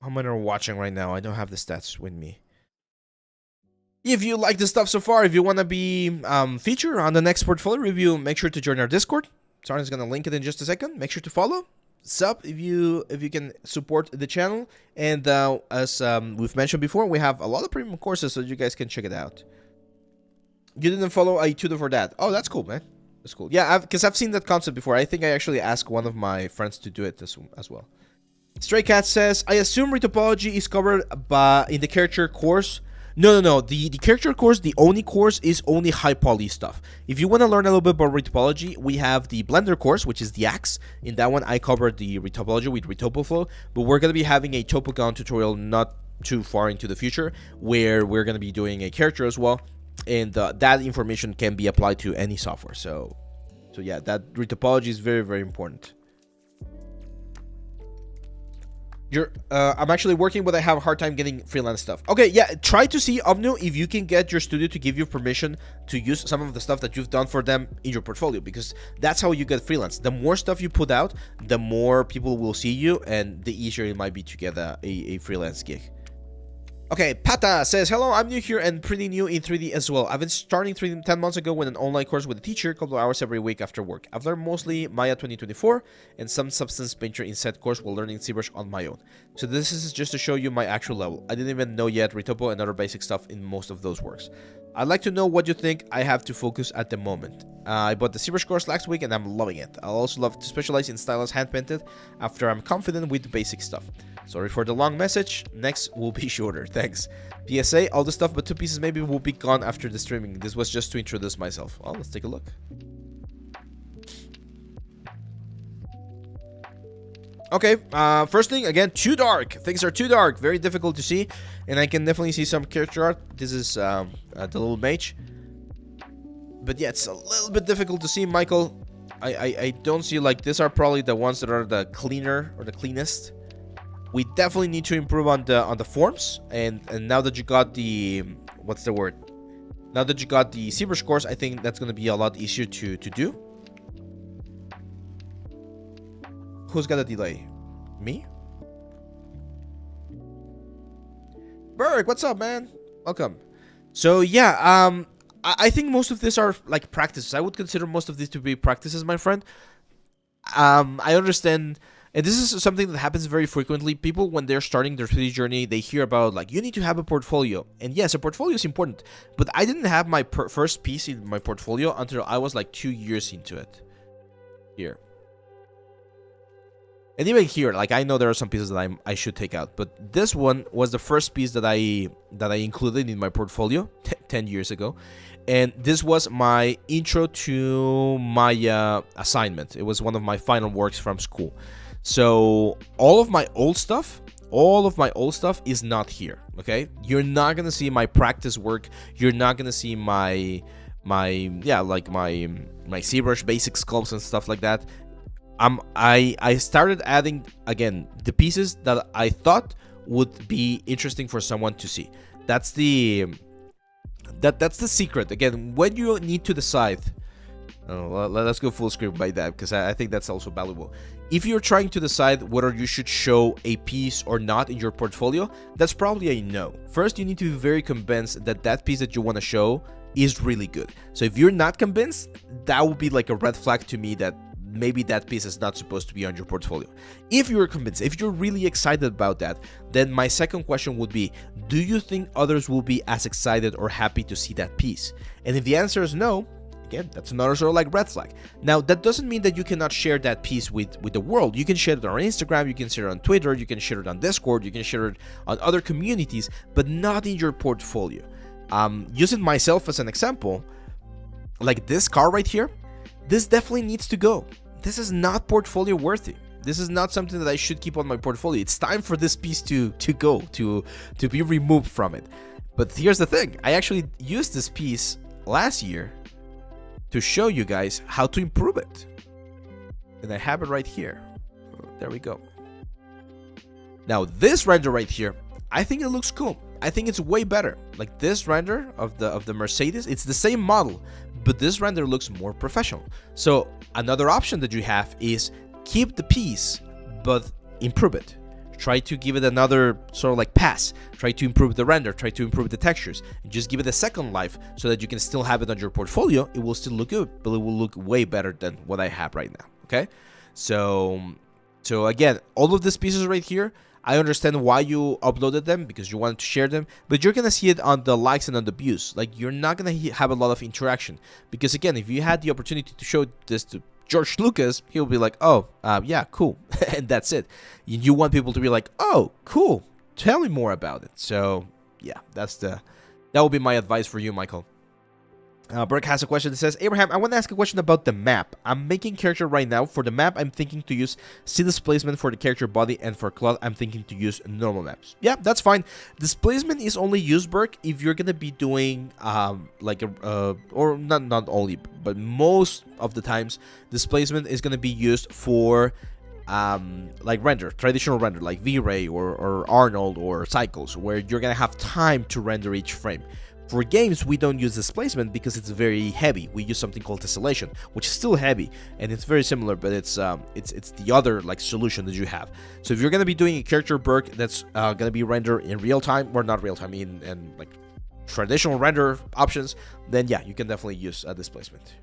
are watching right now? I don't have the stats with me. If you like the stuff so far, if you want to be featured on the next portfolio review, make sure to join our Discord. Sarna's gonna link it in just a second. Make sure to follow. Sub if you can support the channel. And as we've mentioned before, we have a lot of premium courses, so you guys can check it out. You didn't follow a tutor for that. Oh, that's cool, man. That's cool. Yeah, because I've seen that concept before. I think I actually asked one of my friends to do it as well. Stray Cat says, I assume retopology is covered in the character course. No. The character course, the Oni course, is only high poly stuff. If you want to learn a little bit about retopology, we have the Blender course, which is the Axe. In that one, I covered the retopology with RetopoFlow, but we're going to be having a Topogon tutorial not too far into the future, where we're going to be doing a character as well, and that information can be applied to any software. So yeah, that retopology is very, very important. I'm actually working, but I have a hard time getting freelance stuff. Okay, yeah, try to see, Omnu, if you can get your studio to give you permission to use some of the stuff that you've done for them in your portfolio, because that's how you get freelance. The more stuff you put out, the more people will see you, and the easier it might be to get a freelance gig. Okay, Pata says, hello, I'm new here and pretty new in 3D as well. I've been starting 3D 10 months ago with an online course with a teacher, a couple of hours every week after work. I've learned mostly Maya 2024 and some Substance Painter in said course while learning ZBrush on my own. So this is just to show you my actual level. I didn't even know yet Retopo and other basic stuff in most of those works. I'd like to know what you think I have to focus at the moment. I bought the ZBrush course last week and I'm loving it. I'll also love to specialize in stylus hand painted after I'm confident with the basic stuff. Sorry for the long message. Next will be shorter. Thanks. PSA, all the stuff but 2 pieces maybe will be gone after the streaming. This was just to introduce myself. Well, let's take a look. Okay, first thing, again, too dark. Things are too dark, very difficult to see. And I can definitely see some character art. This is the little mage. But yeah, it's a little bit difficult to see, Michael. I don't see, like, these are probably the ones that are the cleaner or the cleanest. We definitely need to improve on the forms. And now that you got the, what's the word? Now that you got the ZBrush course, I think that's going to be a lot easier to do. Who's got a delay? Me? Berg, what's up, man? Welcome. So yeah, I think most of these are like practices. I would consider most of these to be practices, my friend. I understand, and this is something that happens very frequently. People, when they're starting their 3D journey, they hear about, like, you need to have a portfolio. And yes, a portfolio is important, but I didn't have my first piece in my portfolio until I was like 2 years into it. Here. And even here, like, I know there are some pieces that I should take out, but this one was the first piece that I included in my portfolio 10 years ago, and this was my intro to my assignment. It was one of my final works from school. So all of my old stuff is not here. Okay, you're not gonna see my practice work. You're not gonna see my ZBrush basic sculpts and stuff like that. I started adding, again, the pieces that I thought would be interesting for someone to see. That's the secret. Again, when you need to decide, let's go full screen by that, because I think that's also valuable. If you're trying to decide whether you should show a piece or not in your portfolio, that's probably a no. First, you need to be very convinced that that piece that you want to show is really good. So if you're not convinced, that would be like a red flag to me that maybe that piece is not supposed to be on your portfolio. If you're convinced, if you're really excited about that, then my second question would be, do you think others will be as excited or happy to see that piece? And if the answer is no, again, that's another sort of like red flag. Now, that doesn't mean that you cannot share that piece with the world. You can share it on Instagram, you can share it on Twitter, you can share it on Discord, you can share it on other communities, but not in your portfolio. Using myself as an example, like this car right here, this definitely needs to go. This is not portfolio worthy. This is not something that I should keep on my portfolio. It's time for this piece to go, to be removed from it. But here's the thing. I actually used this piece last year to show you guys how to improve it. And I have it right here. There we go. Now, this render right here, I think it looks cool. I think it's way better. Like this render of the Mercedes, it's the same model, but this render looks more professional. So another option that you have is keep the piece, but improve it. Try to give it another sort of like pass. Try to improve the render, try to improve the textures, and just give it a second life so that you can still have it on your portfolio. It will still look good, but it will look way better than what I have right now, okay? So again, all of these pieces right here, I understand why you uploaded them, because you wanted to share them, but you're gonna see it on the likes and on the views. Like, you're not gonna have a lot of interaction, because again, if you had the opportunity to show this to George Lucas, he'll be like, oh, yeah, cool, and that's it. You want people to be like, oh, cool, tell me more about it. So yeah, that will be my advice for you, Michael. Burke has a question that says, Abraham, I want to ask a question about the map. I'm making character right now. For the map, I'm thinking to use displacement for the character body, and for Claude, I'm thinking to use normal maps. Yeah, that's fine. Displacement is only used, Burke, if you're going to be doing, like, or not only, but most of the times, displacement is going to be used for, like render, traditional render, like V-Ray or Arnold or Cycles, where you're going to have time to render each frame. For games, we don't use displacement because it's very heavy. We use something called tessellation, which is still heavy, and it's very similar, but it's the other like solution that you have. So if you're gonna be doing a character Burke that's gonna be rendered in real time, or not real time, in like traditional render options, then yeah, you can definitely use a displacement.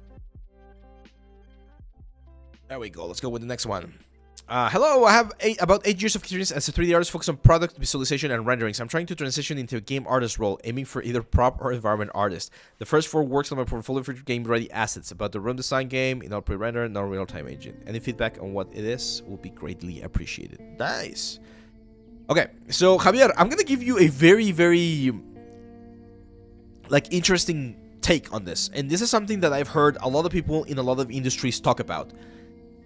There we go. Let's go with the next one. Hello, I have about 8 years of experience as a 3D artist focused on product visualization and renderings. I'm trying to transition into a game artist role, aiming for either prop or environment artist. The first 4 works on my portfolio for game-ready assets, about the room design game, in-app pre-render, non-real-time agent. Any feedback on what it is will be greatly appreciated. Nice. Okay, so Javier, I'm gonna give you a very, very interesting take on this, and this is something that I've heard a lot of people in a lot of industries talk about.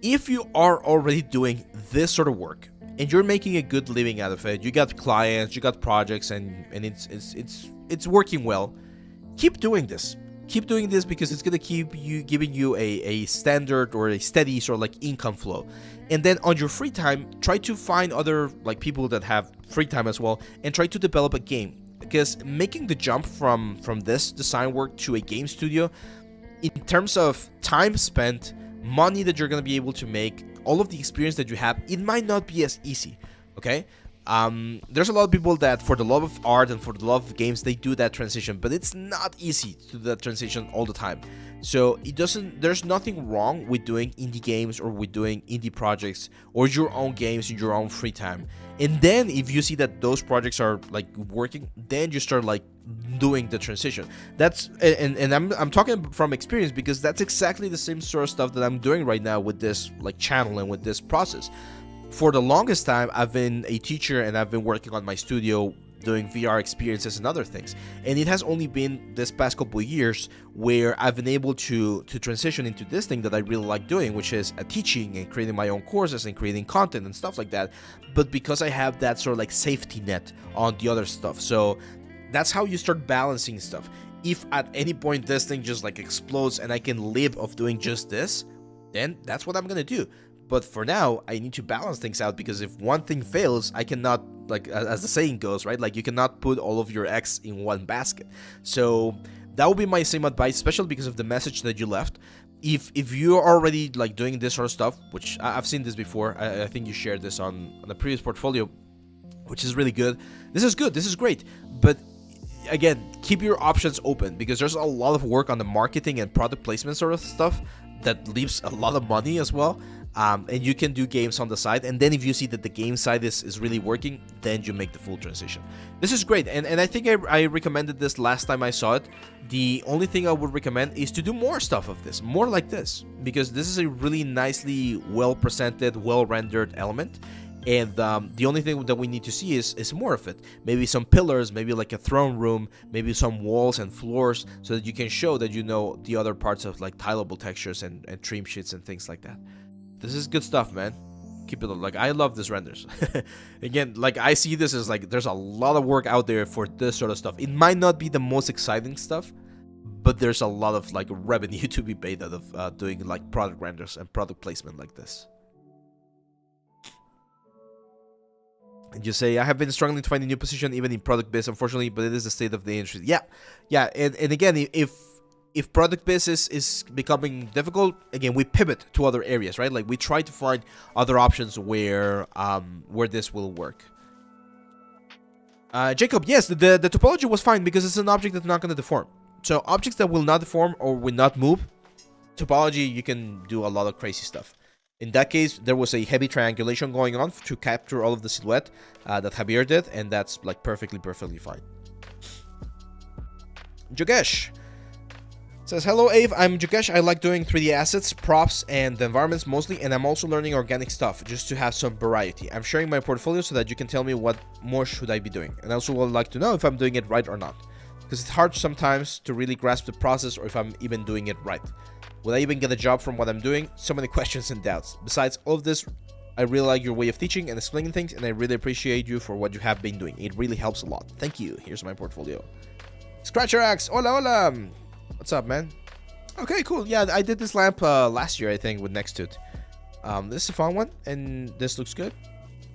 If you are already doing this sort of work and you're making a good living out of it, you got clients, you got projects, and it's working well, keep doing this. Keep doing this because it's gonna keep you giving you a standard or a steady sort of like income flow. And then on your free time, try to find other people that have free time as well and try to develop a game. Because making the jump from this design work to a game studio, in terms of time spent, money that you're going to be able to make, all of the experience that you have, it might not be as easy, okay? There's a lot of people that for the love of art and for the love of games, they do that transition, but it's not easy to do that transition all the time. So there's nothing wrong with doing indie games or with doing indie projects or your own games in your own free time. And then if you see that those projects are working, then you start doing the transition. That's and I'm talking from experience because that's exactly the same sort of stuff that I'm doing right now with this channel and with this process. For the longest time, I've been a teacher and I've been working on my studio doing VR experiences and other things. And it has only been this past couple of years where I've been able to transition into this thing that I really like doing, which is teaching and creating my own courses and creating content and stuff like that. But because I have that sort of safety net on the other stuff. So that's how you start balancing stuff. If at any point this thing just explodes and I can live off doing just this, then that's what I'm gonna do. But for now, I need to balance things out because if one thing fails, I cannot, as the saying goes, right? You cannot put all of your eggs in one basket. So that would be my same advice, especially because of the message that you left. If you're already doing this sort of stuff, which I've seen this before, I think you shared this on the previous portfolio, which is really good. This is good. This is great. But again, keep your options open because there's a lot of work on the marketing and product placement sort of stuff that leaves a lot of money as well. And you can do games on the side, and then if you see that the game side is really working, then you make the full transition. This is great, and I think I recommended this last time I saw it. The only thing I would recommend is to do more stuff of this, more like this, because this is a really nicely well-presented, well-rendered element, and the only thing that we need to see is more of it. Maybe some pillars, maybe a throne room, maybe some walls and floors, so that you can show that you know the other parts of tileable textures and trim sheets and things like that. This is good stuff, man. Keep it I love this renders. Again, I see this as there's a lot of work out there for this sort of stuff. It might not be the most exciting stuff, but there's a lot of revenue to be made out of doing product renders and product placement like this. And you say, I have been struggling to find a new position even in product biz, unfortunately, but it is the state of the industry. Yeah, and again, if product business is becoming difficult, again, we pivot to other areas, right? We try to find other options where this will work. Jacob, yes, the topology was fine because it's an object that's not going to deform. So objects that will not deform or will not move, topology, you can do a lot of crazy stuff. In that case, there was a heavy triangulation going on to capture all of the silhouette that Javier did, and that's perfectly fine. Jogesh says, hello Ave, I'm Jogesh. I like doing 3D assets, props, and the environments mostly, and I'm also learning organic stuff just to have some variety. I'm sharing my portfolio so that you can tell me what more should I be doing, and I also would like to know if I'm doing it right or not, because it's hard sometimes to really grasp the process or if I'm even doing it right. Will I even get a job from what I'm doing? So many questions and doubts. Besides all of this, I really like your way of teaching and explaining things, and I really appreciate you for what you have been doing. It really helps a lot. Thank you. Here's my portfolio. Scratcher Axe, hola hola. What's up, man? Okay, cool. Yeah, I did this lamp last year, I think, with next to it. This is a fun one, and this looks good.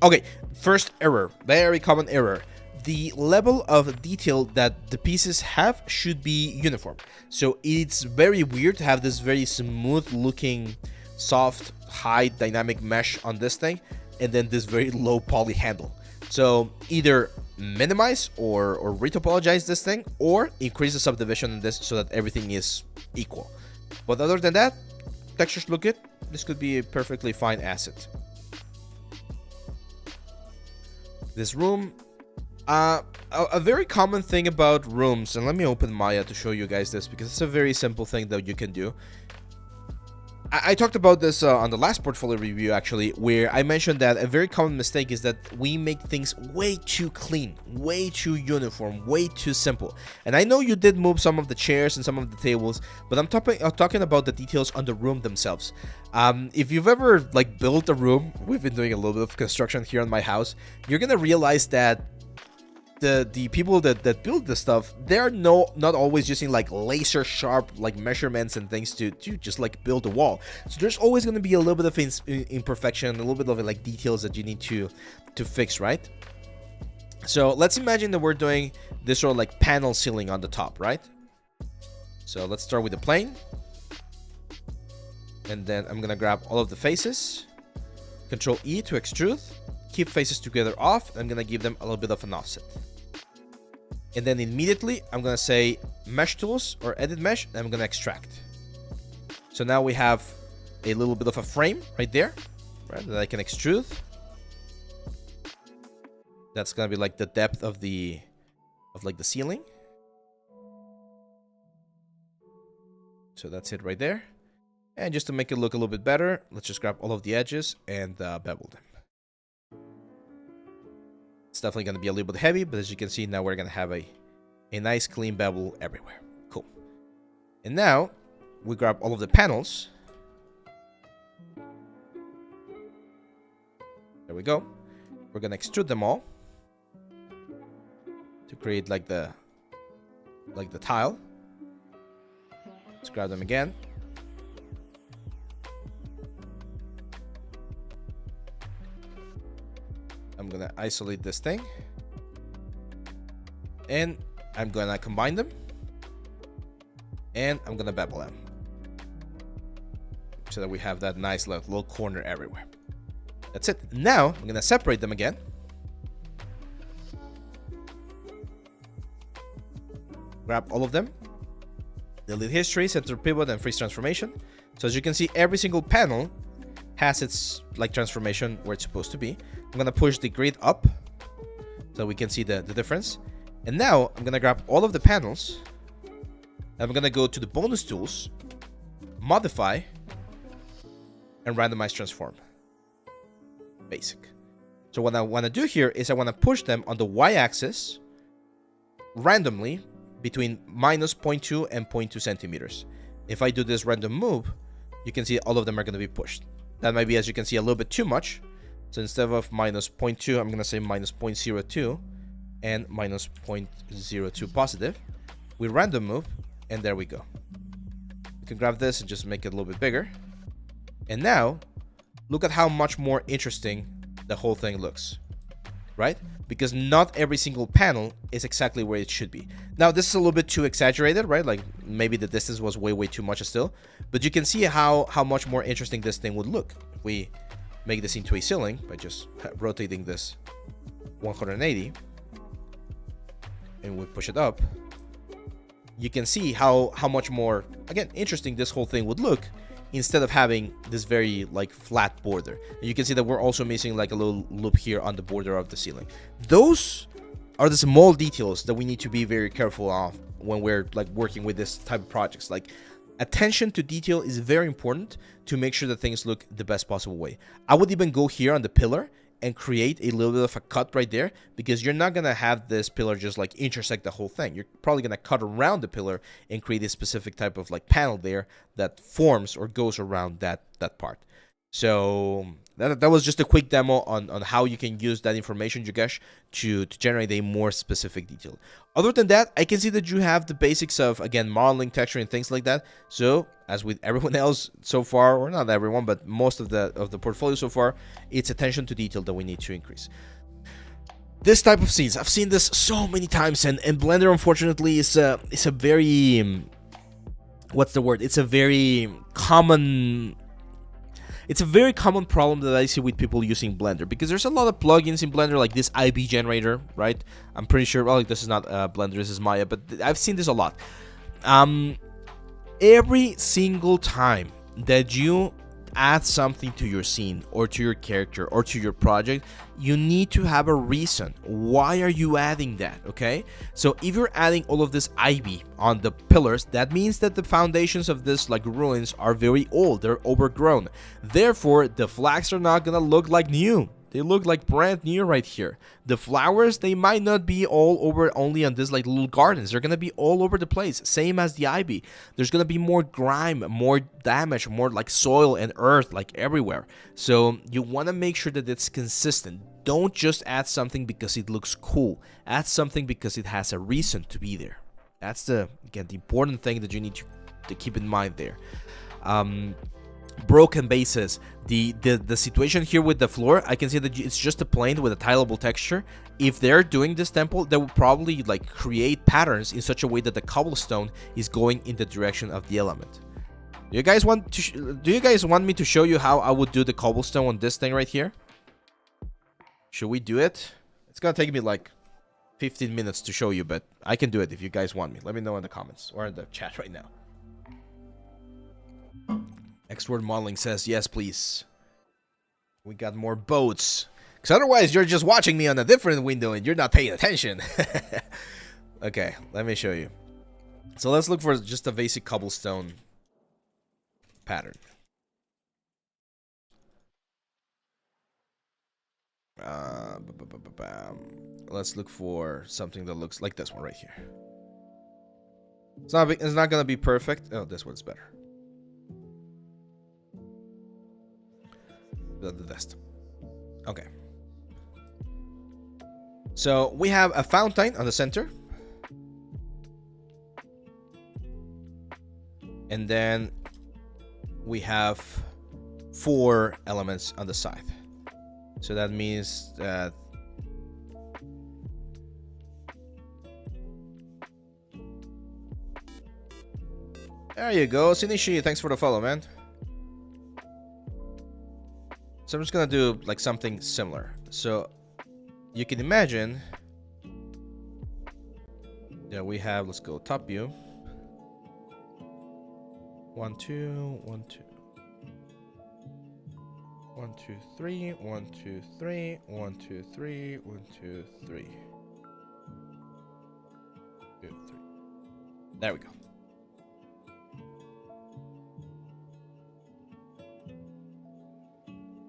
Okay, first error, very common error. The level of detail that the pieces have should be uniform. So it's very weird to have this very smooth looking, soft, high dynamic mesh on this thing, and then this very low poly handle. So either minimize or retopologize this thing, or increase the subdivision in this so that everything is equal. But other than that, textures look good. This could be a perfectly fine asset. this room. A very common thing about rooms, and let me open Maya to show you guys this because it's a very simple thing that you can do. I talked about this on the last portfolio review, actually, where I mentioned that a very common mistake is that we make things way too clean, way too uniform, way too simple. And I know you did move some of the chairs and some of the tables, but I'm talking about the details on the room themselves. If you've ever like built a room, we've been doing a little bit of construction here in my house, you're gonna realize that the people that build this stuff, they're not always using like laser sharp like measurements and things to just like build a wall. So there's always going to be a little bit of imperfection, a little bit of like details that you need to fix, right? So let's imagine that we're doing this sort of like panel ceiling on the top, right? So let's start with the plane, and then I'm gonna grab all of the faces, Control E to extrude, keep faces together off. I'm gonna give them a little bit of an offset. And then immediately I'm gonna say mesh tools or edit mesh, and I'm gonna extract. So now we have a little bit of a frame right there, right, that I can extrude. That's gonna be like the depth of the ceiling. So that's it right there. And just to make it look a little bit better, let's just grab all of the edges and bevel them. It's definitely going to be a little bit heavy, but as you can see, now we're going to have a nice clean bevel everywhere. Cool. And now we grab all of the panels. There we go. We're going to extrude them all to create like the tile. Let's grab them again. I'm gonna isolate this thing, and I'm gonna combine them, and I'm gonna bevel them so that we have that nice little corner everywhere. That's it. Now I'm gonna separate them again. Grab all of them, delete history, center pivot, and freeze transformation. So as you can see, every single panel has its like transformation where it's supposed to be. I'm gonna push the grid up so we can see the difference. And now I'm gonna grab all of the panels. I'm gonna go to the bonus tools, modify, and randomize transform. Basic. So what I want to do here is I want to push them on the y-axis randomly between minus 0.2 and 0.2 centimeters. If I do this random move, you can see all of them are going to be pushed. That might be, as you can see, a little bit too much. So instead of minus 0.2, I'm going to say minus 0.02 and minus 0.02 positive. We random move, and there we go. You can grab this and just make it a little bit bigger. And now, look at how much more interesting the whole thing looks, right? Because not every single panel is exactly where it should be. Now, this is a little bit too exaggerated, right? Like maybe the distance was way too much still. But you can see how much more interesting this thing would look if we make this into a ceiling by just rotating this 180 and we push it up. You can see how much more, again, interesting this whole thing would look instead of having this very like flat border. And you can see that we're also missing like a little loop here on the border of the ceiling. Those are the small details that we need to be very careful of when we're like working with this type of projects. Like, attention to detail is very important to make sure that things look the best possible way. I would even go here on the pillar and create a little bit of a cut right there, because you're not gonna have this pillar just like intersect the whole thing. You're probably gonna cut around the pillar and create a specific type of like panel there that forms or goes around that part. So that was just a quick demo on how you can use that information, Yogesh, to generate a more specific detail. Other than that, I can see that you have the basics of, again, modeling, texture, and things like that. So as with everyone else so far, or not everyone, but most of the portfolio so far, it's attention to detail that we need to increase. This type of scenes, I've seen this so many times, and Blender, unfortunately, is a very, what's the word? It's a very common problem that I see with people using Blender, because there's a lot of plugins in Blender, like this IB generator, right? I'm pretty sure, well, this is not Blender, this is Maya, but I've seen this a lot. Every single time that you add something to your scene or to your character or to your project, you need to have a reason. Why are you adding that? Okay, so if you're adding all of this ivy on the pillars, that means that the foundations of this like ruins are very old, they're overgrown. Therefore, the flags are not gonna look like new. They look like brand new right here. The flowers, they might not be all over only on this like little gardens. They're gonna be all over the place. Same as the ivy. There's gonna be more grime, more damage, more like soil and earth like everywhere. So you wanna make sure that it's consistent. Don't just add something because it looks cool. Add something because it has a reason to be there. That's the important thing that you need to keep in mind there. Broken bases. The situation here with the floor, I can see that it's just a plane with a tileable texture. If they're doing this temple, they will probably like create patterns in such a way that the cobblestone is going in the direction of the element. Do you guys want me to show you how I would do the cobblestone on this thing right here? Should we do it? It's gonna take me like 15 minutes to show you, but I can do it if you guys want me. Let me know in the comments or in the chat right now. X-Word Modeling says, yes, please. We got more boats. Because otherwise, you're just watching me on a different window and you're not paying attention. Okay, let me show you. So let's look for just a basic cobblestone pattern. Let's look for something that looks like this one right here. It's not gonna be perfect. Oh, this one's better. The best. Okay. So we have a fountain on the center. And then we have 4 elements on the side. So that means that there you go, Sinishi, thanks for the follow, man. So I'm just gonna do like something similar. So you can imagine that we have, let's go top view. 1, 2, 1, 2. 1, 2, 3, 1, 2, 3, 1, 2, 3, 1, 2, 3. 2, 3. There we go.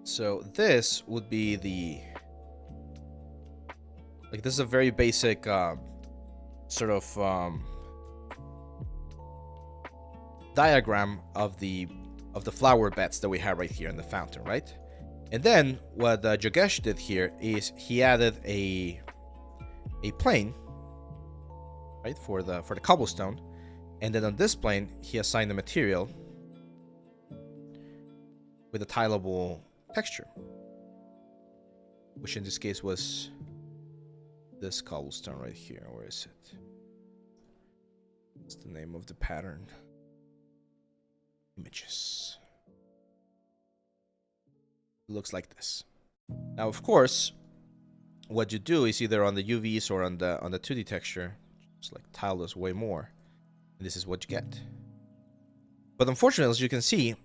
So this would be the, like, this is a very basic sort of diagram of the flower beds that we have right here in the fountain, right? And then what Jogesh did here is he added a plane, right, for the cobblestone, and then on this plane he assigned a material with a tileable texture, which in this case was this cobblestone right here. Where is it? What's the name of the pattern? Images. It looks like this. Now, of course, what you do is either on the UVs or on the 2D texture, just like tile this way more, and this is what you get. But unfortunately, as you can see,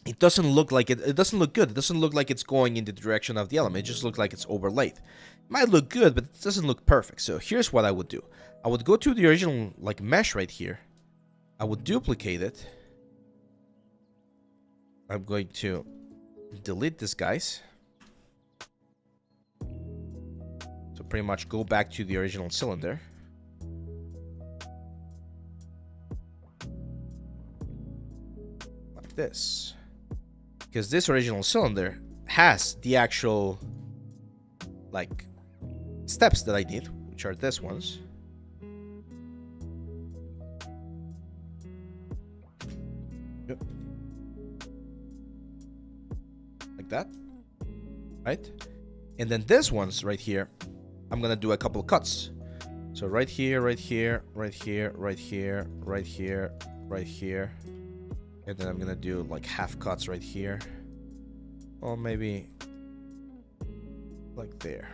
it doesn't look like it doesn't look good. It doesn't look like it's going in the direction of the element. It just looks like it's overlaid. It might look good, but it doesn't look perfect. So here's what I would do. I would go to the original like mesh right here. I would duplicate it. I'm going to delete this, guys. So pretty much go back to the original cylinder. Like this. Because this original cylinder has the actual like steps that I need, which are this ones. Yep. Like that. Right? And then this one's right here, I'm gonna do a couple cuts. So right here, right here, right here, right here, right here, right here. And then I'm gonna do like half cuts right here. Or maybe like there.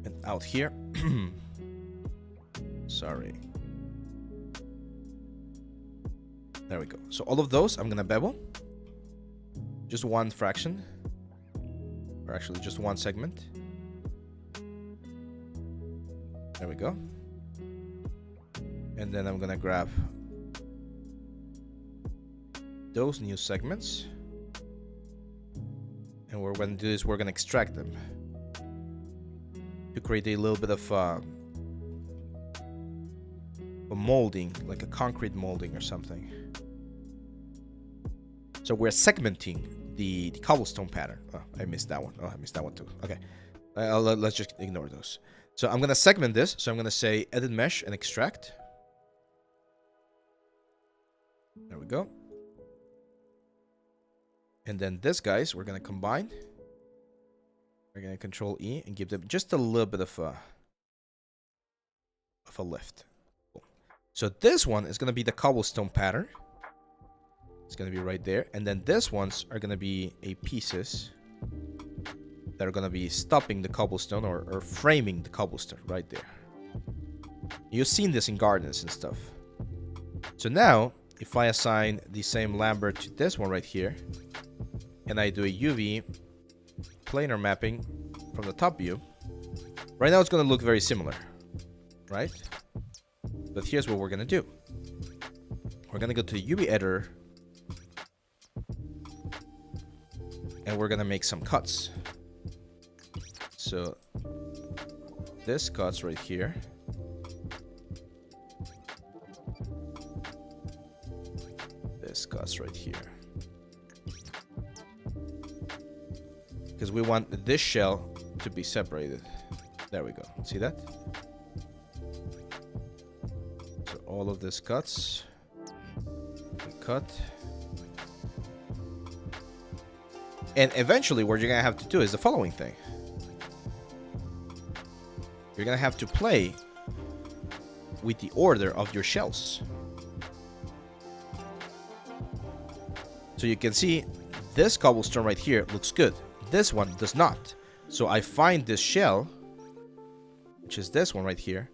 And out here. Sorry. There we go. So all of those I'm gonna bevel. Just one fraction. Or actually just one segment. There we go. And then I'm gonna grab those new segments. And what we're gonna do is we're gonna extract them to create a little bit of a molding, like a concrete molding or something. So we're segmenting the cobblestone pattern. Oh, I missed that one. Oh, I missed that one too. Okay, let's just ignore those. So I'm gonna segment this. So I'm gonna say edit mesh and extract. There we go. And then this, guys, we're gonna combine. We're gonna Control E and give them just a little bit of a lift. Cool. So this one is gonna be the cobblestone pattern. It's gonna be right there, and then this ones are gonna be pieces that are gonna be stopping the cobblestone or framing the cobblestone right there. You've seen this in gardens and stuff. So now, if I assign the same Lambert to this one right here, and I do a UV planar mapping from the top view, right now it's gonna look very similar, right? But here's what we're gonna do. We're gonna go to the UV editor, and we're gonna make some cuts. So this cuts right here. This cuts right here. Because we want this shell to be separated. There we go. See that? So all of this cuts. We cut. And eventually what you're gonna have to do is the following thing. You're gonna have to play with the order of your shells. So you can see this cobblestone right here looks good. This one does not. So I find this shell, which is this one right here,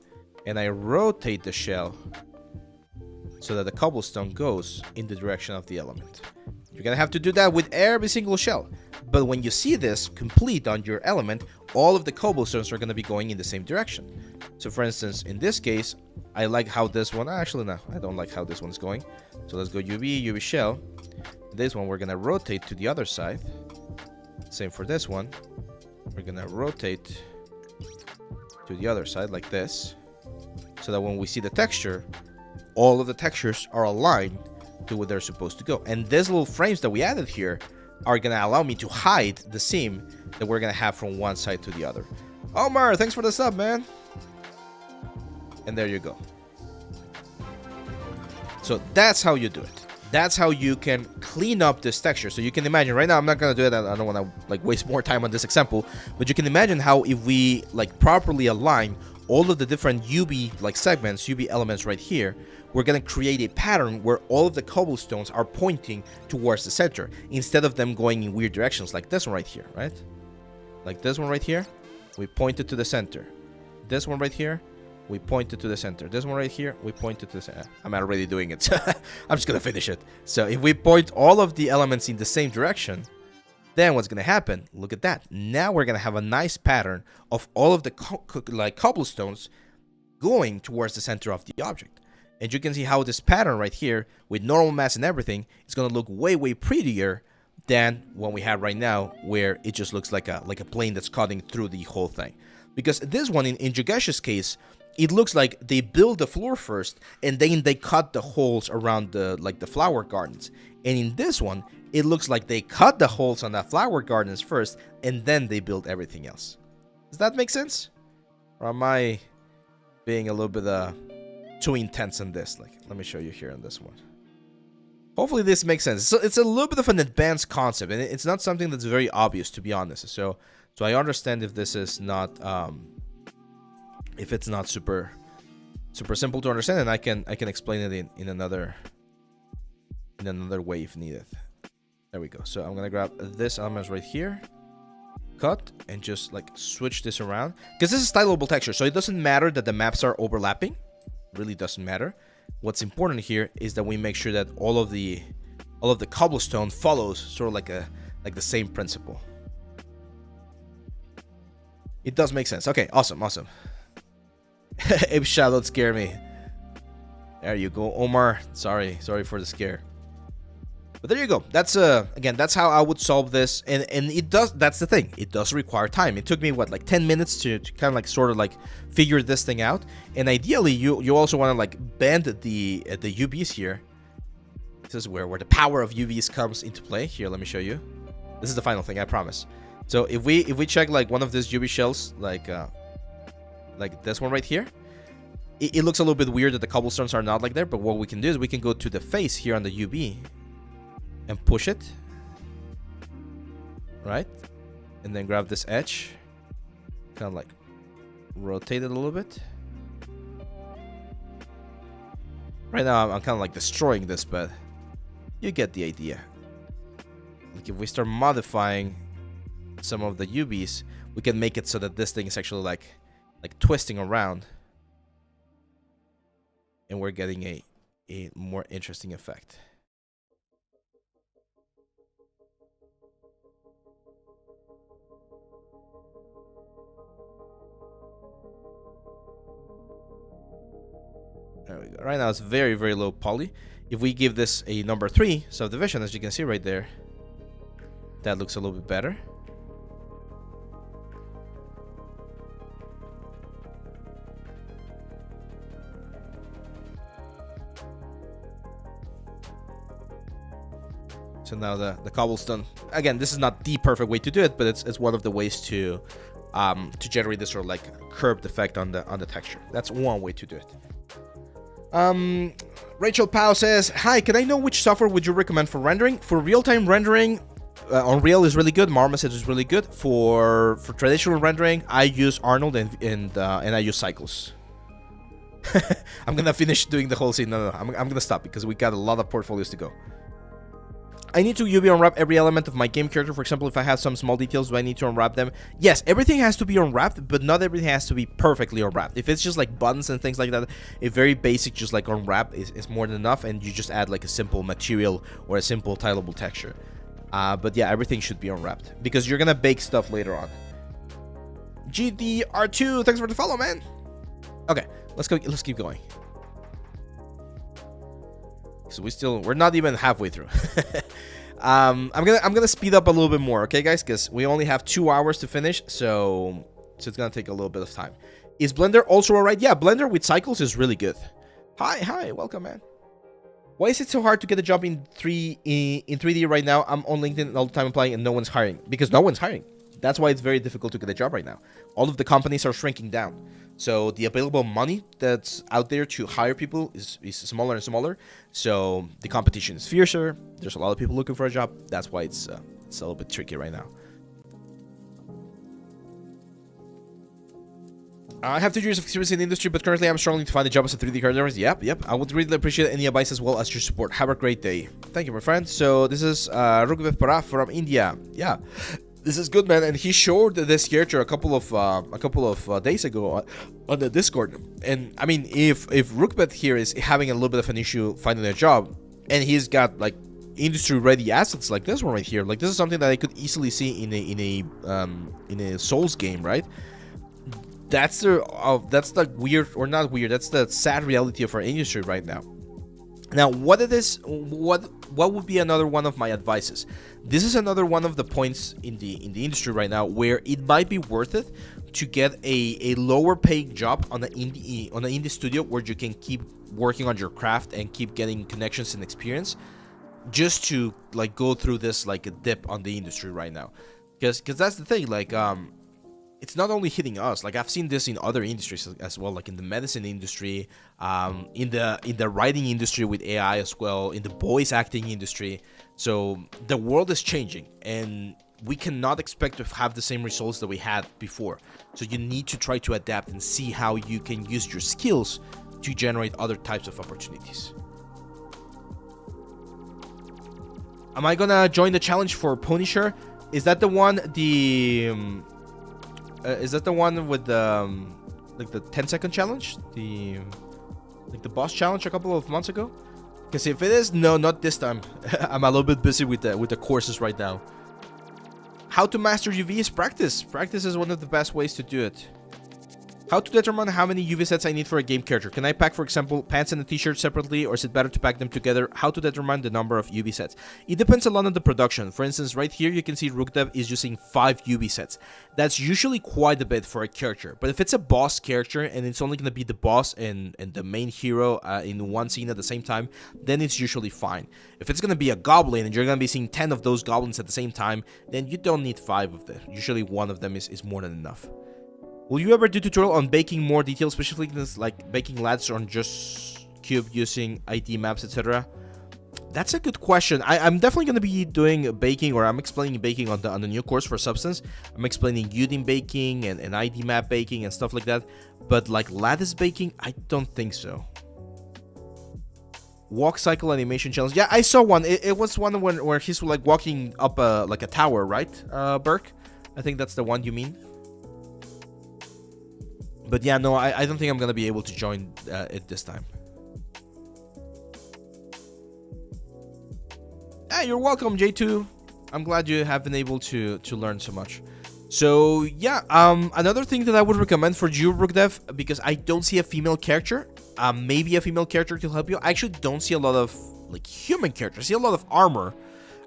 and I rotate the shell so that the cobblestone goes in the direction of the element. You're gonna have to do that with every single shell. But when you see this complete on your element, all of the cobblestones are gonna be going in the same direction. So for instance, in this case, I like how this one, actually no, I don't like how this one's going. So let's go UV shell. This one we're gonna rotate to the other side. Same for this one. We're gonna rotate to the other side like this, so that when we see the texture, all of the textures are aligned to where they're supposed to go. And these little frames that we added here are gonna allow me to hide the seam that we're gonna have from one side to the other. Omar, thanks for the sub, man. And there you go. So that's how you do it. That's how you can clean up this texture. So you can imagine right now, I'm not gonna do it. I don't want to like waste more time on this example, but you can imagine how if we like properly align all of the different UV like segments, UV elements right here, we're gonna create a pattern where all of the cobblestones are pointing towards the center instead of them going in weird directions like this one right here, right? Like this one right here, we point it to the center. This one right here, we point it to the center. This one right here, we point it to the center. I'm already doing it. I'm just gonna finish it. So if we point all of the elements in the same direction, then what's gonna happen? Look at that. Now we're gonna have a nice pattern of all of the cobblestones going towards the center of the object. And you can see how this pattern right here, with normal mass and everything, is gonna look way, way prettier than what we have right now, where it just looks like a plane that's cutting through the whole thing. Because this one, in Jogesh's case, it looks like they build the floor first, and then they cut the holes around the flower gardens. And in this one, it looks like they cut the holes on the flower gardens first, and then they build everything else. Does that make sense? Or am I being a little bit too intense on this? Like, let me show you here on this one. Hopefully this makes sense. So it's a little bit of an advanced concept, and it's not something that's very obvious, to be honest. So I understand if this is not if it's not super simple to understand, and I can explain it in another way if needed. There we go. So I'm gonna grab this element right here, cut, and just like switch this around, because this is stylable texture, so it doesn't matter that the maps are overlapping. really doesn't matter. What's important here is that we make sure that all of the cobblestone follows sort of like the same principle. It does make sense. Okay, awesome. Ape Shot, don't scare me. There you go, Omar. Sorry for the scare. But there you go. That's again, that's how I would solve this. And it does, that's the thing. It does require time. It took me what, like 10 minutes to kind of like sort of like figure this thing out. And ideally you also want to like bend the UVs here. This is where the power of UVs comes into play. Here, let me show you. This is the final thing, I promise. So if we check like one of these UV shells, like this one right here, it looks a little bit weird that the cobblestones are not like there, but what we can do is we can go to the face here on the UV and push it, right? And then grab this edge, kind of like rotate it a little bit. Right now I'm kind of like destroying this, but you get the idea. Like if we start modifying some of the UVs, we can make it so that this thing is actually like twisting around, and we're getting a more interesting effect. There we go. Right now it's very, very low poly. If we give this a number 3 subdivision, as you can see right there, that looks a little bit better. So now the cobblestone, again, this is not the perfect way to do it, but it's one of the ways to generate this sort of like curved effect on the texture. That's one way to do it. Rachel Powell says, hi, can I know which software would you recommend for rendering? For real-time rendering, Unreal is really good. Marmoset is really good. For traditional rendering, I use Arnold and I use Cycles. I'm gonna finish doing the whole scene. No, I'm gonna stop because we got a lot of portfolios to go. I need to UV unwrap every element of my game character. For example, if I have some small details, do I need to unwrap them? Yes, everything has to be unwrapped, but not everything has to be perfectly unwrapped. If it's just like buttons and things like that, a very basic just like unwrap is more than enough, and you just add like a simple material or a simple tileable texture. But yeah, everything should be unwrapped because you're gonna bake stuff later on. GDR2, thanks for the follow, man. Okay, let's go. Let's keep going. So we're not even halfway through. I'm gonna speed up a little bit more, okay, guys? Because we only have 2 hours to finish, so it's gonna take a little bit of time. Is Blender also alright? Yeah, Blender with Cycles is really good. Hi, welcome, man. Why is it so hard to get a job in 3D right now? I'm on LinkedIn all the time applying and no one's hiring. Because no one's hiring. That's why it's very difficult to get a job right now. All of the companies are shrinking down. So the available money that's out there to hire people is smaller and smaller. So the competition is fiercer. There's a lot of people looking for a job. That's why it's a little bit tricky right now. I have 2 years of experience in the industry, but currently I'm struggling to find a job as a 3D card artist. Yep. I would really appreciate any advice as well as your support. Have a great day. Thank you, my friend. So this is Rugvev Paraf from India. Yeah. This is good, man, and he showed this character a couple of days ago on the Discord. And I mean, if Rukbet here is having a little bit of an issue finding a job, and he's got like industry-ready assets like this one right here, like this is something that I could easily see in a Souls game, right? That's the weird, or not weird. That's the sad reality of our industry right now. Now, what would be another one of my advices? This is another one of the points in the industry right now where it might be worth it to get a lower paying job on an indie studio where you can keep working on your craft and keep getting connections and experience, just to like go through this like a dip on the industry right now, because that's the thing, like it's not only hitting us. Like I've seen this in other industries as well, like in the medicine industry, in the writing industry with AI as well, in the voice acting industry. So the world is changing, and we cannot expect to have the same results that we had before. So you need to try to adapt and see how you can use your skills to generate other types of opportunities. Am I gonna join the challenge for Punisher? Is that the one? Is that the one with the like the 10-second challenge? Like the boss challenge a couple of months ago? Because if it is, no, not this time. I'm a little bit busy with the courses right now. How to master UV is practice. Practice is one of the best ways to do it. How to determine how many UV sets I need for a game character. Can I pack, for example, pants and a t-shirt separately, or is it better to pack them together? How to determine the number of UV sets. It depends a lot on the production. For instance, right here you can see Rookdev is using 5 UV sets. That's usually quite a bit for a character. But if it's a boss character and it's only going to be the boss and the main hero in one scene at the same time, then it's usually fine. If it's going to be a goblin and you're going to be seeing 10 of those goblins at the same time, then you don't need 5 of them. Usually one of them is more than enough. Will you ever do tutorial on baking more detailed special things like baking lads on just cube using ID maps, etc.? That's a good question. I'm definitely going to be doing baking, or I'm explaining baking on the new course for Substance. I'm explaining Udin baking and ID map baking and stuff like that. But like lattice baking, I don't think so. Walk cycle animation challenge. Yeah, I saw one. It was one where he's like walking up like a tower, right, Burke? I think that's the one you mean. But yeah, no, I don't think I'm going to be able to join it this time. Hey, you're welcome, J2. I'm glad you have been able to learn so much. So yeah, another thing that I would recommend for you, Rookdev, because I don't see a female character. Maybe a female character to help you. I actually don't see a lot of like human characters. I see a lot of armor.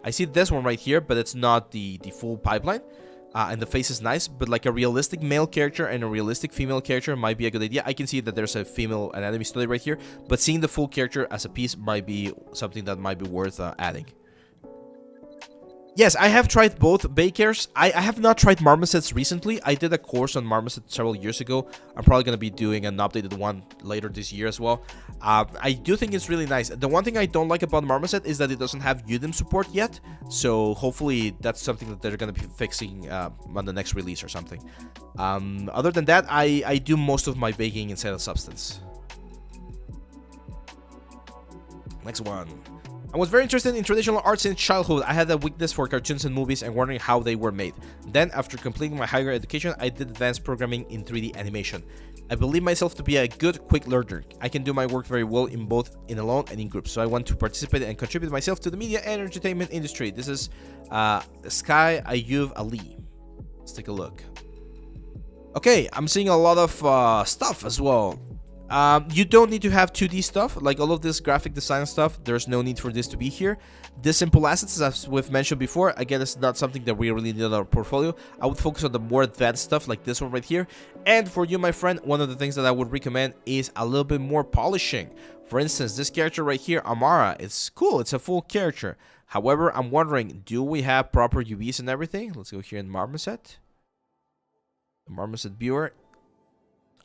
I see this one right here, but it's not the full pipeline. And the face is nice, but like a realistic male character and a realistic female character might be a good idea. I can see that there's a female anatomy study right here, but seeing the full character as a piece might be something that might be worth adding. Yes, I have tried both Bakers. I have not tried Marmosets recently. I did a course on Marmoset several years ago. I'm probably going to be doing an updated one later this year as well. I do think it's really nice. The one thing I don't like about Marmoset is that it doesn't have UDIM support yet. So hopefully that's something that they're going to be fixing on the next release or something. Other than that, I do most of my baking inside of Substance. Next one. I was very interested in traditional arts since childhood. I had a weakness for cartoons and movies and wondering how they were made. Then, after completing my higher education, I did advanced programming in 3D animation. I believe myself to be a good, quick learner. I can do my work very well in both in alone and in groups. So I want to participate and contribute myself to the media and entertainment industry. This is Sky Ayub Ali. Let's take a look. Okay, I'm seeing a lot of stuff as well. You don't need to have 2D stuff, like all of this graphic design stuff. There's no need for this to be here. This simple assets, as we've mentioned before, again, it's not something that we really need in our portfolio. I would focus on the more advanced stuff like this one right here. And for you, my friend, one of the things that I would recommend is a little bit more polishing. For instance, this character right here, Amara, it's cool. It's a full character. However, I'm wondering, do we have proper UVs and everything? Let's go here in Marmoset. Marmoset viewer.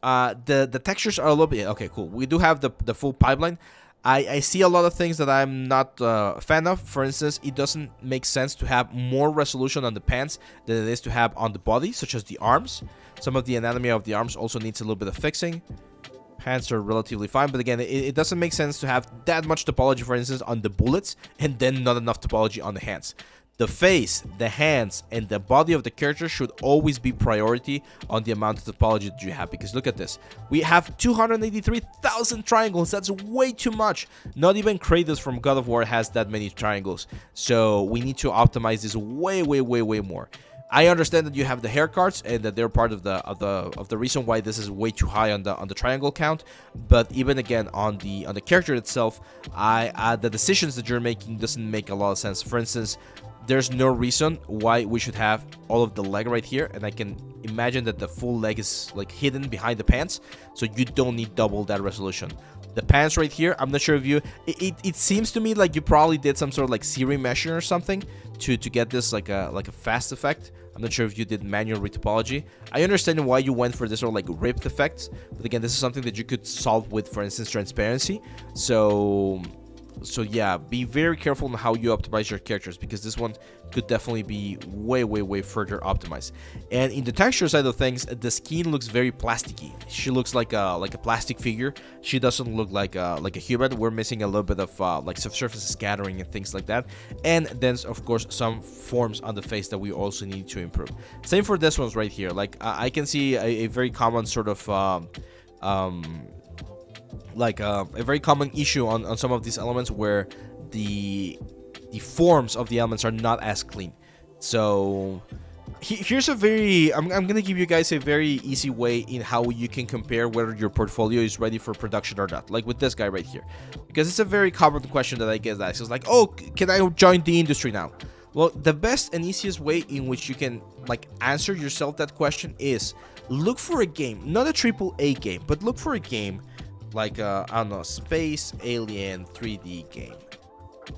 The textures are a little bit okay, cool. We do have the full pipeline. I see a lot of things that I'm not a fan of. For instance, it doesn't make sense to have more resolution on the pants than it is to have on the body, such as the arms. Some of the anatomy of the arms also needs a little bit of fixing. Pants are relatively fine, but again, it doesn't make sense to have that much topology, for instance, on the bullets and then not enough topology on the hands. The face, the hands, and the body of the character should always be priority on the amount of topology that you have. Because look at this. We have 283,000 triangles. That's way too much. Not even Kratos from God of War has that many triangles. So we need to optimize this way more. I understand that you have the hair cards and that they're part of the reason why this is way too high on the triangle count. But even again on the character itself, the decisions that you're making doesn't make a lot of sense. For instance, there's no reason why we should have all of the leg right here, and I can imagine that the full leg is like hidden behind the pants, so you don't need double that resolution. The pants right here, I'm not sure if you it seems to me like you probably did some sort of like series meshing or something to get this like a fast effect. I'm not sure if you did manual retopology. I understand why you went for this sort of like ripped effects, but again, this is something that you could solve with, for instance, transparency. So yeah, be very careful on how you optimize your characters, because this one could definitely be way further optimized. And in the texture side of things, the skin looks very plasticky. She looks like a plastic figure. She doesn't look like a human. We're missing a little bit of like surface scattering and things like that. And then of course some forms on the face that we also need to improve. Same for this one's right here. Like I can see a very common sort of like a very common issue on some of these elements where the forms of the elements are not as clean. So here's a very I'm gonna give you guys a very easy way in how you can compare whether your portfolio is ready for production or not, like with this guy right here, because it's a very common question that I get asked. It's like, oh, can I join the industry now? Well, the best and easiest way in which you can like answer yourself that question is look for a game, not a AAA game, but look for a game like I don't know, Space Alien 3D game.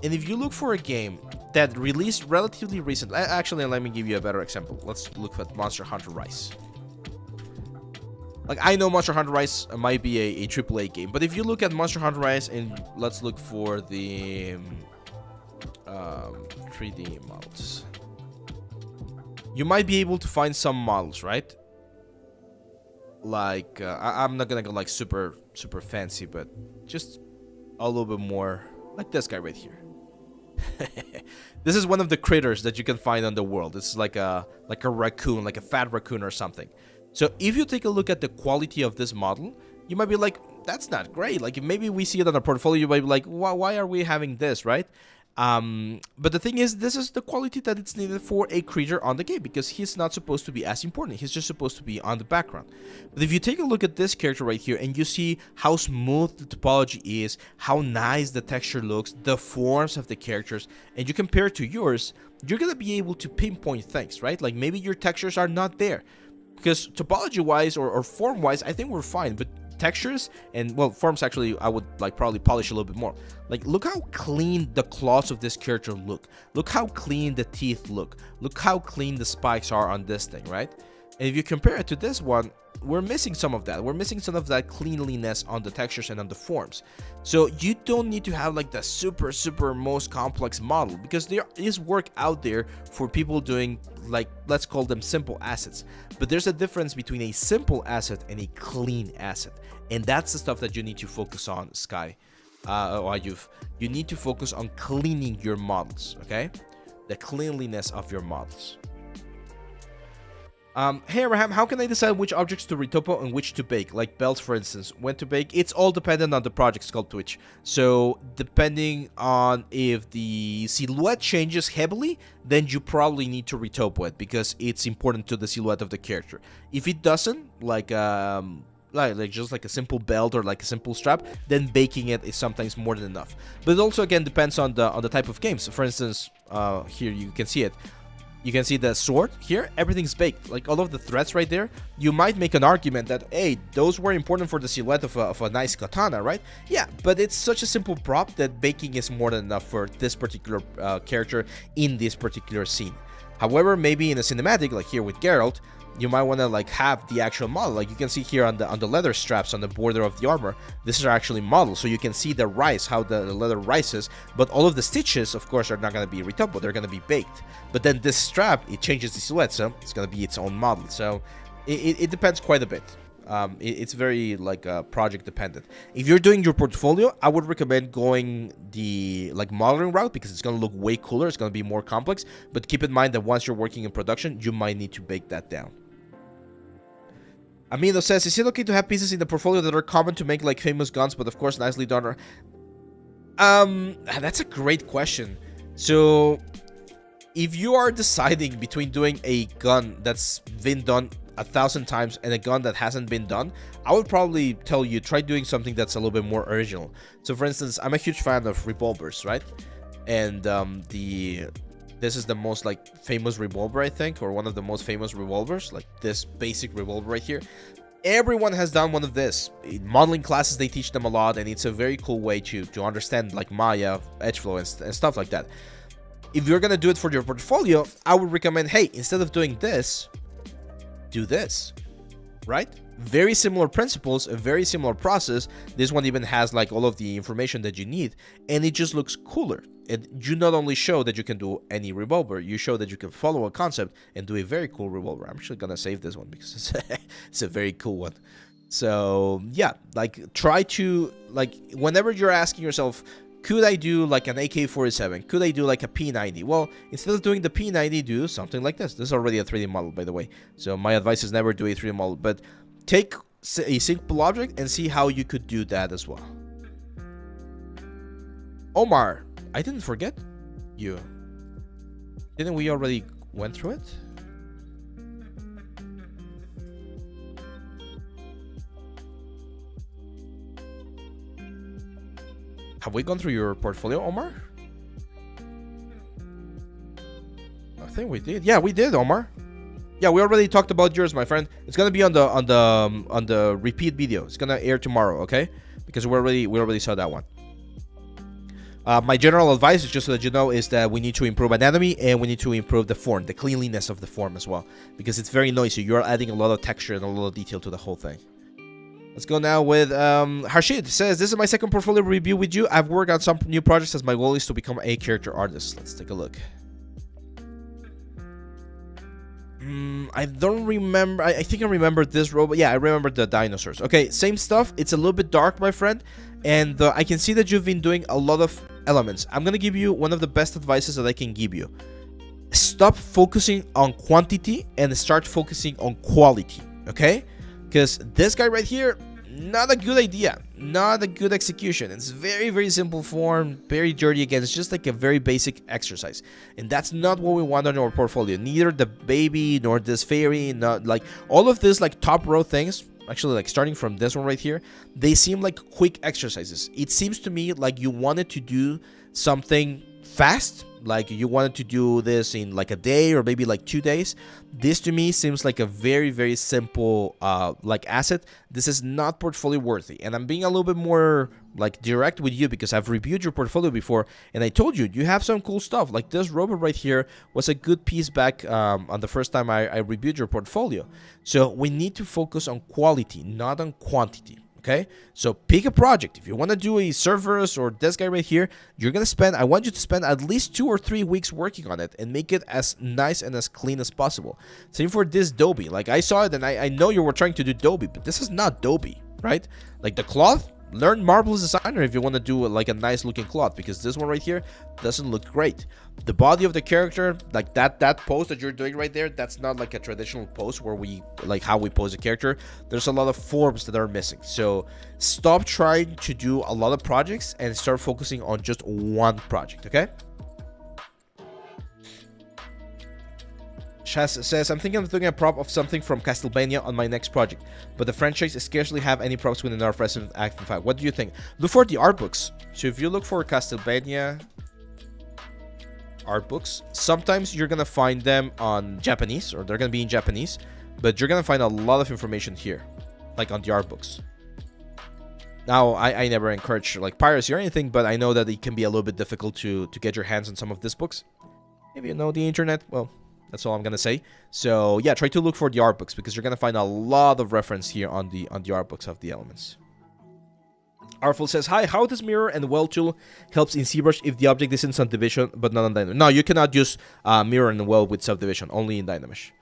And if you look for a game that released relatively recent, actually, let me give you a better example. Let's look at Monster Hunter Rise. Like, I know Monster Hunter Rise might be a AAA game, but if you look at Monster Hunter Rise and let's look for the 3D models, you might be able to find some models, right? Like, I'm not gonna go like super fancy, but just a little bit more like this guy right here. This is one of the critters that you can find on the world. It's like a raccoon, like a fat raccoon or something. So if you take a look at the quality of this model, you might be like, that's not great. Like, if maybe we see it on a portfolio, you might be like, why are we having this, right? But the thing is, this is the quality that it's needed for a creature on the game, because he's not supposed to be as important. He's just supposed to be on the background. But if you take a look at this character right here and you see how smooth the topology is, how nice the texture looks, the forms of the characters, and you compare it to yours, you're gonna be able to pinpoint things, right? Like, maybe your textures are not there, because topology wise or form wise, I think we're fine, but textures and, well, forms, actually I would like probably polish a little bit more. Like, look how clean the claws of this character look how clean the teeth look how clean the spikes are on this thing, right? And if you compare it to this one, we're missing some of that. We're missing some of that cleanliness on the textures and on the forms. So you don't need to have like the super most complex model, because there is work out there for people doing, like, let's call them simple assets. But there's a difference between a simple asset and a clean asset, and that's the stuff that you need to focus on, Sky. You need to focus on cleaning your models, okay? The cleanliness of your models. Hey Abraham, how can I decide which objects to retopo and which to bake? Like belts, for instance, when to bake? It's all dependent on the project, Sculpt Twitch. So depending on if the silhouette changes heavily, then you probably need to retopo it, because it's important to the silhouette of the character. If it doesn't, like just like a simple belt or like a simple strap, then baking it is sometimes more than enough. But it also again depends on the type of game. So for instance, here you can see it. You can see the sword here, everything's baked. Like all of the threads right there, you might make an argument that, hey, those were important for the silhouette of a nice katana, right? Yeah, but it's such a simple prop that baking is more than enough for this particular character in this particular scene. However, maybe in a cinematic, like here with Geralt, you might want to like have the actual model. Like you can see here on the leather straps on the border of the armor, these are actually models, so you can see the rise, how the leather rises. But all of the stitches, of course, are not going to be retopo, they're going to be baked. But then this strap, it changes the silhouette, so it's going to be its own model. So it depends quite a bit. It's very like project dependent. If you're doing your portfolio, I would recommend going the like modeling route, because it's going to look way cooler, it's going to be more complex. But keep in mind that once you're working in production, you might need to bake that down. Amino says, is it okay to have pieces in the portfolio that are common to make like famous guns, but of course nicely done? That's a great question. So if you are deciding between doing a gun that's been done 1,000 times and a gun that hasn't been done, I would probably tell you try doing something that's a little bit more original. So for instance, I'm a huge fan of revolvers, right? And this is the most like famous revolver, I think, or one of the most famous revolvers, like this basic revolver right here. Everyone has done one of this. In modeling classes, they teach them a lot, and it's a very cool way to understand like Maya, Edgeflow, and stuff like that. If you're gonna do it for your portfolio, I would recommend, hey, instead of doing this, do this, right? Very similar principles, a very similar process. This one even has like all of the information that you need, and it just looks cooler. And you not only show that you can do any revolver, you show that you can follow a concept and do a very cool revolver. I'm actually gonna save this one because it's a very cool one. So yeah, like try to, like, whenever you're asking yourself, could I do like an AK-47? Could I do like a P90? Well, instead of doing the P90, do something like this. This is already a 3D model, by the way. So my advice is never do a 3D model, but take a simple object and see how you could do that as well. Omar, I didn't forget you. Didn't we already went through it? Have we gone through your portfolio, Omar? I think we did. Yeah, we did, Omar. Yeah, we already talked about yours, my friend. It's gonna be on the repeat video. It's gonna air tomorrow, okay? Because we already saw that one. My general advice, just so that you know, is that we need to improve anatomy and we need to improve the form, the cleanliness of the form as well, because it's very noisy. You're adding a lot of texture and a lot of detail to the whole thing. Let's go now with Harshid. Says, this is my second portfolio review with you. I've worked on some new projects as my goal is to become a character artist. Let's take a look. I don't remember. I think I remember this robot. Yeah, I remember the dinosaurs. Okay, same stuff. It's a little bit dark, my friend. And I can see that you've been doing a lot of elements. I'm going to give you one of the best advices that I can give you. Stop focusing on quantity and start focusing on quality, okay? Because this guy right here, not a good idea. Not a good execution. It's very, very simple form, very dirty again. It's just like a very basic exercise. And that's not what we want on our portfolio. Neither the baby nor this fairy, not like all of this like top row things. Actually, like starting from this one right here, they seem like quick exercises. It seems to me like you wanted to do something fast, like you wanted to do this in like a day or maybe like 2 days. This to me seems like a very, very simple like asset. This is not portfolio worthy, and I'm being a little bit more like direct with you because I've reviewed your portfolio before and I told you you have some cool stuff. Like this robot right here was a good piece back on the first time I reviewed your portfolio. So we need to focus on quality, not on quantity. Okay, so pick a project. If you want to do a Cerberus or this guy right here, you're gonna spend, I want you to spend at least 2 or 3 weeks working on it and make it as nice and as clean as possible. Same for this Dobby. Like I saw it and I know you were trying to do Dobby, but this is not Dobby, right? Like the cloth, learn Marvelous Designer if you want to do like a nice looking cloth, because this one right here doesn't look great. The body of the character, like that pose that you're doing right there, that's not like a traditional pose where we like how we pose a character. There's a lot of forms that are missing. So stop trying to do a lot of projects and start focusing on just one project, okay? Shaz says, I'm thinking of doing a prop of something from Castlevania on my next project, but the franchise scarcely have any props within our Resident Act 5. What do you think? Look for the art books. So if you look for Castlevania art books, sometimes you're gonna find them on Japanese, or they're gonna be in Japanese, but you're gonna find a lot of information here, like on the art books. Now, I never encourage like piracy or anything, but I know that it can be a little bit difficult to get your hands on some of these books. If you know the internet, well, that's all I'm gonna say. So yeah, try to look for the art books because you're gonna find a lot of reference here on the art books of the elements. Artful says, hi, how does mirror and well tool helps in ZBrush if the object is in subdivision but not on Dynamesh? No, you cannot use mirror and well with subdivision, only in Dynamesh.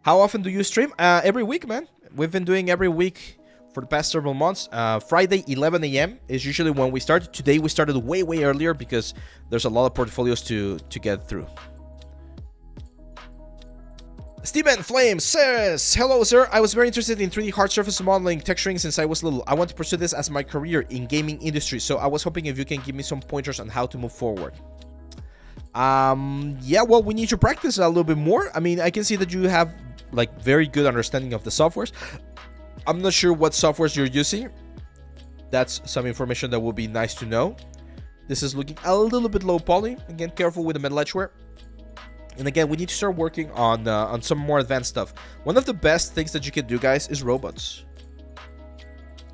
How often do you stream? Every week, man. We've been doing every week for the past several months. Friday 11 a.m. is usually when we start. Today we started way earlier because there's a lot of portfolios to get through. Steven Flame says, hello sir, I was very interested in 3D hard surface modeling texturing since I was little. I want to pursue this as my career in gaming industry, so I was hoping if you can give me some pointers on how to move forward. Yeah, well, we need to practice a little bit more. I mean, I can see that you have like very good understanding of the softwares. I'm not sure what softwares you're using. That's some information that would be nice to know. This is looking a little bit low poly. Again, careful with the metal edgeware. And again, we need to start working on some more advanced stuff. One of the best things that you can do, guys, is robots.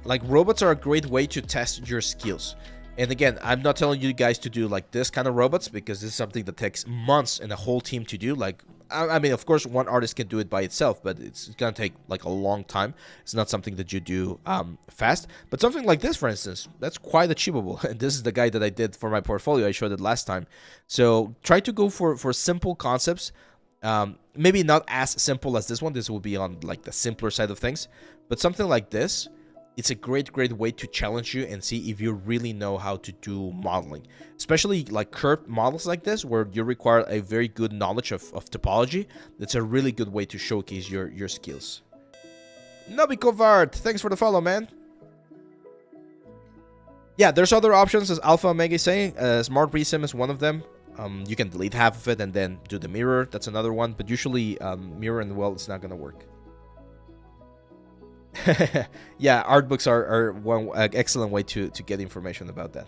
Like, robots are a great way to test your skills. And again, I'm not telling you guys to do like this kind of robots because this is something that takes months and a whole team to do. Like, I mean, of course, one artist can do it by itself, but it's gonna take like a long time. It's not something that you do fast. But something like this, for instance, that's quite achievable. And this is the guy that I did for my portfolio. I showed it last time. So try to go for simple concepts. Maybe not as simple as this one. This will be on like the simpler side of things. But something like this, it's a great way to challenge you and see if you really know how to do modeling. Especially like curved models like this, where you require a very good knowledge of topology. That's a really good way to showcase your skills. Nobikovart, thanks for the follow, man. Yeah, there's other options, as Alpha Omega is saying. Smart Resim is one of them. You can delete half of it and then do the mirror. That's another one. But usually, mirror and well, it's not going to work. Yeah, art books are one excellent way to get information about that.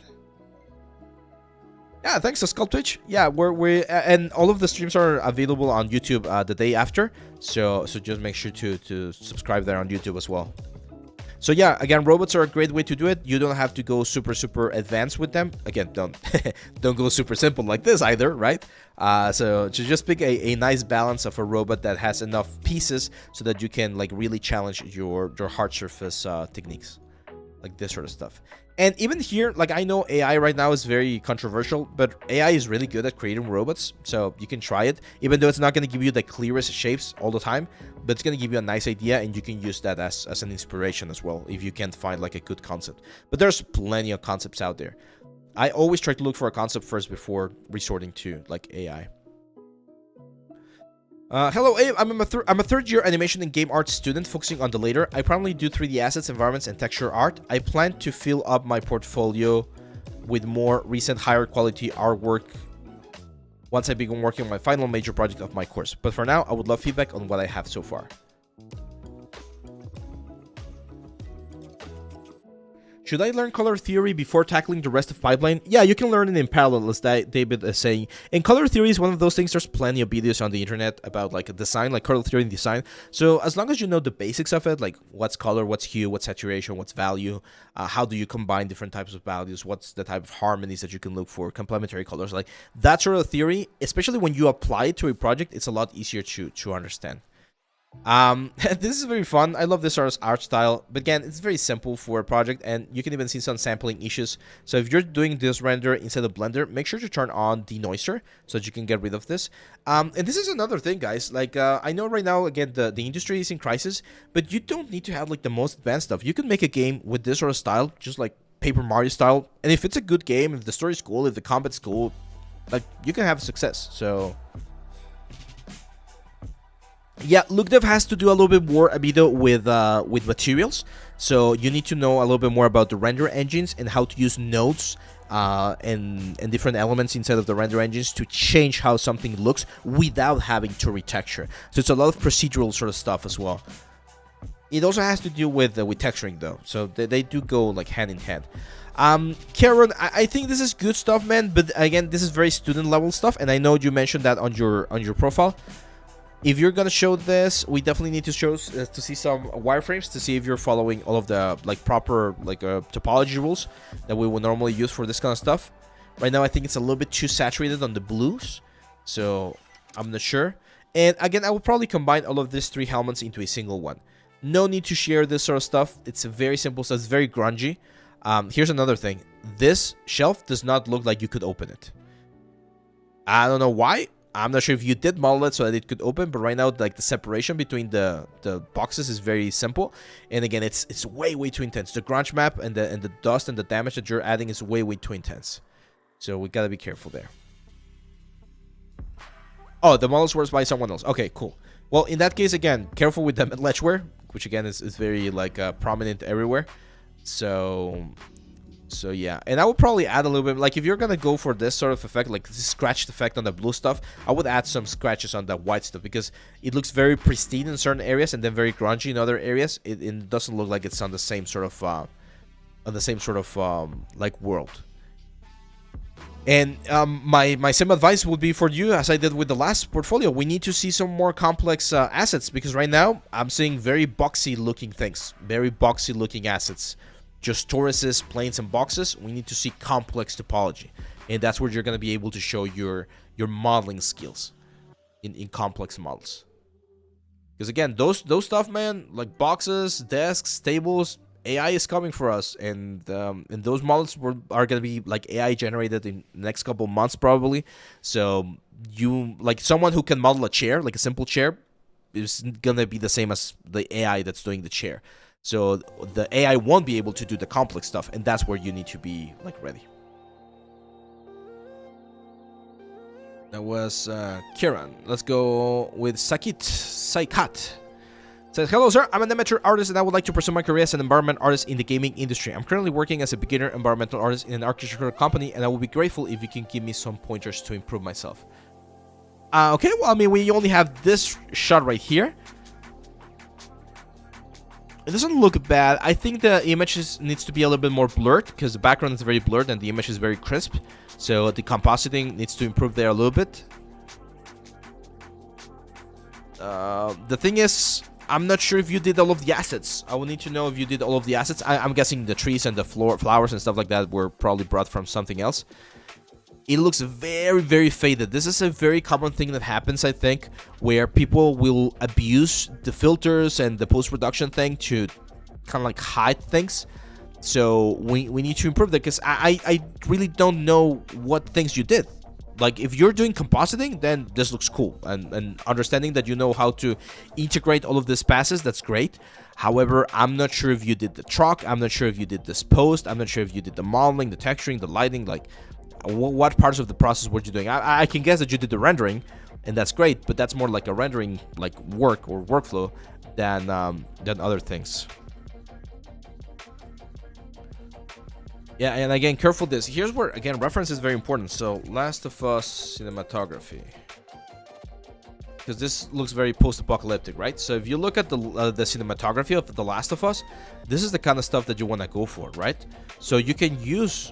Yeah, thanks to Sculptwitch. Yeah, we and all of the streams are available on YouTube the day after. So just make sure to subscribe there on YouTube as well. So yeah, again, robots are a great way to do it. You don't have to go super advanced with them. Again, don't go super simple like this either, right? So just pick a nice balance of a robot that has enough pieces so that you can like really challenge your hard surface techniques, like this sort of stuff. And even here, like I know AI right now is very controversial, but AI is really good at creating robots, so you can try it, even though it's not going to give you the clearest shapes all the time, but it's going to give you a nice idea, and you can use that as an inspiration as well, if you can't find like a good concept. But there's plenty of concepts out there. I always try to look for a concept first before resorting to like AI. Hello, Abe. I'm a third-year animation and game art student focusing on the later. I primarily do 3D assets, environments, and texture art. I plan to fill up my portfolio with more recent, higher quality artwork once I begin working on my final major project of my course. But for now, I would love feedback on what I have so far. Should I learn color theory before tackling the rest of pipeline? Yeah, you can learn it in parallel, as David is saying. And color theory is one of those things. There's plenty of videos on the internet about like a design, like color theory and design. So as long as you know the basics of it, like what's color, what's hue, what's saturation, what's value, how do you combine different types of values, what's the type of harmonies that you can look for, complementary colors, like that sort of theory, especially when you apply it to a project, it's a lot easier to understand. This is very fun. I love this art style, but again, it's very simple for a project, and you can even see some sampling issues. So if you're doing this render inside of Blender, make sure to turn on denoiser so that you can get rid of this. And this is another thing, guys. Like I know right now, again, the industry is in crisis, but you don't need to have like the most advanced stuff. You can make a game with this sort of style, just like Paper Mario style, and if it's a good game, if the story's cool, if the combat's cool, like you can have success. So yeah, LookDev has to do a little bit more with materials, so you need to know a little bit more about the render engines and how to use nodes and different elements inside of the render engines to change how something looks without having to retexture. So it's a lot of procedural sort of stuff as well. It also has to do with texturing though, so they do go like hand in hand. Karen, I think this is good stuff, man, but again, this is very student level stuff, and I know you mentioned that on your profile. If you're gonna show this, we definitely need to show to see some wireframes to see if you're following all of the like proper like topology rules that we would normally use for this kind of stuff. Right now, I think it's a little bit too saturated on the blues, so I'm not sure. And again, I will probably combine all of these three elements into a single one. No need to share this sort of stuff. It's very simple, so it's very grungy. Here's another thing. This shelf does not look like you could open it. I don't know why. I'm not sure if you did model it so that it could open, but right now, like the separation between the boxes is very simple. And again, it's way too intense. The grunge map and the dust and the damage that you're adding is way too intense. So we gotta be careful there. Oh, the models were by someone else. Okay, cool. Well, in that case, again, careful with the ledgeware, which again is very like prominent everywhere. So yeah, and I would probably add a little bit, like if you're gonna go for this sort of effect, like this scratched effect on the blue stuff, I would add some scratches on the white stuff because it looks very pristine in certain areas and then very grungy in other areas. It doesn't look like it's on the same sort of like world. And my same advice would be for you, as I did with the last portfolio, we need to see some more complex assets, because right now I'm seeing very boxy looking things, very boxy looking assets. Just toruses, planes, and boxes. We need to see complex topology, and that's where you're going to be able to show your modeling skills in complex models. Because again, those stuff, man, like boxes, desks, tables, AI is coming for us, and those models are going to be like AI generated in the next couple months probably. So you, like someone who can model a chair, like a simple chair, is going to be the same as the AI that's doing the chair. So the AI won't be able to do the complex stuff, and that's where you need to be like ready. That was Kiran. Let's go with Saikat. Says, hello sir, I'm an amateur artist and I would like to pursue my career as an environment artist in the gaming industry. I'm currently working as a beginner environmental artist in an architectural company and I will be grateful if you can give me some pointers to improve myself. Okay, well, I mean, we only have this shot right here. It doesn't look bad. I think the image needs to be a little bit more blurred because the background is very blurred and the image is very crisp. So the compositing needs to improve there a little bit. The thing is, I'm not sure if you did all of the assets. I will need to know if you did all of the assets. I'm guessing the trees and the flowers and stuff like that were probably brought from something else. It looks very, very faded. This is a very common thing that happens, I think, where people will abuse the filters and the post-production thing to kind of like hide things. So we need to improve that because I really don't know what things you did. Like, if you're doing compositing, then this looks cool. And understanding that you know how to integrate all of these passes, that's great. However, I'm not sure if you did the truck. I'm not sure if you did this post. I'm not sure if you did the modeling, the texturing, the lighting. Like, what parts of the process were you doing? I can guess that you did the rendering, and that's great. But that's more like a rendering, like, work or workflow than other things. Yeah, and again, careful this. Here's where, again, reference is very important. So, Last of Us cinematography. Because this looks very post-apocalyptic, right? So, if you look at the cinematography of The Last of Us, this is the kind of stuff that you want to go for, right? So, you can use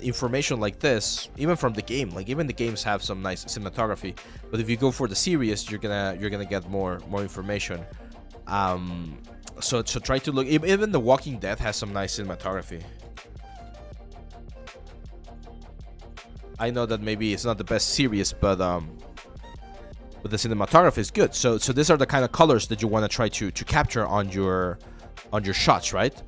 information like this, even from the game. Like, even the games have some nice cinematography. But if you go for the series, you're gonna get more information. So try to look. Even The Walking Dead has some nice cinematography. I know that maybe it's not the best series, but the cinematography is good. So these are the kind of colors that you want to try to capture on your shots, right?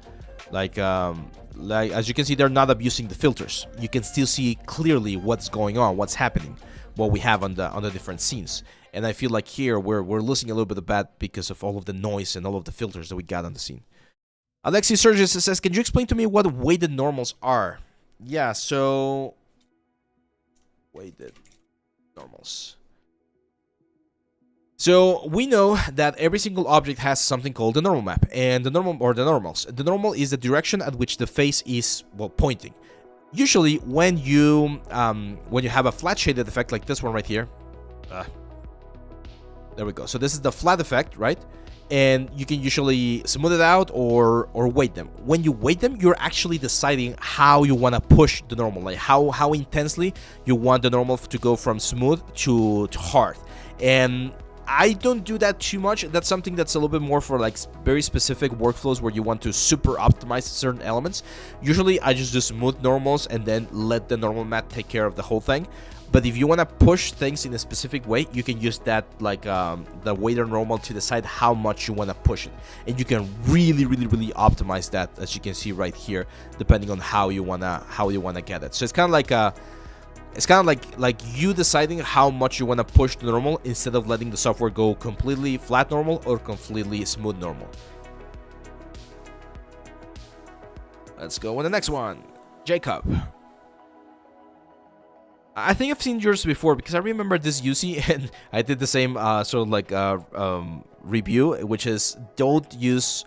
Like as you can see, they're not abusing the filters. You can still see clearly what's going on, what's happening, what we have on the different scenes. And I feel like here we're losing a little bit of that because of all of the noise and all of the filters that we got on the scene. Alexis Surges says, "Can you explain to me what weighted normals are?" Yeah, so weighted normals. So we know that every single object has something called the normal map, and the normals. The normal is the direction at which the face is, well, pointing. Usually, when you have a flat shaded effect like this one right here, there we go. So this is the flat effect, right? And you can usually smooth it out or weight them. When you weight them, you're actually deciding how you want to push the normal, like how intensely you want the normal to go from smooth to hard. And I don't do that too much. That's something that's a little bit more for like very specific workflows where you want to super optimize certain elements. Usually I just do smooth normals and then let the normal matte take care of the whole thing. But if you want to push things in a specific way, you can use that, like the weighted normal, to decide how much you want to push it. And you can really optimize that, as you can see right here, depending on how you wanna get it. So it's kind of like you deciding how much you want to push the normal instead of letting the software go completely flat normal or completely smooth normal. Let's go with the next one, Jacob. I think I've seen yours before because I remember this UC and I did the same sort of like review, which is don't use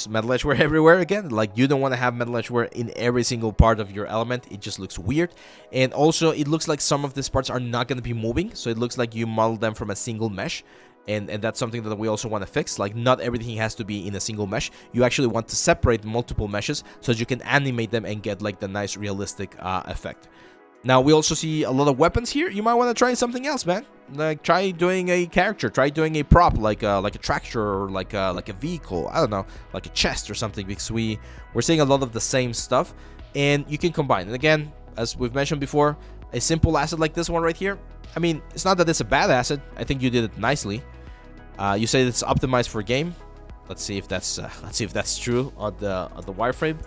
metal edgeware everywhere again. Like, you don't want to have metal edgeware in every single part of your element. It just looks weird. And also it looks like some of these parts are not going to be moving, so it looks like you model them from a single mesh. And that's something that we also want to fix. Like, not everything has to be in a single mesh. You actually want to separate multiple meshes so that you can animate them and get like the nice realistic effect. Now, we also see a lot of weapons here. You might want to try something else, man. Like, try doing a character. Try doing a prop, like a tractor or like a vehicle. I don't know, like a chest or something, because we're seeing a lot of the same stuff, and you can combine. And again, as we've mentioned before, a simple asset like this one right here. I mean, it's not that it's a bad asset. I think you did it nicely. You say it's optimized for game. Let's see if that's true on the wireframe.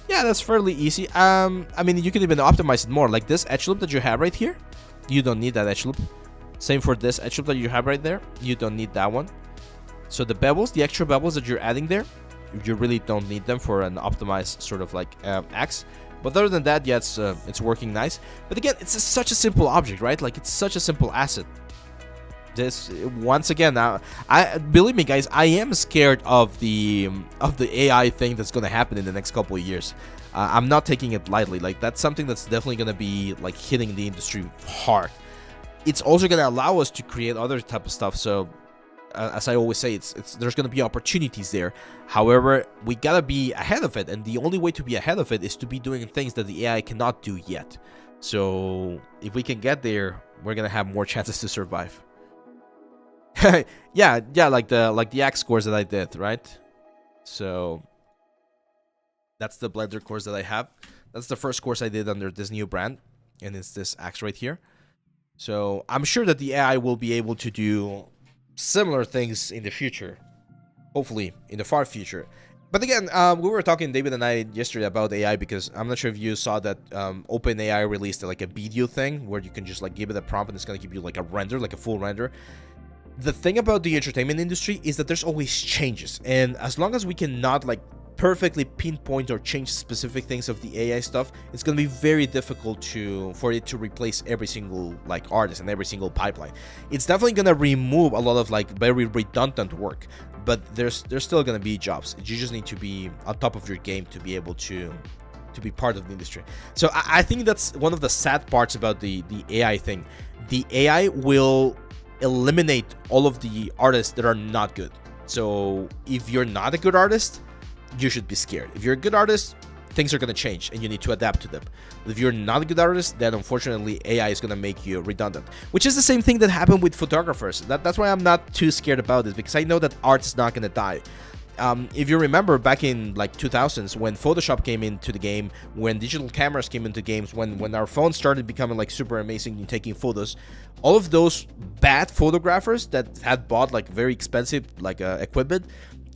Yeah, that's fairly easy. I mean, you can even optimize it more. Like this edge loop that you have right here, you don't need that edge loop. Same for this edge loop that you have right there, you don't need that one. So the bevels, the extra bevels that you're adding there, you really don't need them for an optimized sort of like axe. But other than that, yeah, it's working nice. But again, it's such a simple object, right? Like, it's such a simple asset. This once again, I believe me, guys, I am scared of the AI thing that's gonna happen in the next couple of years. I'm not taking it lightly. Like, that's something that's definitely gonna be like hitting the industry hard. It's also gonna allow us to create other type of stuff. So, as I always say, there's gonna be opportunities there. However, we gotta be ahead of it, and the only way to be ahead of it is to be doing things that the AI cannot do yet. So, if we can get there, we're gonna have more chances to survive. yeah, like the axe course that I did, right? So that's the Blender course that I have. That's the first course I did under this new brand, and it's this axe right here. So I'm sure that the AI will be able to do similar things in the future, hopefully in the far future. But again, we were talking, David and I, yesterday about AI, because I'm not sure if you saw that OpenAI released like a video thing where you can just like give it a prompt and it's gonna give you like a render, like a full render. The thing about the entertainment industry is that there's always changes, and as long as we cannot like perfectly pinpoint or change specific things of the AI stuff, it's going to be very difficult for it to replace every single like artist and every single pipeline. It's definitely going to remove a lot of like very redundant work, but there's still going to be jobs. You just need to be on top of your game to be able to be part of the industry. So I think that's one of the sad parts about the AI thing. The AI will eliminate all of the artists that are not good. So if you're not a good artist, you should be scared. If you're a good artist, things are going to change and you need to adapt to them. But if you're not a good artist, then unfortunately AI is going to make you redundant, which is the same thing that happened with photographers. That's why I'm not too scared about this, because I know that art is not going to die. If you remember back in like 2000s, when Photoshop came into the game, when digital cameras came into games, when our phones started becoming like super amazing in taking photos, all of those bad photographers that had bought like very expensive like equipment,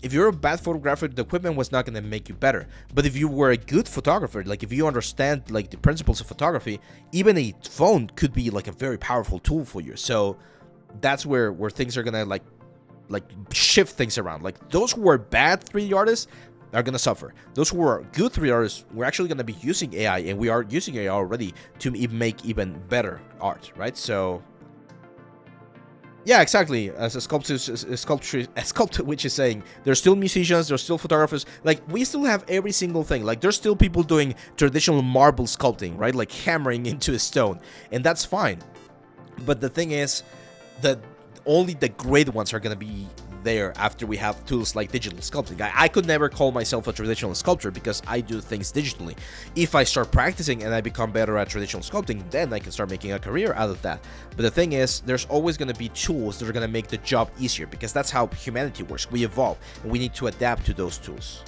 if you're a bad photographer, the equipment was not going to make you better. But if you were a good photographer, like if you understand like the principles of photography, even a phone could be like a very powerful tool for you. So that's where things are going to like shift things around. Like those who are bad 3D artists are going to suffer. Those who are good 3D artists, we're actually going to be using AI, and we are using AI already to make even better art, right? So yeah, exactly. As a sculptor which is saying, there's still musicians, there's still photographers. Like, we still have every single thing. Like, there's still people doing traditional marble sculpting, right? Like hammering into a stone, and that's fine. But the thing is that only the great ones are gonna be there after we have tools like digital sculpting. I could never call myself a traditional sculptor because I do things digitally. If I start practicing and I become better at traditional sculpting, then I can start making a career out of that. But the thing is, there's always going to be tools that are going to make the job easier, because that's how humanity works. We evolve, and we need to adapt to those tools.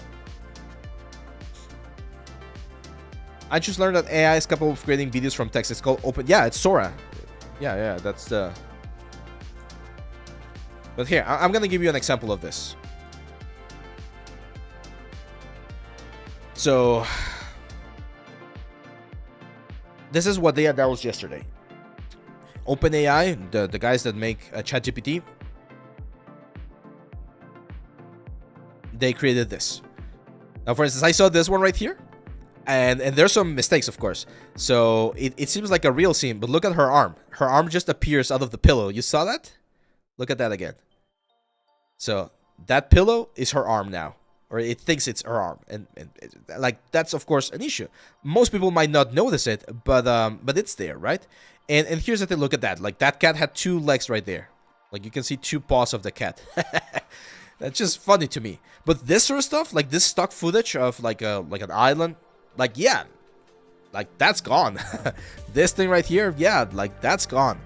I just learned that AI is capable of creating videos from text. It's called Open. Yeah, it's Sora. Yeah, that's the... But here, I'm going to give you an example of this. So, this is what they announced yesterday. OpenAI, the guys that make ChatGPT, they created this. Now, for instance, I saw this one right here, and there's some mistakes, of course. So, it seems like a real scene, but look at her arm. Her arm just appears out of the pillow. You saw that? Look at that again. So that pillow is her arm now, or it thinks it's her arm, and like that's of course an issue. Most people might not notice it, but it's there, right? And here's the thing. Look at that. Like that cat had 2 legs right there. Like you can see 2 paws of the cat. That's just funny to me. But this sort of stuff, like this stock footage of like an island, like yeah, like that's gone. This thing right here, yeah, like that's gone.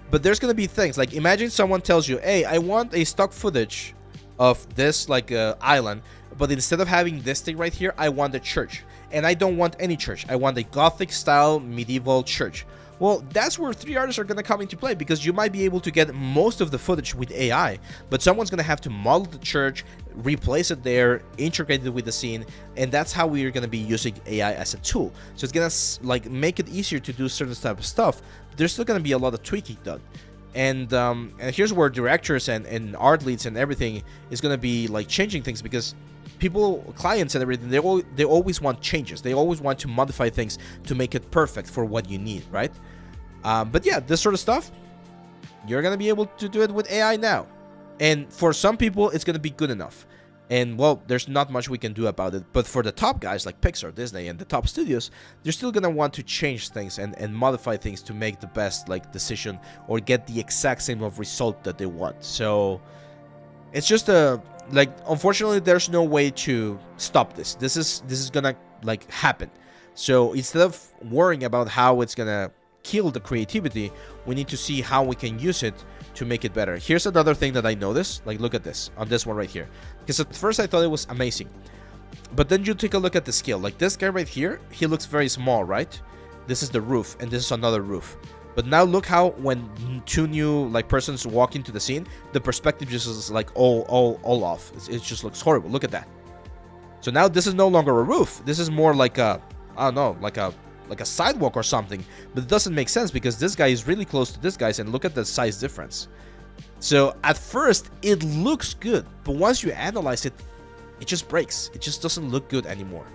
But there's gonna be things like, imagine someone tells you, hey, I want a stock footage of this like island, but instead of having this thing right here, I want a church, and I don't want any church. I want a Gothic style medieval church. Well, that's where 3D artists are gonna come into play, because you might be able to get most of the footage with AI, but someone's gonna have to model the church, replace it there, integrate it with the scene, and that's how we are gonna be using AI as a tool. So it's gonna like make it easier to do certain type of stuff. There's still gonna be a lot of tweaking done, and here's where directors and art leads and everything is gonna be like changing things, because people, clients and everything, they always want changes. They always want to modify things to make it perfect for what you need, right? But yeah, this sort of stuff, you're gonna be able to do it with AI now. And for some people, it's gonna be good enough. And well, there's not much we can do about it. But for the top guys like Pixar, Disney, and the top studios, they're still gonna want to change things and modify things to make the best like decision or get the exact same of result that they want. So it's just unfortunately, there's no way to stop this. This is gonna like happen. So instead of worrying about how it's gonna kill the creativity, we need to see how we can use it to make it better. Here's another thing that I noticed. Like, look at this on this one right here. Because at first I thought it was amazing, but then you take a look at the scale. Like this guy right here, he looks very small, right? This is the roof, and this is another roof. But now look how when two new like persons walk into the scene, the perspective just is like all off. It just looks horrible. Look at that. So now this is no longer a roof. This is more like a, I don't know, like a sidewalk or something. But it doesn't make sense because this guy is really close to this guy's, and look at the size difference. So at first it looks good, but once you analyze it, it just breaks. It just doesn't look good anymore.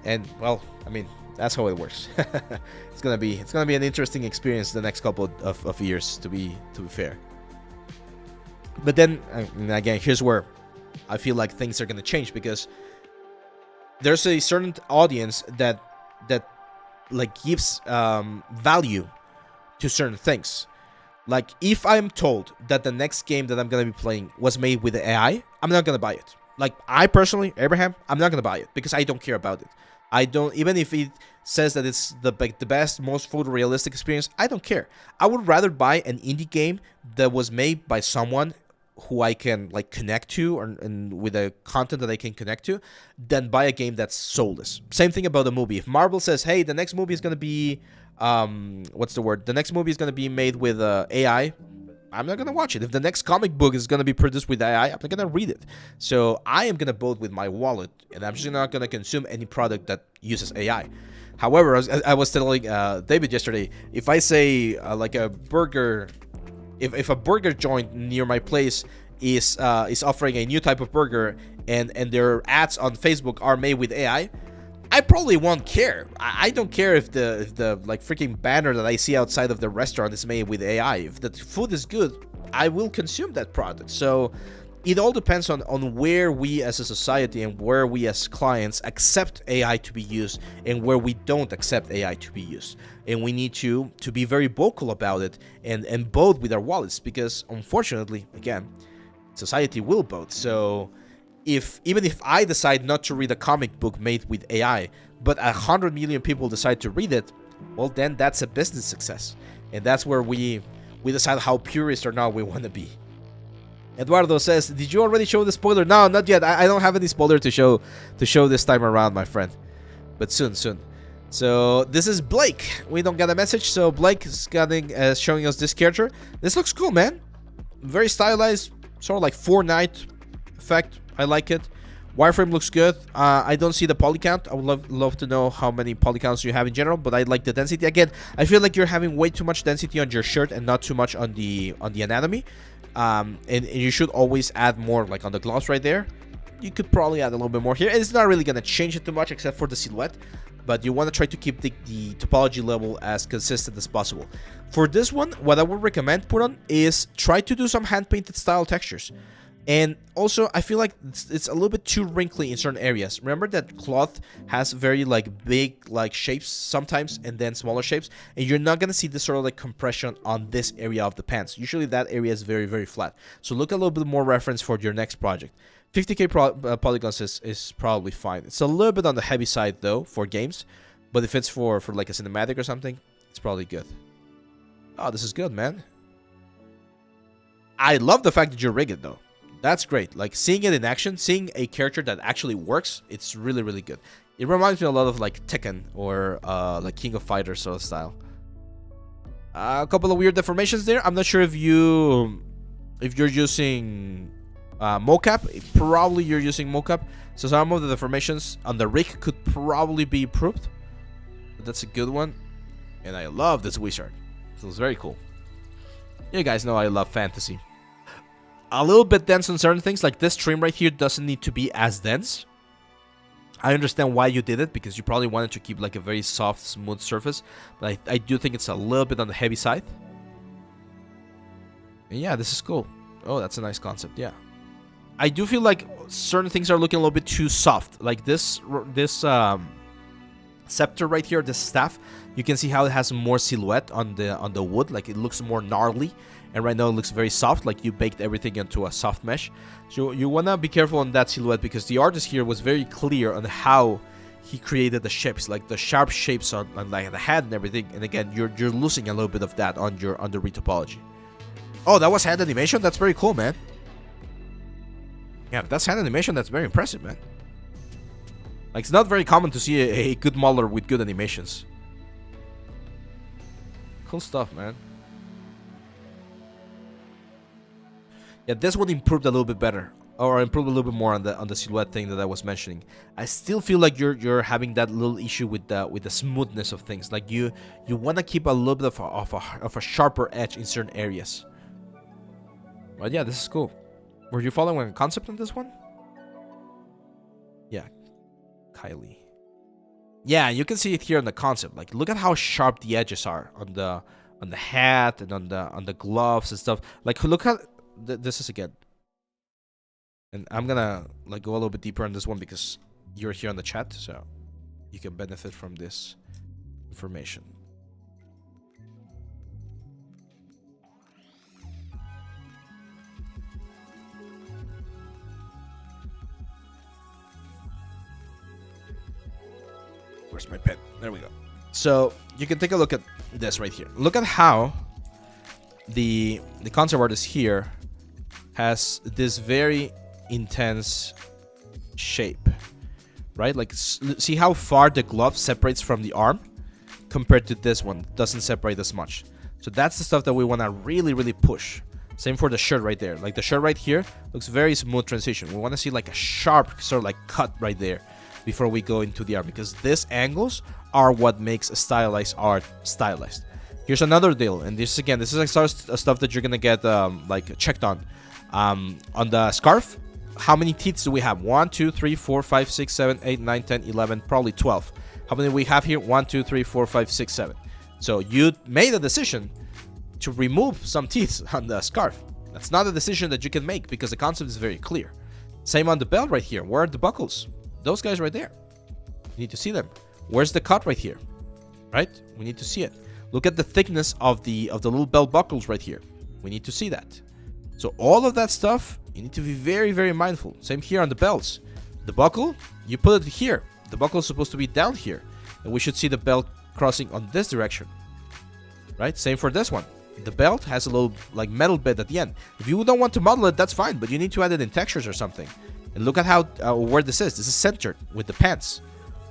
And well, I mean, that's how it works. It's gonna be an interesting experience the next couple of years, to be fair. But then again, here's where I feel like things are gonna change, because there's a certain audience that like gives value to certain things. Like if I'm told that the next game that I'm gonna be playing was made with AI, I'm not gonna buy it. Like I personally, Abraham, I'm not gonna buy it because I don't care about it. I don't, even if it says that it's the best, most photorealistic experience, I don't care. I would rather buy an indie game that was made by someone who I can like connect to, and with the content that I can connect to, than buy a game that's soulless. Same thing about a movie. If Marvel says, hey, the next movie is gonna be what's the word? The next movie is gonna be made with AI, I'm not gonna watch it. If the next comic book is gonna be produced with AI, I'm not gonna read it. So I am gonna vote with my wallet, and I'm just not gonna consume any product that uses AI. However, I was telling David yesterday, if I say like a burger, if a burger joint near my place is offering a new type of burger, and their ads on Facebook are made with AI, I probably won't care. I don't care if the like freaking banner that I see outside of the restaurant is made with AI. If the food is good, I will consume that product. So it all depends on where we as a society and where we as clients accept AI to be used, and where we don't accept AI to be used. And we need to be very vocal about it and vote with our wallets, because unfortunately, again, society will vote. So even if I decide not to read a comic book made with AI, but 100 million people decide to read it, well, then that's a business success. And that's where we decide how purist or not we want to be. Eduardo says, did you already show the spoiler? No, not yet. I don't have any spoiler to show this time around, my friend. But soon. So this is Blake. We don't get a message, so Blake is showing us this character. This looks cool, man. Very stylized, sort of like Fortnite effect. I like it. Wireframe looks good. I don't see the poly count. I would love to know how many poly counts you have in general, but I like the density. Again, I feel like you're having way too much density on your shirt and not too much on the anatomy. And you should always add more, like on the gloves right there. You could probably add a little bit more here. It's not really going to change it too much except for the silhouette, but you want to try to keep the topology level as consistent as possible. For this one, what I would recommend put on is try to do some hand-painted style textures. And also, I feel like it's a little bit too wrinkly in certain areas. Remember that cloth has very like big like shapes sometimes, and then smaller shapes, and you're not gonna see this sort of like compression on this area of the pants. Usually that area is very, very flat. So look a little bit more reference for your next project. 50k polygons is probably fine. It's a little bit on the heavy side though for games, but if it's for like a cinematic or something, it's probably good. Oh, this is good, man. I love the fact that you're rigged though. That's great. Like seeing it in action, seeing a character that actually works, it's really, really good. It reminds me a lot of like Tekken or like King of Fighters sort of style. A couple of weird deformations there. I'm not sure if you're using mocap. Probably you're using mocap. So some of the deformations on the rig could probably be improved. But that's a good one. And I love this wizard. So it's very cool. You guys know I love fantasy. A little bit dense on certain things, like this trim right here doesn't need to be as dense. I understand why you did it, because you probably wanted to keep like a very soft, smooth surface, but I do think it's a little bit on the heavy side. And yeah, this is cool. Oh, that's a nice concept. Yeah, I do feel like certain things are looking a little bit too soft. Like this scepter right here, this staff. You can see how it has more silhouette on the wood. Like it looks more gnarly. And right now it looks very soft, like you baked everything into a soft mesh. So you want to be careful on that silhouette because the artist here was very clear on how he created the shapes, like the sharp shapes on like the head and everything. And again, you're losing a little bit of that on the retopology. Oh, that was hand animation? That's very cool, man. Yeah, that's hand animation. That's very impressive, man. Like, it's not very common to see a good modeler with good animations. Cool stuff, man. Yeah, this one improved a little bit better, or improved a little bit more on the silhouette thing that I was mentioning. I still feel like you're having that little issue with the smoothness of things. Like you want to keep a little bit of a sharper edge in certain areas. But yeah, this is cool. Were you following a concept on this one? Yeah, Kylie. Yeah, you can see it here in the concept. Like, look at how sharp the edges are on the hat and on the gloves and stuff. Like, look at this is again. And I'm gonna like go a little bit deeper on this one because you're here on the chat, so you can benefit from this information. Where's my pen? There we go. So you can take a look at this right here. Look at how the concept artist here has this very intense shape, right? Like, see how far the glove separates from the arm compared to this one. Doesn't separate as much. So that's the stuff that we want to really push. Same for the shirt right there. Like the shirt right here looks very smooth transition. We want to see like a sharp sort of like cut right there before we go into the arm, because these angles are what makes a stylized art stylized. Here's another deal, and this again, this is like stuff that you're gonna get like checked on the scarf. How many teeth do we have? 1, 2, 3, 4, 5, 6, 7, 8, 9, 10, 11, probably 12. How many we have here? 1, 2, 3, 4, 5, 6, 7. So you made a decision to remove some teeth on the scarf. That's not a decision that you can make because the concept is very clear. Same on the belt right here. Where are the buckles? Those guys right there. You need to see them. Where's the cut right here? Right? We need to see it. Look at the thickness of the little belt buckles right here. We need to see that. So all of that stuff, you need to be very mindful. Same here on the belts. The buckle, you put it here. The buckle is supposed to be down here. And we should see the belt crossing on this direction. Right? Same for this one. The belt has a little like metal bit at the end. If you don't want to model it, that's fine. But you need to add it in textures or something. And look at how where this is. This is centered with the pants.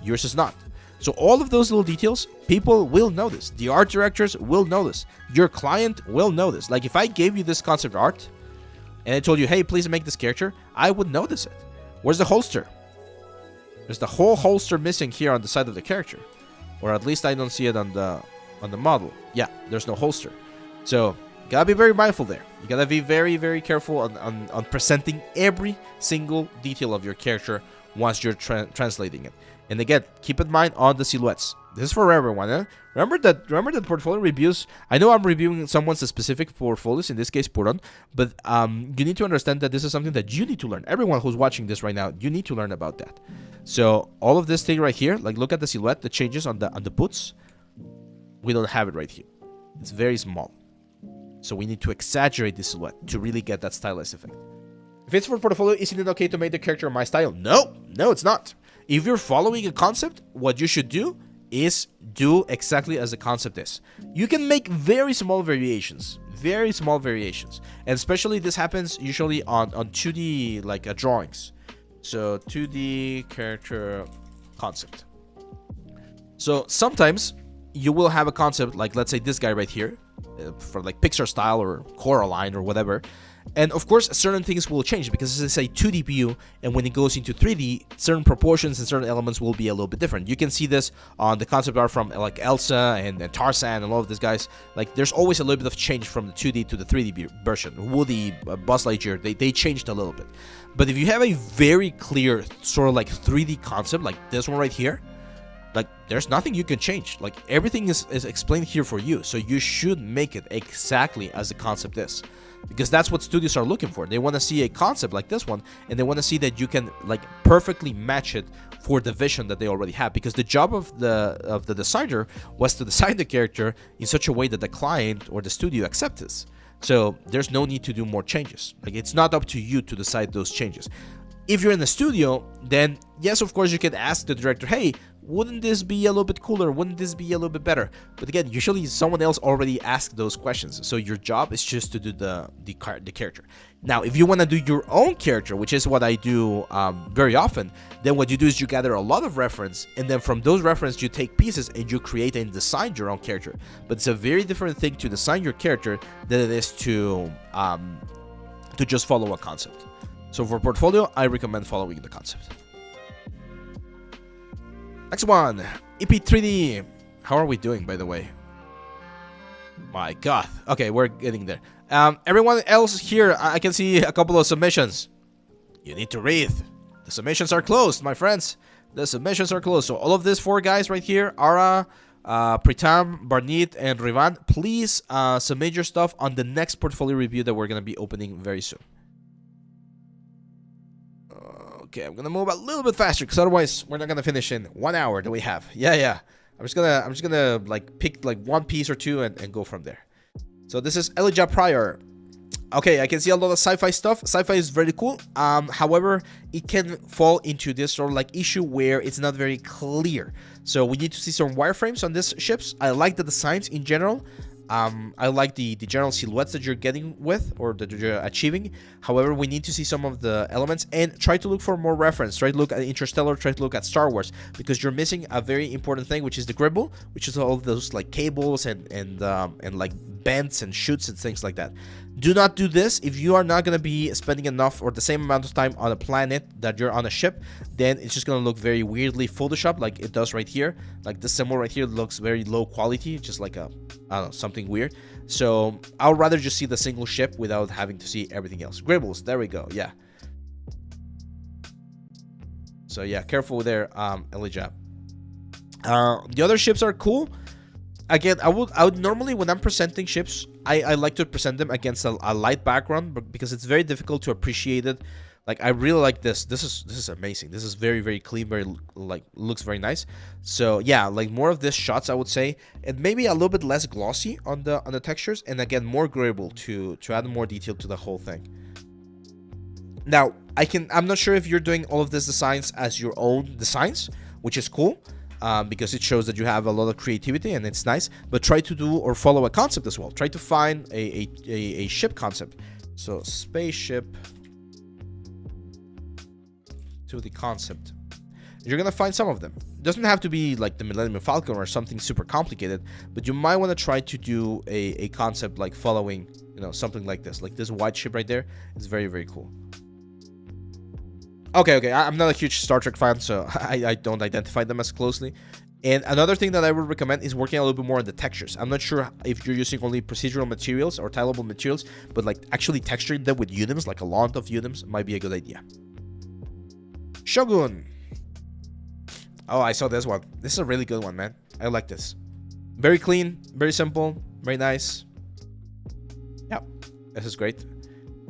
Yours is not. So all of those little details, people will notice. The art directors will notice. Your client will notice. Like if I gave you this concept art and I told you, hey, please make this character, I would notice it. Where's the holster? There's the whole holster missing here on the side of the character. Or at least I don't see it on the model. Yeah, there's no holster. So gotta be very mindful there. You gotta be very careful on presenting every single detail of your character once you're translating it. And again, keep in mind on the silhouettes. This is for everyone. Eh? Remember that portfolio reviews. I know I'm reviewing someone's specific portfolios, in this case Puron, but you need to understand that this is something that you need to learn. Everyone who's watching this right now, you need to learn about that. So all of this thing right here, like look at the silhouette, the changes on the boots. We don't have it right here. It's very small. So we need to exaggerate the silhouette to really get that stylized effect. If it's for portfolio, isn't it okay to make the character my style? No, it's not. If you're following a concept, what you should do is do exactly as the concept is. You can make very small variations, and especially this happens usually on 2D like drawings. So 2D character concept. So sometimes you will have a concept like, let's say this guy right here, for like Pixar style or Coraline or whatever. And of course, certain things will change because this is a 2D view, and when it goes into 3D, certain proportions and certain elements will be a little bit different. You can see this on the concept art from like Elsa and Tarzan and all of these guys. Like, there's always a little bit of change from the 2D to the 3D version. Woody, Buzz Lightyear, they changed a little bit. But if you have a very clear sort of like 3D concept, like this one right here, Like, there's nothing you can change. Like, everything is explained here for you. So you should make it exactly as the concept is. Because that's what studios are looking for. They want to see a concept like this one, and they want to see that you can like perfectly match it for the vision that they already have. Because the job of the designer was to design the character in such a way that the client or the studio accepts this. So there's no need to do more changes. Like, it's not up to you to decide those changes. If you're in the studio, then yes, of course, you can ask the director, hey, wouldn't this be a little bit cooler? Wouldn't this be a little bit better? But again, usually someone else already asked those questions. So your job is just to do the character. Now, if you want to do your own character, which is what I do very often, then what you do is you gather a lot of reference, and then from those references, you take pieces and you create and design your own character. But it's a very different thing to design your character than it is to just follow a concept. So for portfolio, I recommend following the concept. Next one, EP3D. How are we doing, by the way? My God. Okay, we're getting there. Everyone else here, I can see a couple of submissions. You need to read. The submissions are closed, my friends. The submissions are closed. So all of these 4 guys right here, Ara, Pritam, Barnit, and Rivan, please submit your stuff on the next portfolio review that we're going to be opening very soon. Okay, I'm gonna move a little bit faster because otherwise we're not gonna finish in 1 hour that we have. Yeah. I'm just gonna like pick like one piece or two and go from there. So this is Elijah Pryor. Okay, I can see a lot of sci-fi stuff. Sci-fi is very cool. However, it can fall into this sort of like issue where it's not very clear. So we need to see some wireframes on these ships. I like the designs in general. I like the general silhouettes that you're getting with or that you're achieving. However, we need to see some of the elements and try to look for more reference. Try to look at Interstellar, try to look at Star Wars, because you're missing a very important thing, which is the gribble, which is all of those like cables and like bends and chutes and things like that. Do not do this if you are not going to be spending enough or the same amount of time on a planet that you're on a ship. Then it's just going to look very weirdly Photoshop like it does right here. Like this symbol right here looks very low quality, just like a, I don't know, something weird. So I'll rather just see the single ship without having to see everything else. Gribbles, there we go. Yeah. So yeah, careful there, Elijah. The other ships are cool. Again, I would normally, when I'm presenting ships, I like to present them against a light background, but because it's very difficult to appreciate it. Like, I really like this. This is amazing. This is very, very clean, very like looks very nice. So yeah, like more of these shots, I would say, and maybe a little bit less glossy on the textures, and again more grable to add more detail to the whole thing. Now, I'm not sure if you're doing all of these designs as your own designs, which is cool. Because it shows that you have a lot of creativity and it's nice, but try to do or follow a concept as well. Try to find a ship concept. So spaceship to the concept. You're gonna find some of them. It doesn't have to be like the Millennium Falcon or something super complicated, but you might want to try to do a concept like following, you know, something like this white ship right there. It's very, very cool. Okay, I'm not a huge Star Trek fan, so I don't identify them as closely. And another thing that I would recommend is working a little bit more on the textures. I'm not sure if you're using only procedural materials or tileable materials, but like actually texturing them with unims, like a lot of unims, might be a good idea. Shogun. Oh, I saw this one. This is a really good one, man. I like this. Very clean, very simple, very nice. Yep, this is great.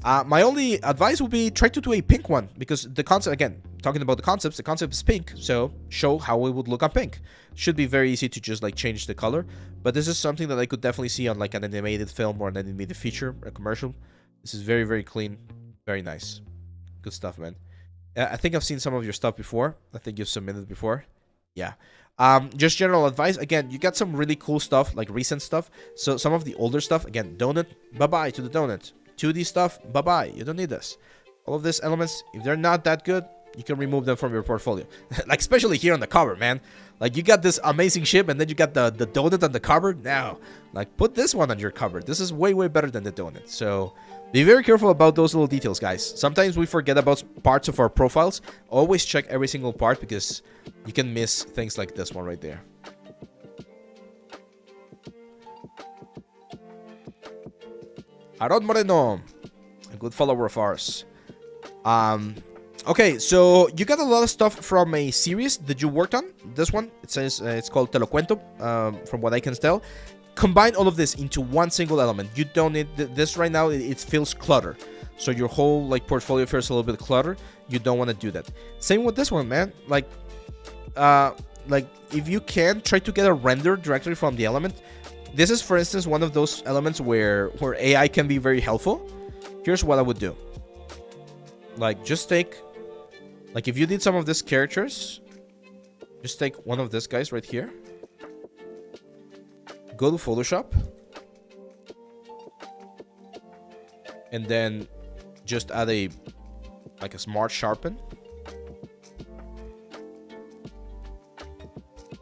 My only advice would be try to do a pink one, because the concept, again, talking about the concept is pink, so show how it would look on pink. Should be very easy to just like change the color, but this is something that I could definitely see on like an animated film or an animated feature, a commercial. This is very, very clean, very nice. Good stuff, man. I think I've seen some of your stuff before. I think you've submitted before. Yeah. Just general advice. Again, you got some really cool stuff, like recent stuff. So some of the older stuff, again, donut, bye-bye to the donut. 2D stuff, bye-bye. You don't need this. All of these elements, if they're not that good, you can remove them from your portfolio. Like, especially here on the cover, man. Like, you got this amazing ship, and then you got the donut on the cover. Now, like, put this one on your cover. This is way, way better than the donut. So, be very careful about those little details, guys. Sometimes we forget about parts of our profiles. Always check every single part, because you can miss things like this one right there. Aaron Moreno, a good follower of ours. Okay, so you got a lot of stuff from a series that you worked on. This one, it says it's called Te lo cuento, from what I can tell. Combine all of this into one single element. You don't need this right now. It feels cluttered. So your whole like portfolio feels a little bit cluttered. You don't want to do that. Same with this one, man. Like if you can try to get a render directly from the element. This is, for instance, one of those elements where AI can be very helpful. Here's what I would do. Like, just take, like, if you did some of these characters, just take one of these guys right here. Go to Photoshop. And then just add a smart sharpen.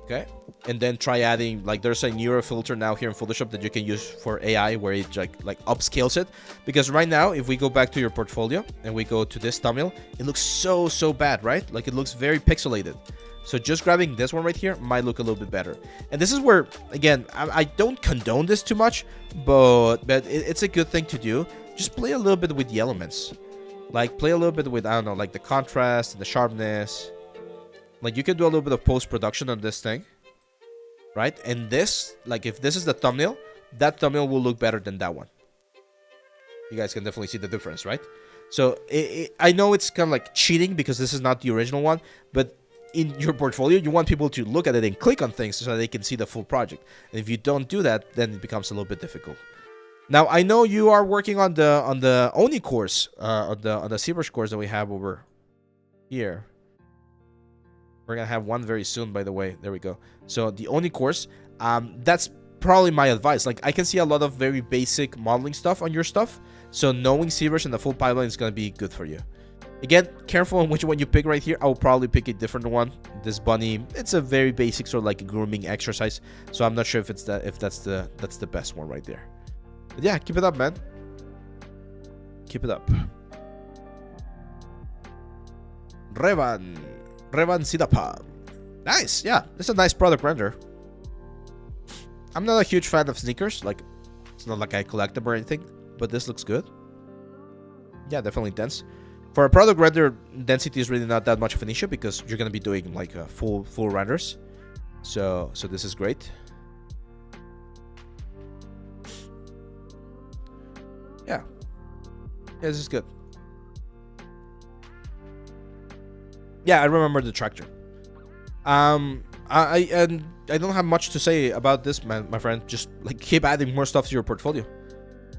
Okay. And then try adding, like, there's a newer filter now here in Photoshop that you can use for AI where it like upscales it. Because right now, if we go back to your portfolio and we go to this thumbnail, it looks so bad, right? Like, it looks very pixelated. So just grabbing this one right here might look a little bit better. And this is where, again, I don't condone this too much, but it's a good thing to do. Just play a little bit with the elements. Like, play a little bit with, I don't know, like the contrast and the sharpness. Like, you can do a little bit of post-production on this thing. Right? And this, like, if this is the thumbnail, that thumbnail will look better than that one. You guys can definitely see the difference, right? So, I know it's kind of like cheating because this is not the original one, but in your portfolio, you want people to look at it and click on things so they can see the full project. And if you don't do that, then it becomes a little bit difficult. Now, I know you are working on the Oni course, on the ZBrush course that we have over here. We're gonna have one very soon, by the way. There we go. So the Oni course, that's probably my advice. Like, I can see a lot of very basic modeling stuff on your stuff. So knowing ZBrush and the full pipeline is gonna be good for you. Again, careful on which one you pick right here. I will probably pick a different one. This bunny, it's a very basic sort of like a grooming exercise. So I'm not sure if that's the best one right there. But yeah, keep it up, man. Keep it up. Revan Sidapa. Nice, yeah. It's a nice product render. I'm not a huge fan of sneakers. Like, it's not like I collect them or anything, but this looks good. Yeah, definitely dense. For a product render, density is really not that much of an issue because you're gonna be doing like full renders. So this is great. Yeah, this is good. Yeah, I remember the tractor. I don't have much to say about this, man, my friend. Just like keep adding more stuff to your portfolio.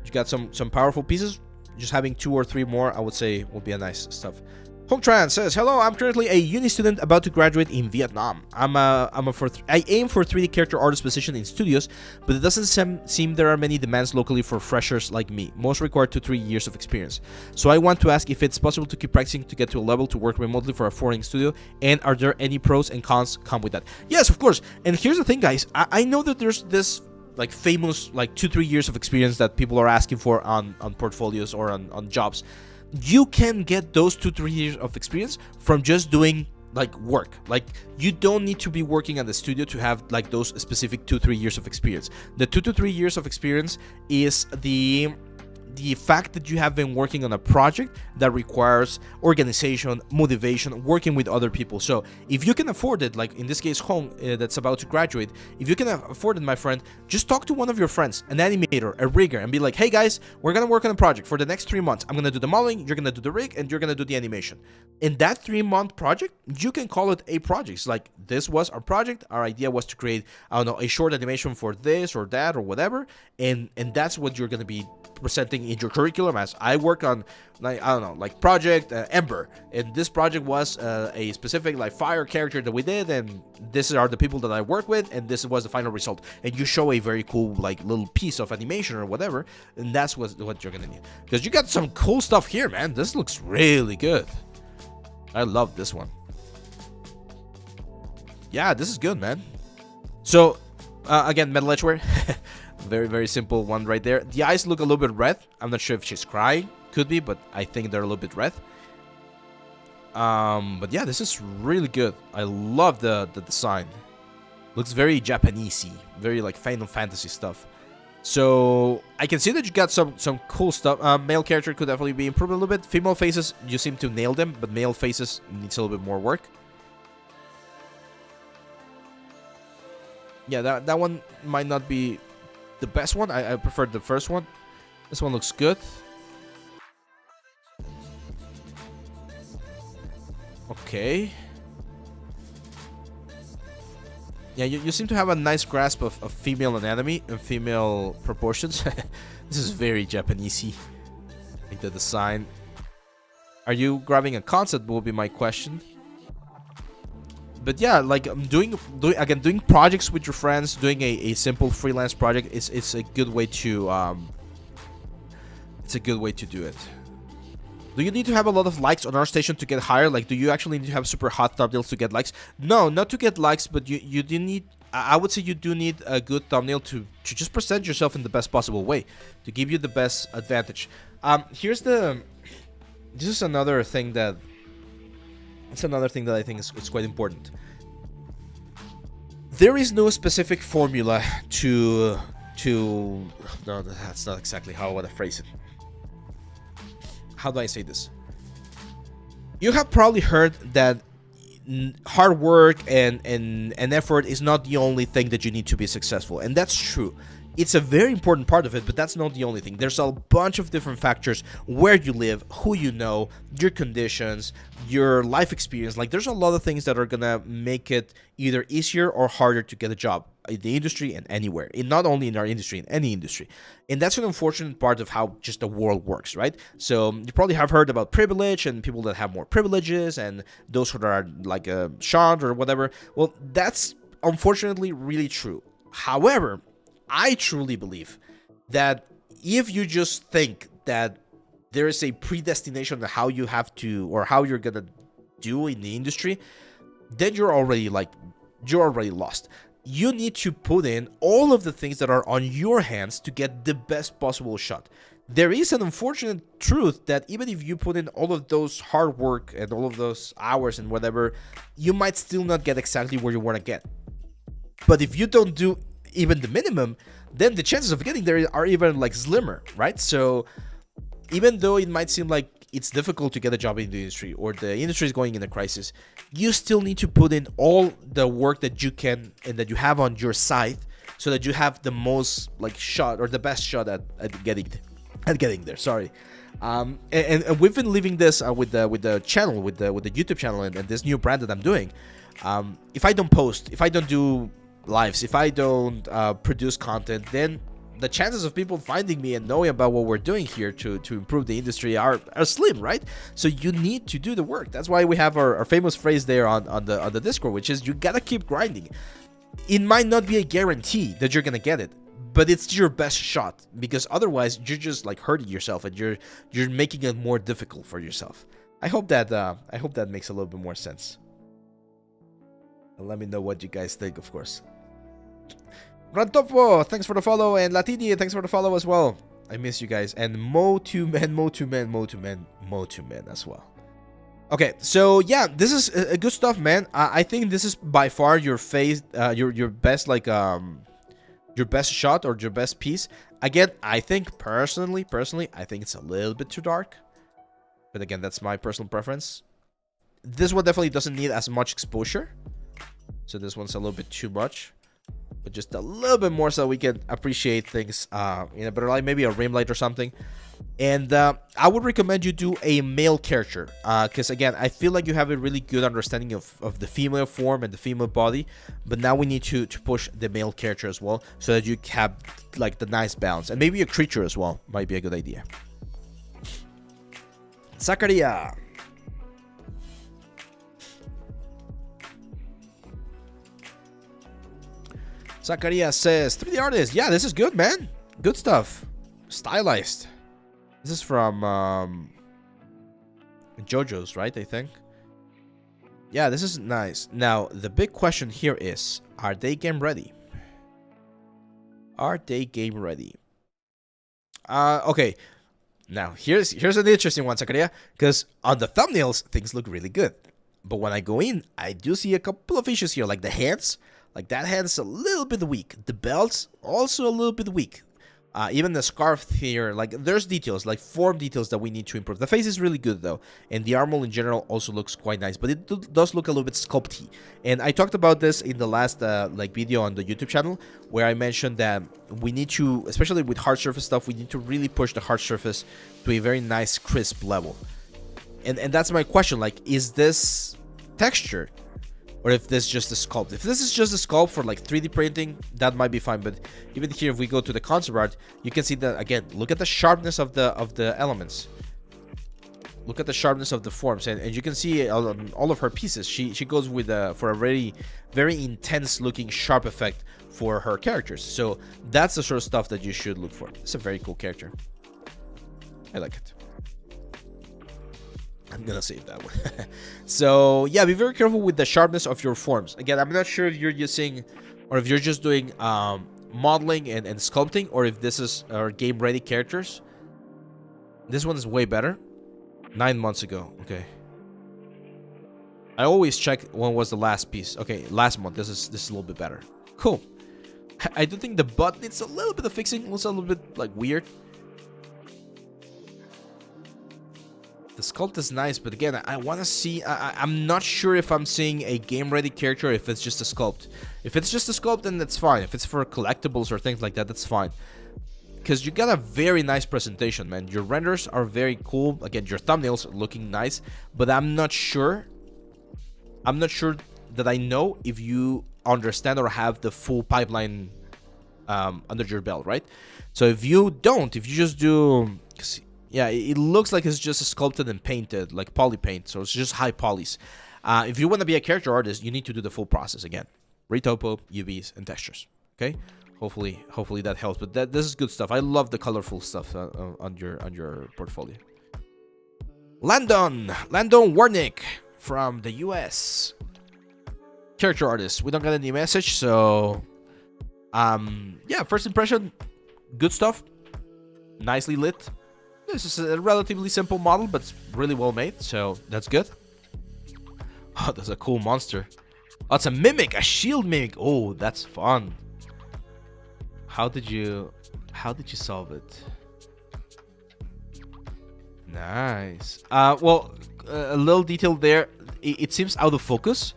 You got some powerful pieces. Just having 2 or 3 more, I would say, would be a nice stuff. HomeTran says, "Hello, I'm currently a uni student about to graduate in Vietnam. I aim for 3D character artist position in studios, but it doesn't seem there are many demands locally for freshers like me. Most require 2 to 3 years of experience. So I want to ask if it's possible to keep practicing to get to a level to work remotely for a foreign studio, and are there any pros and cons come with that?" Yes, of course. And here's the thing, guys. I know that there's this like famous like 2-3 years of experience that people are asking for on portfolios or on jobs. You can get those 2-3 years of experience from just doing like work. Like, you don't need to be working at the studio to have like those specific 2-3 years of experience. The 2 to 3 years of experience is the fact that you have been working on a project that requires organization, motivation, working with other people. So if you can afford it, like in this case, Hong, that's about to graduate, if you can afford it, my friend, just talk to one of your friends, an animator, a rigger, and be like, "Hey guys, we're gonna work on a project for the next 3 months. I'm gonna do the modeling, you're gonna do the rig, and you're gonna do the animation." In that 3-month project, you can call it a project. It's like, this was our project. Our idea was to create, I don't know, a short animation for this or that or whatever, and that's what you're gonna be presenting in your curriculum as. I work on, like, I don't know, like Project Ember, and this project was a specific like fire character that we did, and these are the people that I work with, and this was the final result. And you show a very cool like little piece of animation or whatever, and that's what you're gonna need, because you got some cool stuff here, man. This looks really good. I love this one. Yeah, this is good, man. So again, Metal Edgeware. Very, very simple one right there. The eyes look a little bit red. I'm not sure if she's crying. Could be, but I think they're a little bit red. But yeah, this is really good. I love the design. Looks very Japanesey. Very like Final Fantasy stuff. So I can see that you got some cool stuff. Male character could definitely be improved a little bit. Female faces, you seem to nail them, but male faces needs a little bit more work. Yeah, that one might not be the best one. I prefer the first one. This one looks good. Okay. Yeah, you seem to have a nice grasp of female anatomy and female proportions. This is very Japanesey. Like the design. Are you grabbing a concept will be my question. But yeah, like doing projects with your friends, doing a simple freelance project it's a good way to do it. Do you need to have a lot of likes on ArtStation to get higher? Like, do you actually need to have super hot thumbnails to get likes? No, not to get likes, but you do need. I would say you do need a good thumbnail to just present yourself in the best possible way, to give you the best advantage. This is another thing that. It's another thing that I think is quite important. There is no specific formula to. No, that's not exactly how I want to phrase it. How do I say this? You have probably heard that hard work and effort is not the only thing that you need to be successful, and that's true. It's a very important part of it, but that's not the only thing. There's a bunch of different factors: where you live, who you know, your conditions, your life experience. Like, there's a lot of things that are gonna make it either easier or harder to get a job in the industry and anywhere. And not only in our industry, in any industry. And that's an unfortunate part of how just the world works, right? So you probably have heard about privilege and people that have more privileges and those who are like shunned or whatever. Well, that's unfortunately really true. However, I truly believe that if you just think that there is a predestination to how you have to or how you're gonna do in the industry, then you're already lost. You need to put in all of the things that are on your hands to get the best possible shot. There is an unfortunate truth that even if you put in all of those hard work and all of those hours and whatever, you might still not get exactly where you want to get. But if you don't do even the minimum, then the chances of getting there are even like slimmer, right? So even though it might seem like it's difficult to get a job in the industry or the industry is going in a crisis, you still need to put in all the work that you can and that you have on your side so that you have the most like shot or the best shot at getting there. Sorry. And we've been leaving this with the channel, with the YouTube channel and this new brand that I'm doing. If I don't post, if I don't do lives, if I don't produce content, then the chances of people finding me and knowing about what we're doing here to improve the industry are slim, right? So you need to do the work. That's why we have our famous phrase there on the Discord, which is you gotta keep grinding. It might not be a guarantee that you're gonna get it, but it's your best shot, because otherwise you're just like hurting yourself and you're making it more difficult for yourself. I hope that makes a little bit more sense. And let me know what you guys think, of course. Rantopo, thanks for the follow, and Latini, thanks for the follow as well. I miss you guys, and Mo2Men as well. Okay, so yeah, this is good stuff, man. I think this is by far your best your best shot or your best piece. Again, I think personally, I think it's a little bit too dark, but again, that's my personal preference. This one definitely doesn't need as much exposure, so this one's a little bit too much. But just a little bit more so we can appreciate things in a better light, maybe a rim light or something. And I would recommend you do a male character, because again, I feel like you have a really good understanding of the female form and the female body, but now we need to push the male character as well, so that you have like the nice balance. And maybe a creature as well might be a good idea. Zakaria. Zakaria says, 3D artist. Yeah, this is good, man. Good stuff. Stylized. This is from JoJo's, right? I think. Yeah, this is nice. Now, the big question here is, are they game ready? Are they game ready? Okay. Now, here's an interesting one, Zakaria, because on the thumbnails, things look really good. But when I go in, I do see a couple of issues here, like the hands. Like, that hand's a little bit weak. The belt's also a little bit weak. Even the scarf here, like there's details, like form details that we need to improve. The face is really good though, and the armor in general also looks quite nice, but it does look a little bit sculpty. And I talked about this in the last like video on the YouTube channel, where I mentioned that we need to, especially with hard surface stuff, we need to really push the hard surface to a very nice crisp level. And that's my question, like, is this texture? Or if this is just a sculpt. If this is just a sculpt for like 3D printing, that might be fine. But even here, if we go to the concept art, you can see that again. Look at the sharpness of the elements. Look at the sharpness of the forms, and you can see on all of her pieces, she goes with for a very intense looking sharp effect for her characters. So that's the sort of stuff that you should look for. It's a very cool character. I like it. I'm gonna save that one. So yeah, be very careful with the sharpness of your forms. Again, I'm not sure if you're using, or if you're just doing modeling and sculpting, or if this is our game ready characters. This one is way better. 9 months ago. Okay. I always check when was the last piece. Okay, last month. This is a little bit better. Cool. I do think the butt needs a little bit of fixing. It looks a little bit like weird. The sculpt is nice, but again, I want to see. I'm not sure if I'm seeing a game-ready character or if it's just a sculpt. If it's just a sculpt, then that's fine. If it's for collectibles or things like that, that's fine. Because you got a very nice presentation, man. Your renders are very cool. Again, your thumbnails are looking nice, but I'm not sure. I'm not sure that I know if you understand or have the full pipeline under your belt, right? So if you don't, if you just do... Yeah, it looks like it's just sculpted and painted, like poly paint, so it's just high polys. If you want to be a character artist, you need to do the full process again. Retopo, UVs, and textures, okay? Hopefully that helps, but this is good stuff. I love the colorful stuff on your portfolio. Landon Warnick from the US. Character artist. We don't get any message, so... yeah, first impression, good stuff. Nicely lit. This is a relatively simple model, but it's really well made, so that's good. Oh, that's a cool monster. Oh, it's a mimic, a shield mimic. Oh, that's fun. How did you solve it? Nice. Well, a little detail there. It seems out of focus,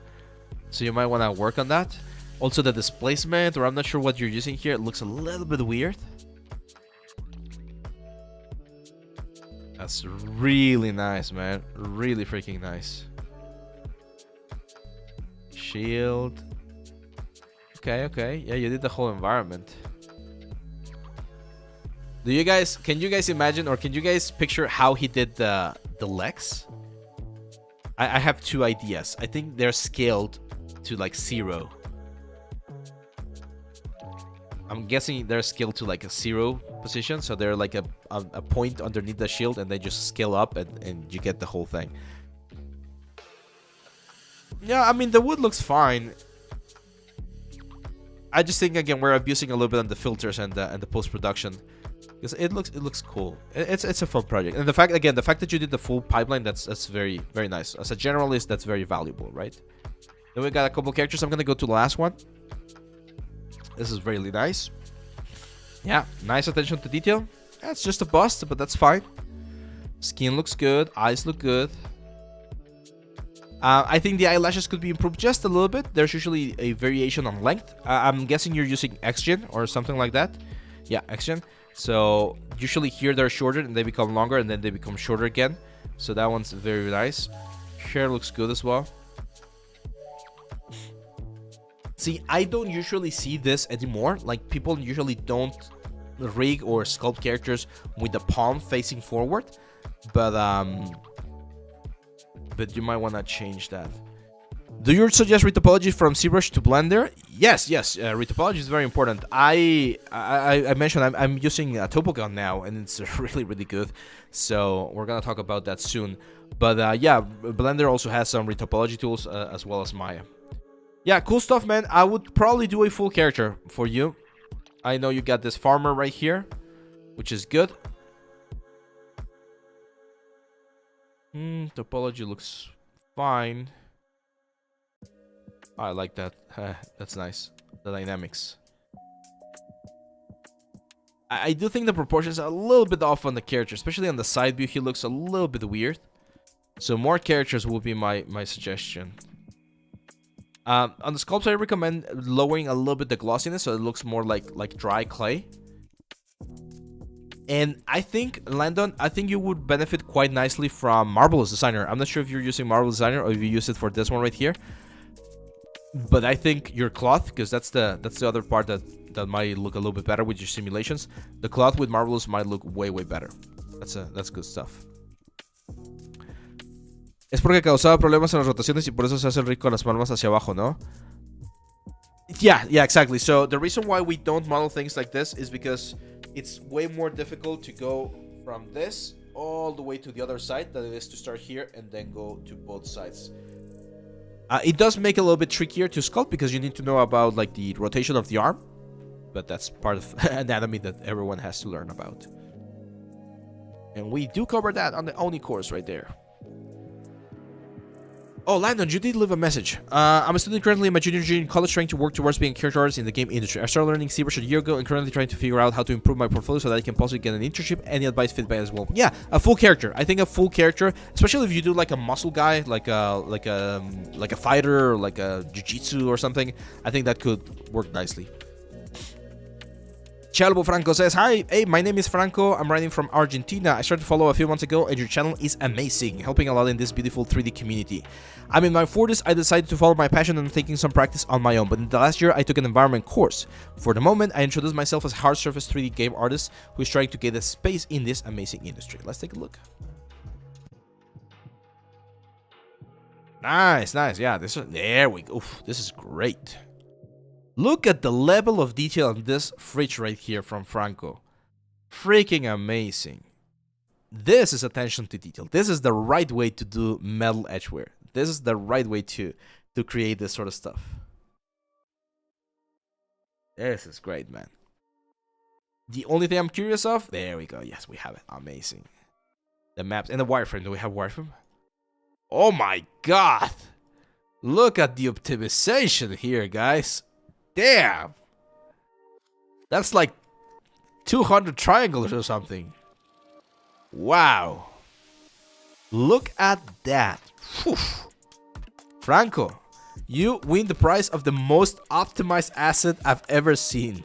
so you might want to work on that. Also, the displacement, or I'm not sure what you're using here, it looks a little bit weird. That's really nice, man. Really freaking nice. Shield. Okay. Yeah, you did the whole environment. Can you guys imagine, or can you guys picture how he did the legs? I have two ideas. I think they're scaled to like 0. I'm guessing they're scaled to like a 0 position, so they're like a point underneath the shield, and they just scale up, and you get the whole thing. Yeah, I mean, the wood looks fine. I just think, again, we're abusing a little bit on the filters and the post-production, because it looks cool. It's a fun project, and the fact that you did the full pipeline, that's very, very nice. As a generalist, that's very valuable, right? Then we got a couple characters. I'm gonna go to the last one. This is really nice. Yeah, nice attention to detail. Yeah, it's just a bust, but that's fine. Skin looks good. Eyes look good. I think the eyelashes could be improved just a little bit. There's usually a variation on length. I'm guessing you're using XGen or something like that. Yeah, XGen. So usually here they're shorter and they become longer, and then they become shorter again. So that one's very nice. Hair looks good as well. See, I don't usually see this anymore. Like, people usually don't rig or sculpt characters with the palm facing forward, but you might want to change that. Do you suggest retopology from ZBrush to Blender? Yes. Retopology is very important. I mentioned I'm using a Topogun now, and it's really, really good. So we're gonna talk about that soon. But yeah, Blender also has some retopology tools as well as Maya. Yeah, cool stuff, man. I would probably do a full character for you. I know you got this farmer right here, which is good. Topology looks fine. I like that. That's nice. The dynamics. I do think the proportions are a little bit off on the character, especially on the side view. He looks a little bit weird. So more characters will be my suggestion. On the sculpts, I recommend lowering a little bit the glossiness so it looks more like dry clay. And I think, Landon, I think you would benefit quite nicely from Marvelous Designer. I'm not sure if you're using Marvelous Designer or if you use it for this one right here. But I think your cloth, because that's the other part that might look a little bit better with your simulations. The cloth with Marvelous might look way better. That's good stuff. Es porque causaba problemas en las rotaciones y por eso se hace rico las palmas hacia abajo, ¿no? Yeah, exactly. So the reason why we don't model things like this is because it's way more difficult to go from this all the way to the other side than it is to start here and then go to both sides. It does make it a little bit trickier to sculpt because you need to know about like the rotation of the arm, but that's part of anatomy that everyone has to learn about. And we do cover that on the Oni course right there. Oh, Landon, you did leave a message. I'm a student currently in my junior year in college trying to work towards being a character artist in the game industry. I started learning ZBrush a year ago and currently trying to figure out how to improve my portfolio so that I can possibly get an internship. Any advice, feedback as well? Yeah, a full character. I think a full character, especially if you do like a muscle guy, like a fighter, or like a jiu-jitsu or something. I think that could work nicely. Chalbo Franco says, hi, hey, my name is Franco. I'm writing from Argentina. I started to follow a few months ago and your channel is amazing, helping a lot in this beautiful 3D community. I'm in my 40s. I decided to follow my passion and taking some practice on my own, but in the last year I took an environment course. For the moment, I introduced myself as a hard surface 3D game artist who is trying to get a space in this amazing industry. Let's take a look. Nice. Yeah, there we go. Oof, this is great. Look at the level of detail on this fridge right here from Franco. Freaking amazing. This is attention to detail. This is the right way to do metal edgeware. This is the right way to create this sort of stuff. This is great, man. The only thing I'm curious of, there we go. Yes, we have it. Amazing. The maps and the wireframe. Do we have wireframe? Oh my god. Look at the optimization here, guys. Damn! That's like 200 triangles or something. Wow. Look at that. Whew. Franco, you win the prize of the most optimized asset I've ever seen.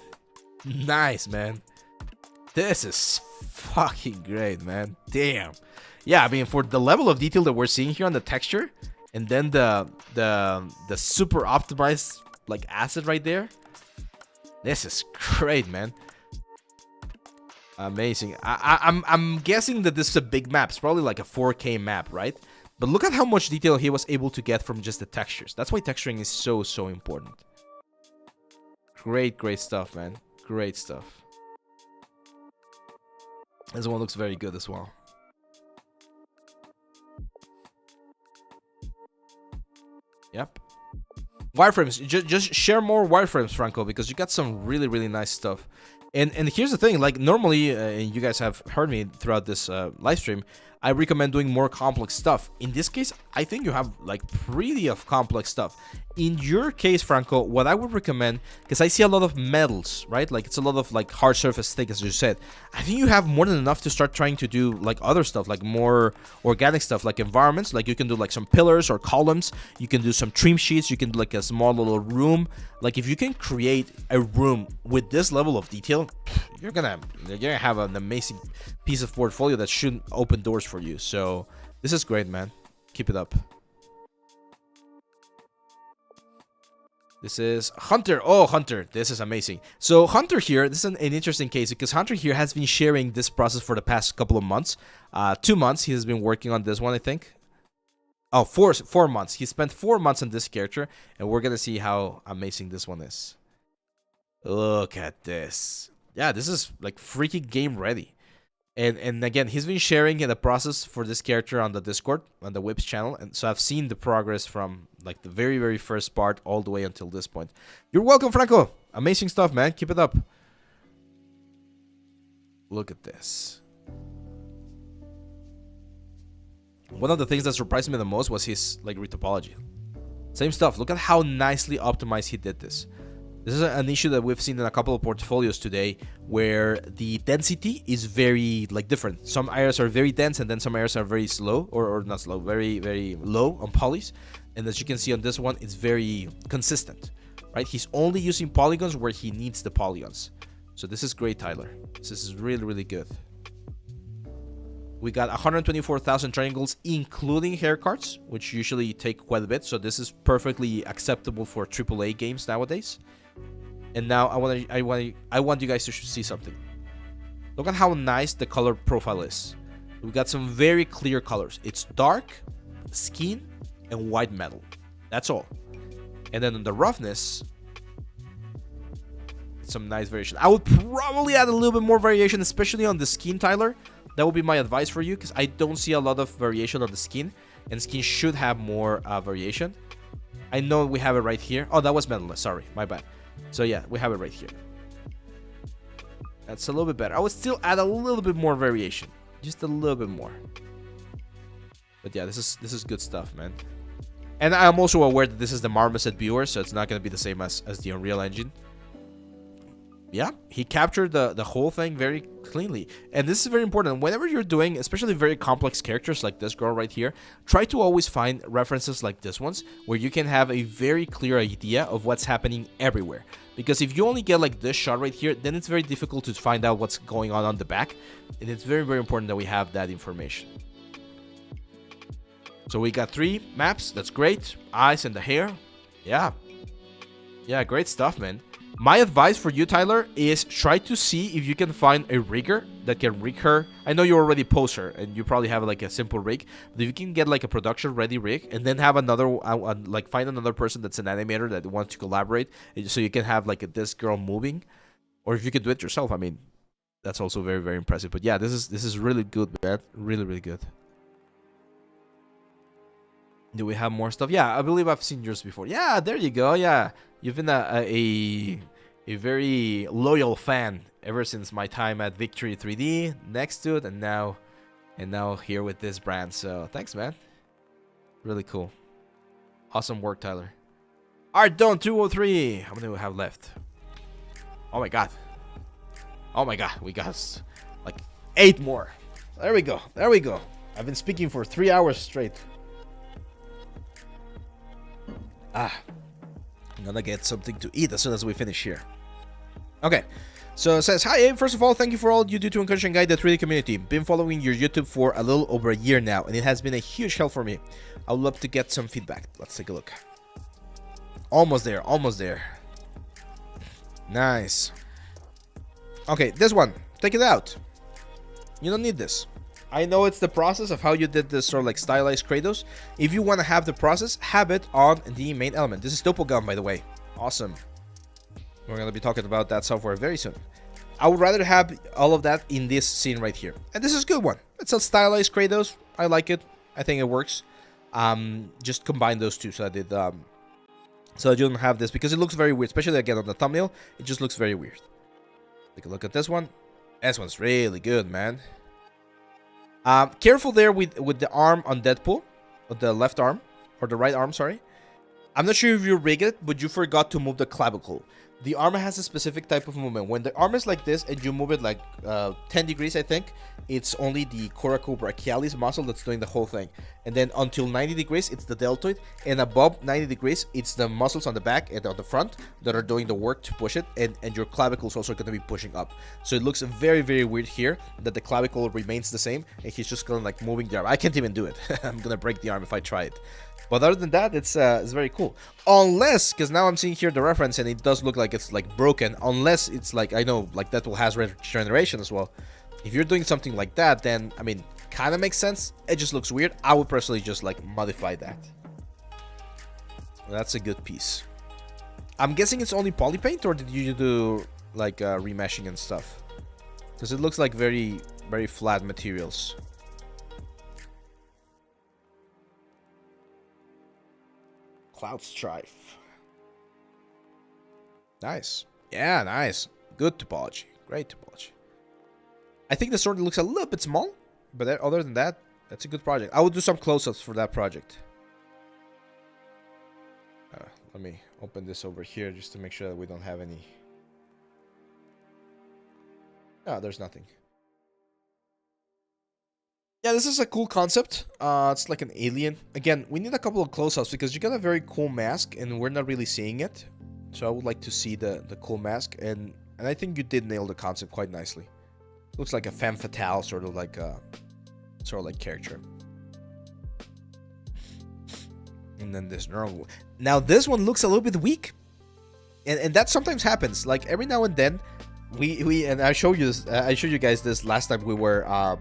Nice, man. This is fucking great, man. Damn. Yeah, I mean, for the level of detail that we're seeing here on the texture, and then the super optimized like asset right there. This is great, man. Amazing. I'm guessing that this is a big map. It's probably like a 4K map, right? But look at how much detail he was able to get from just the textures. That's why texturing is so important. Great stuff, man. Great stuff. This one looks very good as well. Yep. Wireframes, just share more wireframes, Franco, because you got some really nice stuff. And here's the thing, like normally, and you guys have heard me throughout this live stream, I recommend doing more complex stuff. In this case, I think you have like pretty of complex stuff. In your case, Franco, what I would recommend, because I see a lot of metals, right? Like it's a lot of like hard surface thick, as you said. I think you have more than enough to start trying to do like other stuff, like more organic stuff, like environments. Like you can do like some pillars or columns. You can do some trim sheets. You can do like a small little room. Like if you can create a room with this level of detail, you're gonna have an amazing piece of portfolio that should open doors for you. So this is great, man. Keep it up. This is Hunter. Oh, Hunter, this is amazing. So Hunter here, this is an interesting case because Hunter here has been sharing this process for the past couple of months. 2 months he has been working on this one, I think. Oh, 4 months. He spent 4 months on this character, and we're gonna see how amazing this one is. Look at this. Yeah, this is like freaking game ready. And again, he's been sharing the process for this character on the Discord, on the Whips channel. And so I've seen the progress from like the very first part all the way until this point. You're welcome, Franco. Amazing stuff, man. Keep it up. Look at this. One of the things that surprised me the most was his like retopology. Same stuff. Look at how nicely optimized he did this. This is an issue that we've seen in a couple of portfolios today, where the density is very like different. Some areas are very dense, and then some areas are very slow, or not slow, very, very low on polys. And as you can see on this one, it's very consistent, right? He's only using polygons where he needs the polygons. So this is great, Tyler. This is really, really good. We got 124,000 triangles, including haircuts, which usually take quite a bit. So this is perfectly acceptable for AAA games nowadays. And now I want you guys to see something. Look at how nice the color profile is. We got some very clear colors. It's dark, skin, and white metal. That's all. And then on the roughness, some nice variation. I would probably add a little bit more variation, especially on the skin, Tyler. That would be my advice for you, because I don't see a lot of variation on the skin, and skin should have more variation. I know we have it right here. Oh, that was metalist. Sorry, my bad. So yeah, we have it right here. That's a little bit better. I would still add a little bit more variation, just a little bit more. But yeah, this is good stuff, man. And I'm also aware that this is the Marmoset viewer, so it's not going to be the same as the Unreal Engine. Yeah, he captured the whole thing very cleanly. And this is very important. Whenever you're doing, especially very complex characters like this girl right here, try to always find references like this ones, where you can have a very clear idea of what's happening everywhere. Because if you only get like this shot right here, then it's very difficult to find out what's going on the back. And it's very, very important that we have that information. So we got 3 maps. That's great. Eyes and the hair. Yeah. Yeah, great stuff, man. My advice for you, Tyler, is try to see if you can find a rigger that can rig her. I know you already post her, and you probably have like a simple rig. But if you can get like a production-ready rig, and then have another, like find another person that's an animator that wants to collaborate, so you can have like this girl moving, or if you can do it yourself, I mean, that's also very, very impressive. But yeah, this is really good, man. Really, really good. Do we have more stuff? Yeah, I believe I've seen yours before. Yeah, there you go. Yeah, you've been a very loyal fan ever since my time at Victory 3D, next to it, and now here with this brand. So thanks, man. Really cool. Awesome work, Tyler. Art Done 203. How many do we have left? Oh my god. Oh my god. We got like 8 more. There we go. There we go. I've been speaking for 3 hours straight. I'm gonna get something to eat as soon as we finish here. Okay, so it says, hi Abe, first of all, thank you for all you do to encourage and guide the 3D community. Been following your YouTube for a little over a year now, and it has been a huge help for me. I would love to get some feedback. Let's take a look. Almost there, almost there. Nice. Okay, this one, take it out. You don't need this. I know it's the process of how you did this sort of like stylized Kratos. If you want to have the process, have it on the main element. This is Topogun, by the way. Awesome. We're going to be talking about that software very soon. I would rather have all of that in this scene right here. And this is a good one. It's a stylized Kratos. I like it. I think it works. Just combine those two so that it, so that you don't have this, because it looks very weird, especially again on the thumbnail. It just looks very weird. Take a look at this one. This one's really good, man. Careful there with the arm on Deadpool, the left arm, or the right arm, sorry. I'm not sure if you rig it, but you forgot to move the clavicle. The arm has a specific type of movement. When the arm is like this and you move it like 10 degrees, I think, it's only the coracobrachialis muscle that's doing the whole thing. And then until 90 degrees, it's the deltoid. And above 90 degrees, it's the muscles on the back and on the front that are doing the work to push it. And your clavicle is also going to be pushing up. So it looks very, very weird here that the clavicle remains the same. And he's just going to like moving the arm. I can't even do it. I'm going to break the arm if I try it. But other than that, it's very cool. Unless, because now I'm seeing here the reference and it does look like it's like broken. Unless it's like, I know, like Deadpool has regeneration as well. If you're doing something like that, then, I mean, kind of makes sense. It just looks weird. I would personally just like modify that. That's a good piece. I'm guessing it's only poly paint, or did you do like remeshing and stuff? Because it looks like very, very flat materials. Cloud Strife. Nice. Yeah, nice. Good topology. Great topology. I think the sword looks a little bit small, but other than that, that's a good project. I would do some close-ups for that project. Let Let me open this over here just to make sure that we don't have any. Oh, there's nothing. Yeah, this is a cool concept. It's like an alien. Again, we need a couple of close-ups because you got a very cool mask and we're not really seeing it. So I would like to see the cool mask, and I think you did nail the concept quite nicely. Looks like a femme fatale sort of like character. And then this neural. Now this one looks a little bit weak, and that sometimes happens. Like every now and then, we and I showed you this. I showed you guys this last time we were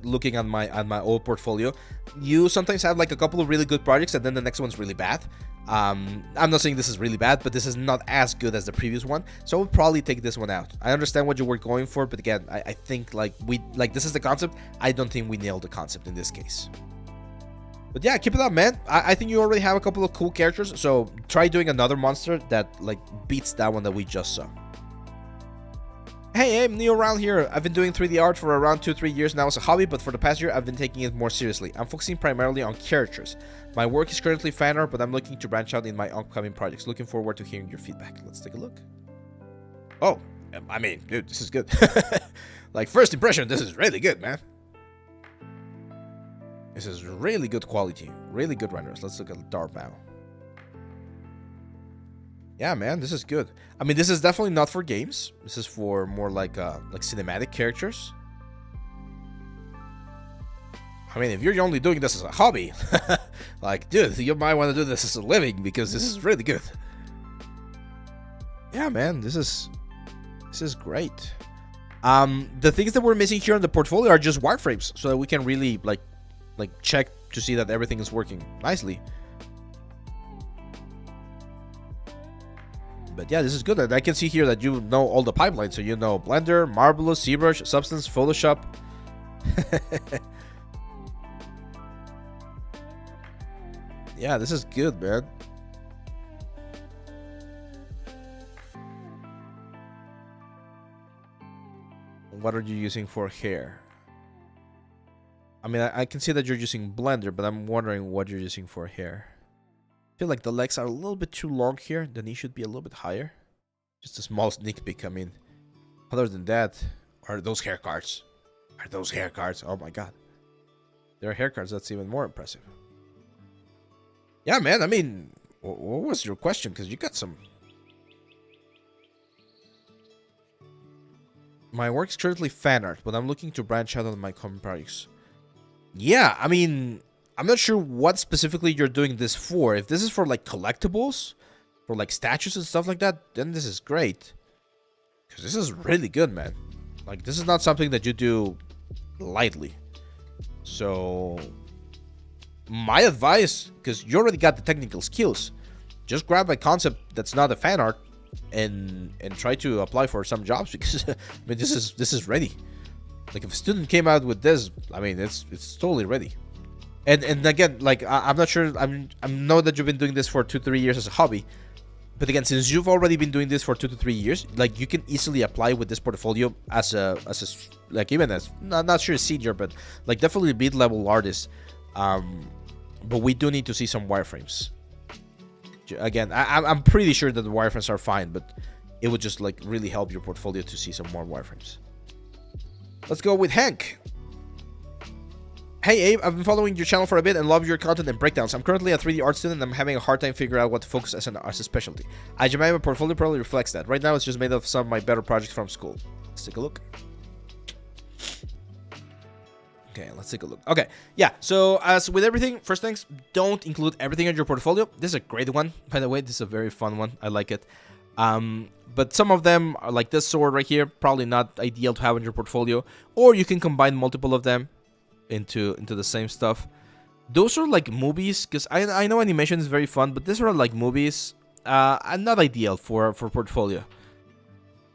looking at my old portfolio. You sometimes have like a couple of really good projects, and then the next one's really bad. I'm not saying this is really bad, but this is not as good as the previous one, so I would probably take this one out. I understand what you were going for, but again, I think like this is the concept. I don't think we nailed the concept in this case. But yeah, keep it up, man. I think you already have a couple of cool characters, so try doing another monster that like beats that one that we just saw. Hey, I'm Neo around here. I've been doing 3D art for around 2-3 years now as a hobby, but for the past year I've been taking it more seriously. I'm focusing primarily on characters. My work is currently fan art, but I'm looking to branch out in my upcoming projects. Looking forward to hearing your feedback. Let's take a look. Oh, I mean, dude, this is good. Like, first impression, this is really good, man. This is really good quality. Really good renders. Let's look at Darbow. Yeah, man, this is good. I mean, this is definitely not for games. This is for more like cinematic characters. I mean, if you're only doing this as a hobby, like, dude, you might want to do this as a living because this is really good. Yeah, man, this is great. The things that we're missing here in the portfolio are just wireframes, so that we can really like check to see that everything is working nicely. But yeah, this is good. And I can see here that you know all the pipelines. So you know Blender, Marvelous, ZBrush, Substance, Photoshop. Yeah, this is good, man. What are you using for hair? I mean, I can see that you're using Blender, but I'm wondering what you're using for hair. I feel like the legs are a little bit too long here. The knee should be a little bit higher. Just a small sneak peek. I mean, other than that, are those hair cards? Are those hair cards? Oh my god. There are hair cards. That's even more impressive. Yeah, man. I mean, what was your question? Because you got some. My work's currently fan art, but I'm looking to branch out on my common projects. Yeah, I mean, I'm not sure what specifically you're doing this for. If this is for like collectibles, for like statues and stuff like that, then this is great. Because this is really good, man. Like, this is not something that you do lightly. So, my advice, because you already got the technical skills, just grab a concept that's not a fan art and try to apply for some jobs, because I mean, this is ready. Like, if a student came out with this, I mean, it's totally ready. And again, like, I'm not sure. I know that you've been doing this for 2-3 years as a hobby, but again, since you've already been doing this for 2 to 3 years, like, you can easily apply with this portfolio as a like, even as not sure senior, but like definitely mid-level artist. But we do need to see some wireframes. Again, I'm pretty sure that the wireframes are fine, but it would just like really help your portfolio to see some more wireframes. Let's go with Hank. Hey Abe, I've been following your channel for a bit and love your content and breakdowns. I'm currently a 3D art student and I'm having a hard time figuring out what to focus as a specialty. My portfolio probably reflects that. Right now it's just made of some of my better projects from school. Let's take a look. Okay, let's take a look. Okay, yeah, so as with everything, first things, don't include everything in your portfolio. This is a great one, by the way. This is a very fun one. I like it. But some of them are like this sword right here, probably not ideal to have in your portfolio. Or you can combine multiple of them into the same stuff. Those are like movies, because I know animation is very fun, but these are like movies, and not ideal for portfolio.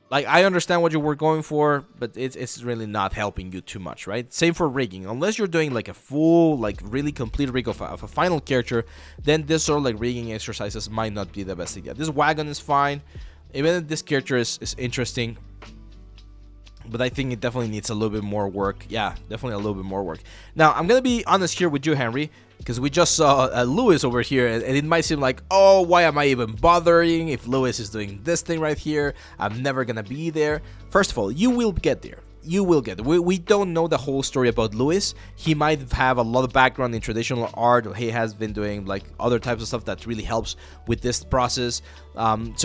Like, I understand what you were going for, but it's really not helping you too much, right? Same for rigging. Unless you're doing like a full, like really complete rig of a final character, then this sort of like rigging exercises might not be the best idea. This wagon is fine. Even if this character is interesting, but I think it definitely needs a little bit more work. Yeah, definitely a little bit more work. Now, I'm gonna be honest here with you, Henry, because we just saw Lewis over here, and it might seem like, oh, why am I even bothering if Lewis is doing this thing right here? I'm never gonna be there. First of all, you will get there. You will get there. We don't know the whole story about Lewis. He might have a lot of background in traditional art. He has been doing like other types of stuff that really helps with this process. And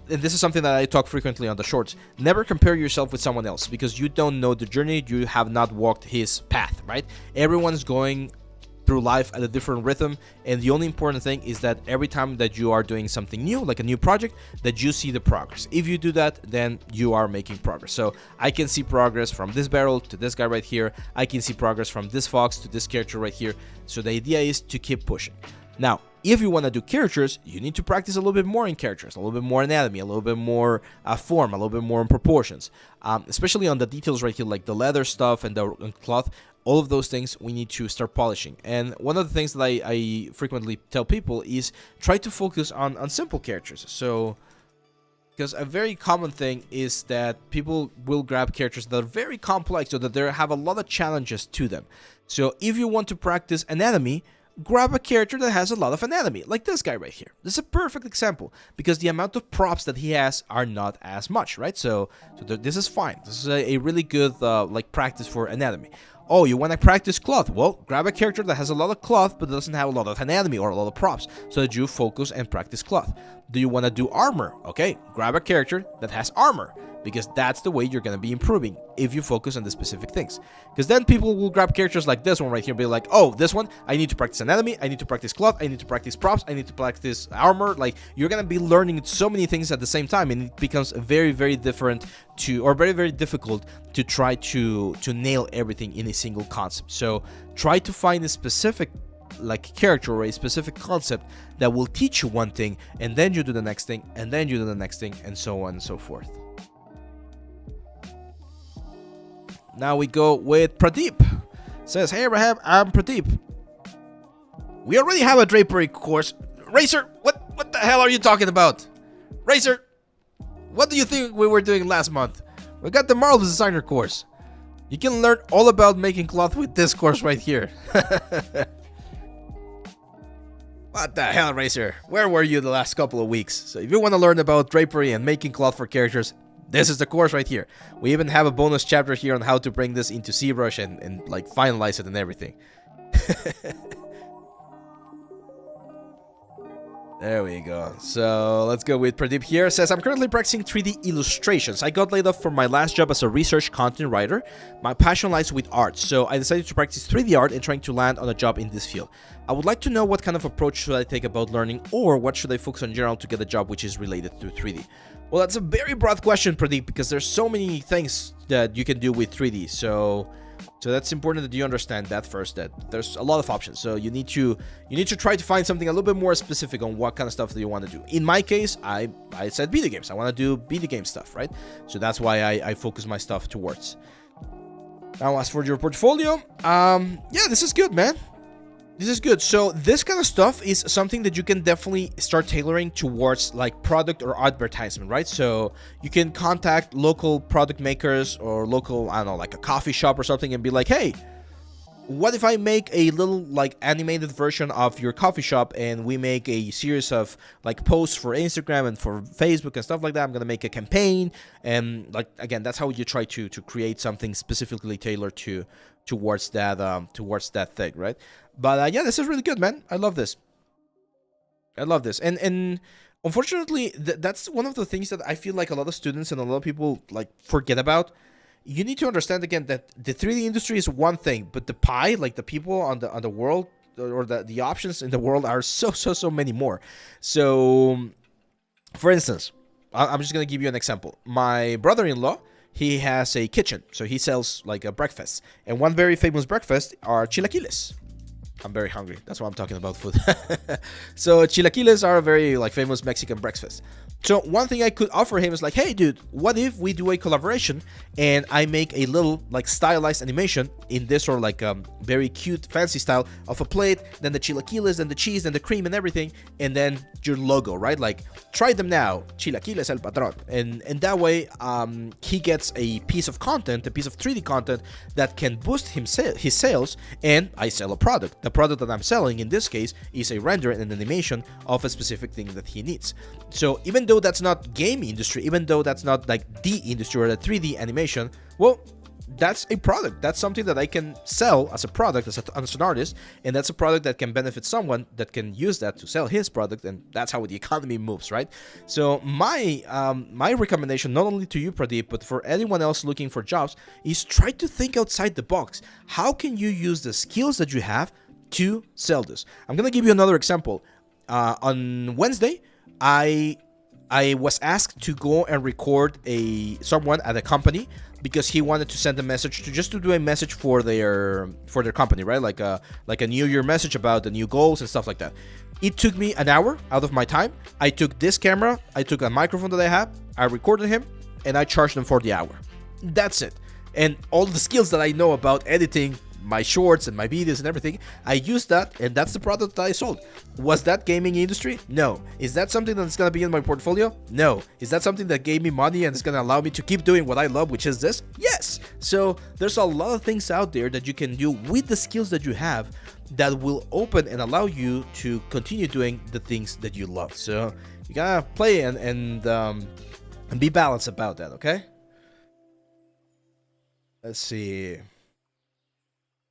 this is something that I talk frequently on the shorts. Never compare yourself with someone else, because you don't know the journey. You have not walked his path, right? Everyone's going through life at a different rhythm, and the only important thing is that every time that you are doing something new, like a new project, that you see the progress. If you do that, then you are making progress. So I can see progress from this barrel to this guy right here. I can see progress from this fox to this character right here. So the idea is to keep pushing. Now, if you want to do characters, you need to practice a little bit more in characters, a little bit more anatomy, a little bit more form, a little bit more in proportions, especially on the details right here, like the leather stuff and the cloth. All of those things we need to start polishing. And one of the things that I frequently tell people is try to focus on simple characters. So, because a very common thing is that people will grab characters that are very complex, or that they have a lot of challenges to them. So if you want to practice anatomy, grab a character that has a lot of anatomy, like this guy right here. This is a perfect example, because the amount of props that he has are not as much, right? So this is fine. This is a really good like practice for anatomy. Oh, you want to practice cloth? Well, grab a character that has a lot of cloth but doesn't have a lot of anatomy or a lot of props, so that you focus and practice cloth. Do you want to do armor? Okay, grab a character that has armor, because that's the way you're going to be improving if you focus on the specific things. Because then people will grab characters like this one right here and be like, oh, this one, I need to practice anatomy, I need to practice cloth, I need to practice props, I need to practice armor. Like, you're going to be learning so many things at the same time, and it becomes very, very different to, or very, very difficult to try to nail everything in a single concept. So try to find a specific like character or a specific concept that will teach you one thing, and then you do the next thing, and then you do the next thing, and so on and so forth. Now we go with Pradeep. Says, hey Rahab, I'm Pradeep. We already have a drapery course. Racer, what the hell are you talking about? Racer, what do you think we were doing last month? We got the Marvelous Designer course. You can learn all about making cloth with this course right here. What the hell, Racer? Where were you the last couple of weeks? So if you want to learn about drapery and making cloth for characters, this is the course right here. We even have a bonus chapter here on how to bring this into ZBrush and like finalize it and everything. There we go. So let's go with Pradeep here. It says, I'm currently practicing 3D illustrations. I got laid off from my last job as a research content writer. My passion lies with art, so I decided to practice 3D art and trying to land on a job in this field. I would like to know what kind of approach should I take about learning, or what should I focus on in general to get a job which is related to 3D. Well, that's a very broad question, Pradeep, because there's so many things that you can do with 3D. So that's important that you understand that first, that there's a lot of options. So you need to try to find something a little bit more specific on what kind of stuff that you want to do. In my case, I said video games. I want to do video game stuff, right? So that's why I focus my stuff towards. Now, as for your portfolio, yeah, this is good, man. This is good. So this kind of stuff is something that you can definitely start tailoring towards like product or advertisement, right? So you can contact local product makers or local, I don't know, like a coffee shop or something, and be like, hey, what if I make a little like animated version of your coffee shop, and we make a series of like posts for Instagram and for Facebook and stuff like that. I'm gonna make a campaign, and like, again, that's how you try to create something specifically tailored towards that thing, right? But yeah, this is really good, man. I love this. And unfortunately, that's one of the things that I feel like a lot of students and a lot of people like forget about. You need to understand again that the 3D industry is one thing, but the pie, like the people on the world, or the options in the world, are so many more. So, for instance, I'm just gonna give you an example. My brother-in-law, he has a kitchen, so he sells like a breakfast, and one very famous breakfast are chilaquiles. I'm very hungry. That's why I'm talking about food. So chilaquiles are a very like famous Mexican breakfast. So one thing I could offer him is like, hey dude, what if we do a collaboration and I make a little like stylized animation in this sort of like very cute fancy style of a plate, then the chilaquiles, then the cheese, then the cream and everything, and then your logo, right? Like, try them now, chilaquiles el patron. And that way he gets a piece of content, a piece of 3D content that can boost his sales, and I sell a product. The product that I'm selling in this case is a render and an animation of a specific thing that he needs. So even though that's not game industry, even though that's not like the industry or the 3D animation, well, that's a product. That's something that I can sell as a product, as an artist, and that's a product that can benefit someone that can use that to sell his product, and that's how the economy moves, right? So my recommendation, not only to you, Pradeep, but for anyone else looking for jobs, is try to think outside the box. How can you use the skills that you have to sell this? I'm gonna give you another example. On Wednesday, I was asked to go and record someone at a company because he wanted to send a message to do a message for their company, right? Like a New Year message about the new goals and stuff like that. It took me an hour out of my time. I took this camera, I took a microphone that I have, I recorded him, and I charged him for the hour. That's it. And all the skills that I know about editing my shorts and my videos and everything, I used that, and that's the product that I sold. Was that gaming industry? No. Is that something that's gonna be in my portfolio? No. Is that something that gave me money and is gonna allow me to keep doing what I love, which is this? Yes. So there's a lot of things out there that you can do with the skills that you have that will open and allow you to continue doing the things that you love. So you gotta play and be balanced about that, okay? Let's see.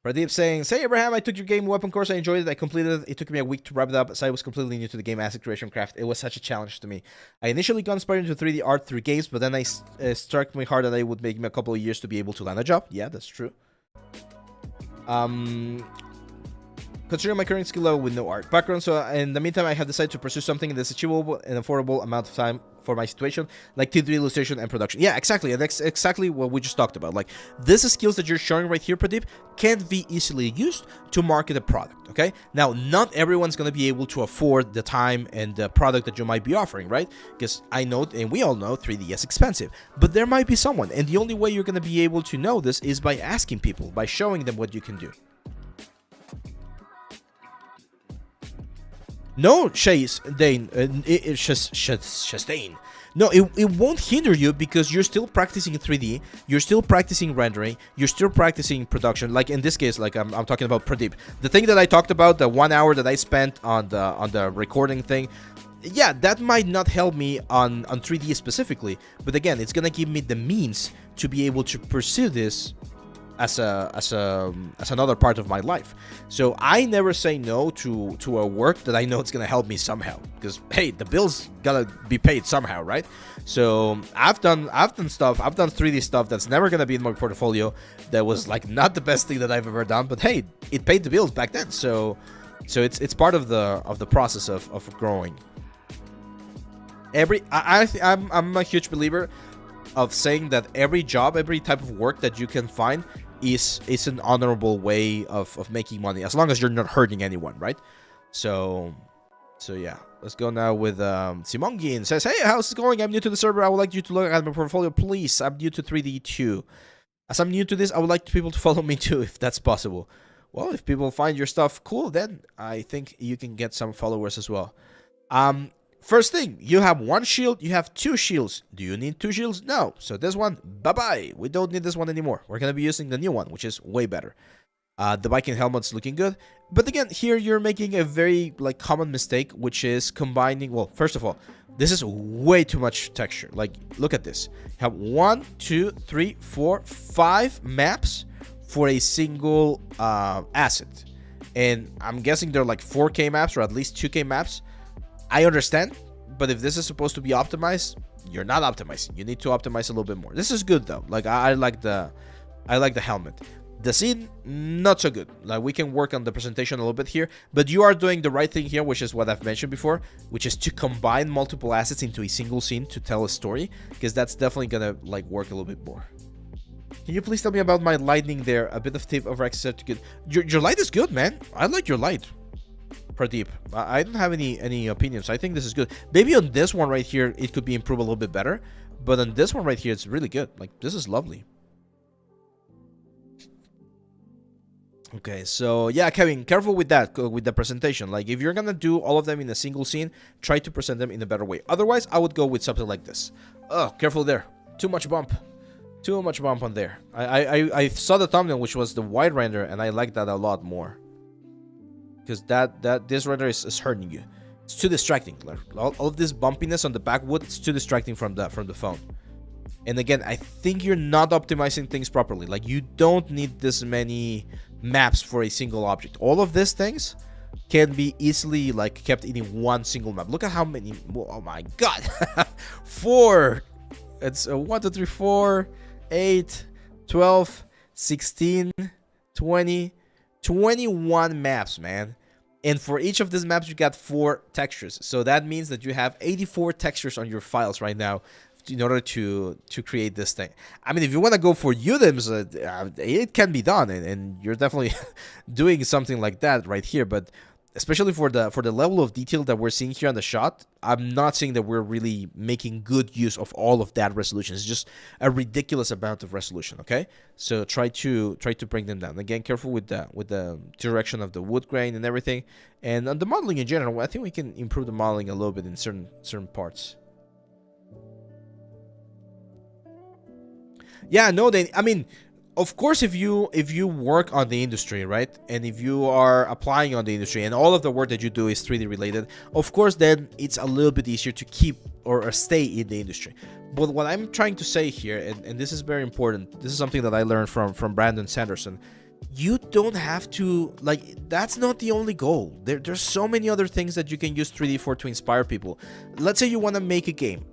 Pradeep saying, say Abraham, I took your game weapon course. I enjoyed it. I completed it. It took me a week to wrap it up, as I was completely new to the game asset creation craft. It was such a challenge to me. I initially got inspired into 3D art through games, but then I struck my heart that it would make me a couple of years to be able to land a job. Yeah, that's true. Considering my current skill level with no art background, so in the meantime, I have decided to pursue something that's achievable and affordable amount of time for my situation, like 3D illustration and production. Yeah, exactly, and that's exactly what we just talked about. Like, these skills that you're showing right here, Pradeep, can be easily used to market a product, okay? Now, not everyone's gonna be able to afford the time and the product that you might be offering, right? Because I know, and we all know, 3D is expensive, but there might be someone, and the only way you're gonna be able to know this is by asking people, by showing them what you can do. No, Chastain. No, it won't hinder you because you're still practicing 3D, you're still practicing rendering, you're still practicing production. Like in this case, like I'm talking about Pradeep. The thing that I talked about, the 1 hour that I spent on the recording thing, yeah, that might not help me on 3D specifically, but again, it's gonna give me the means to be able to pursue this as another part of my life. So I never say no to a work that I know it's gonna help me somehow, because hey, the bills gotta be paid somehow, right? So I've done stuff, I've done 3D stuff that's never gonna be in my portfolio, that was like not the best thing that I've ever done, but hey, it paid the bills back then. So it's part of the process of growing. I'm a huge believer of saying that every job, every type of work that you can find is an honorable way of making money, as long as you're not hurting anyone, right? So yeah, let's go now with Simongin. Says, hey, how's it going? I'm new to the server. I would like you to look at my portfolio, please. I'm new to 3D too. As I'm new to this, I would like people to follow me too, if that's possible. Well, if people find your stuff cool, then I think you can get some followers as well. First thing, you have one shield, you have two shields. Do you need two shields? No. So this one, bye-bye. We don't need this one anymore. We're going to be using the new one, which is way better. The Viking helmet's looking good. But again, here you're making a very like common mistake, which is combining... Well, first of all, this is way too much texture. Like, look at this. You have 1, 2, 3, 4, 5 maps for a single asset. And I'm guessing they're like 4K maps or at least 2K maps. I understand, but if this is supposed to be optimized, you're not optimizing. You need to optimize a little bit more. This is good though. Like I like the helmet. The scene, not so good. Like we can work on the presentation a little bit here, but you are doing the right thing here, which is what I've mentioned before, which is to combine multiple assets into a single scene to tell a story, because that's definitely gonna like work a little bit more. Can you please tell me about my lighting there? A bit of tip over access to good. Your light is good, man. I like your light, Pradeep. I don't have any opinions. I think this is good. Maybe on this one right here, it could be improved a little bit better. But on this one right here, it's really good. Like, this is lovely. Okay, so yeah, Kevin, careful with that, with the presentation. Like, if you're gonna do all of them in a single scene, try to present them in a better way. Otherwise, I would go with something like this. Oh, careful there. Too much bump. Too much bump on there. I saw the thumbnail, which was the wide render, and I like that a lot more. Because this render is hurting you. It's too distracting. Like, all of this bumpiness on the backwood, it's too distracting from the phone. And again, I think you're not optimizing things properly. Like, you don't need this many maps for a single object. All of these things can be easily like kept in one single map. Look at how many. Oh my god. 4. It's 1 2 3 4 8 12 16 20 21 maps, man. And for each of these maps, you got 4 textures. So that means that you have 84 textures on your files right now in order to create this thing. I mean, if you want to go for UDIMs, it can be done, and you're definitely doing something like that right here. But especially for the level of detail that we're seeing here on the shot, I'm not saying that we're really making good use of all of that resolution. It's just a ridiculous amount of resolution. Okay, so try to bring them down. Again, careful with the direction of the wood grain and everything, and on the modeling in general. I think we can improve the modeling a little bit in certain parts. Yeah, no, I mean, of course, if you work on the industry, right, and if you are applying on the industry and all of the work that you do is 3D related, of course, then it's a little bit easier to keep or stay in the industry. But what I'm trying to say here, and this is very important, this is something that I learned from Brandon Sanderson, you don't have to, like, that's not the only goal. There's so many other things that you can use 3D for to inspire people. Let's say you want to make a game.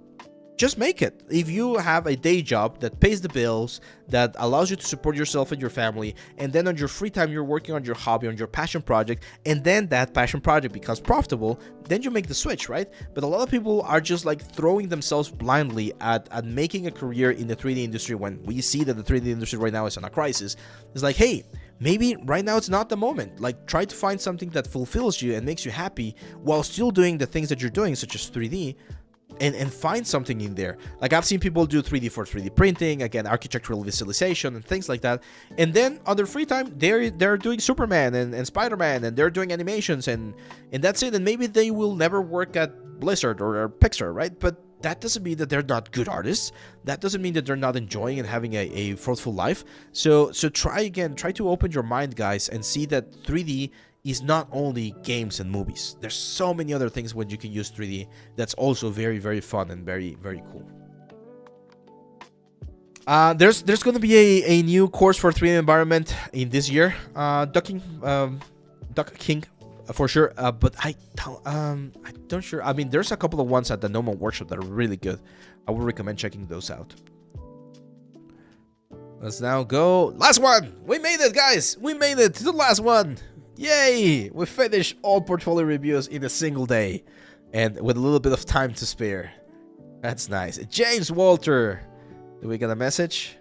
Just make it. If you have a day job that pays the bills, that allows you to support yourself and your family, and then on your free time you're working on your hobby, on your passion project, and then that passion project becomes profitable, then you make the switch, right? But a lot of people are just like throwing themselves blindly at making a career in the 3D industry when we see that the 3D industry right now is on a crisis. It's like, hey, maybe right now it's not the moment. Like, try to find something that fulfills you and makes you happy while still doing the things that you're doing, such as 3D. And find something in there. Like, I've seen people do 3D for 3D printing, again, architectural visualization and things like that. And then on their free time, they're doing Superman and Spider-Man, and they're doing animations, and that's it. And maybe they will never work at Blizzard or Pixar, right? But that doesn't mean that they're not good artists. That doesn't mean that they're not enjoying and having a fruitful life. So try to open your mind, guys, and see that 3D is not only games and movies. There's so many other things when you can use 3D that's also very, very fun and very, very cool. There's going to be a new course for 3D environment in this year. Duck King, for sure. But I don't sure. I mean, there's a couple of ones at the Nomad Workshop that are really good. I would recommend checking those out. Let's now go. Last one. We made it, guys. We made it to the last one. Yay! We finished all portfolio reviews in a single day, and with a little bit of time to spare. That's nice. James Walter, do we get a message?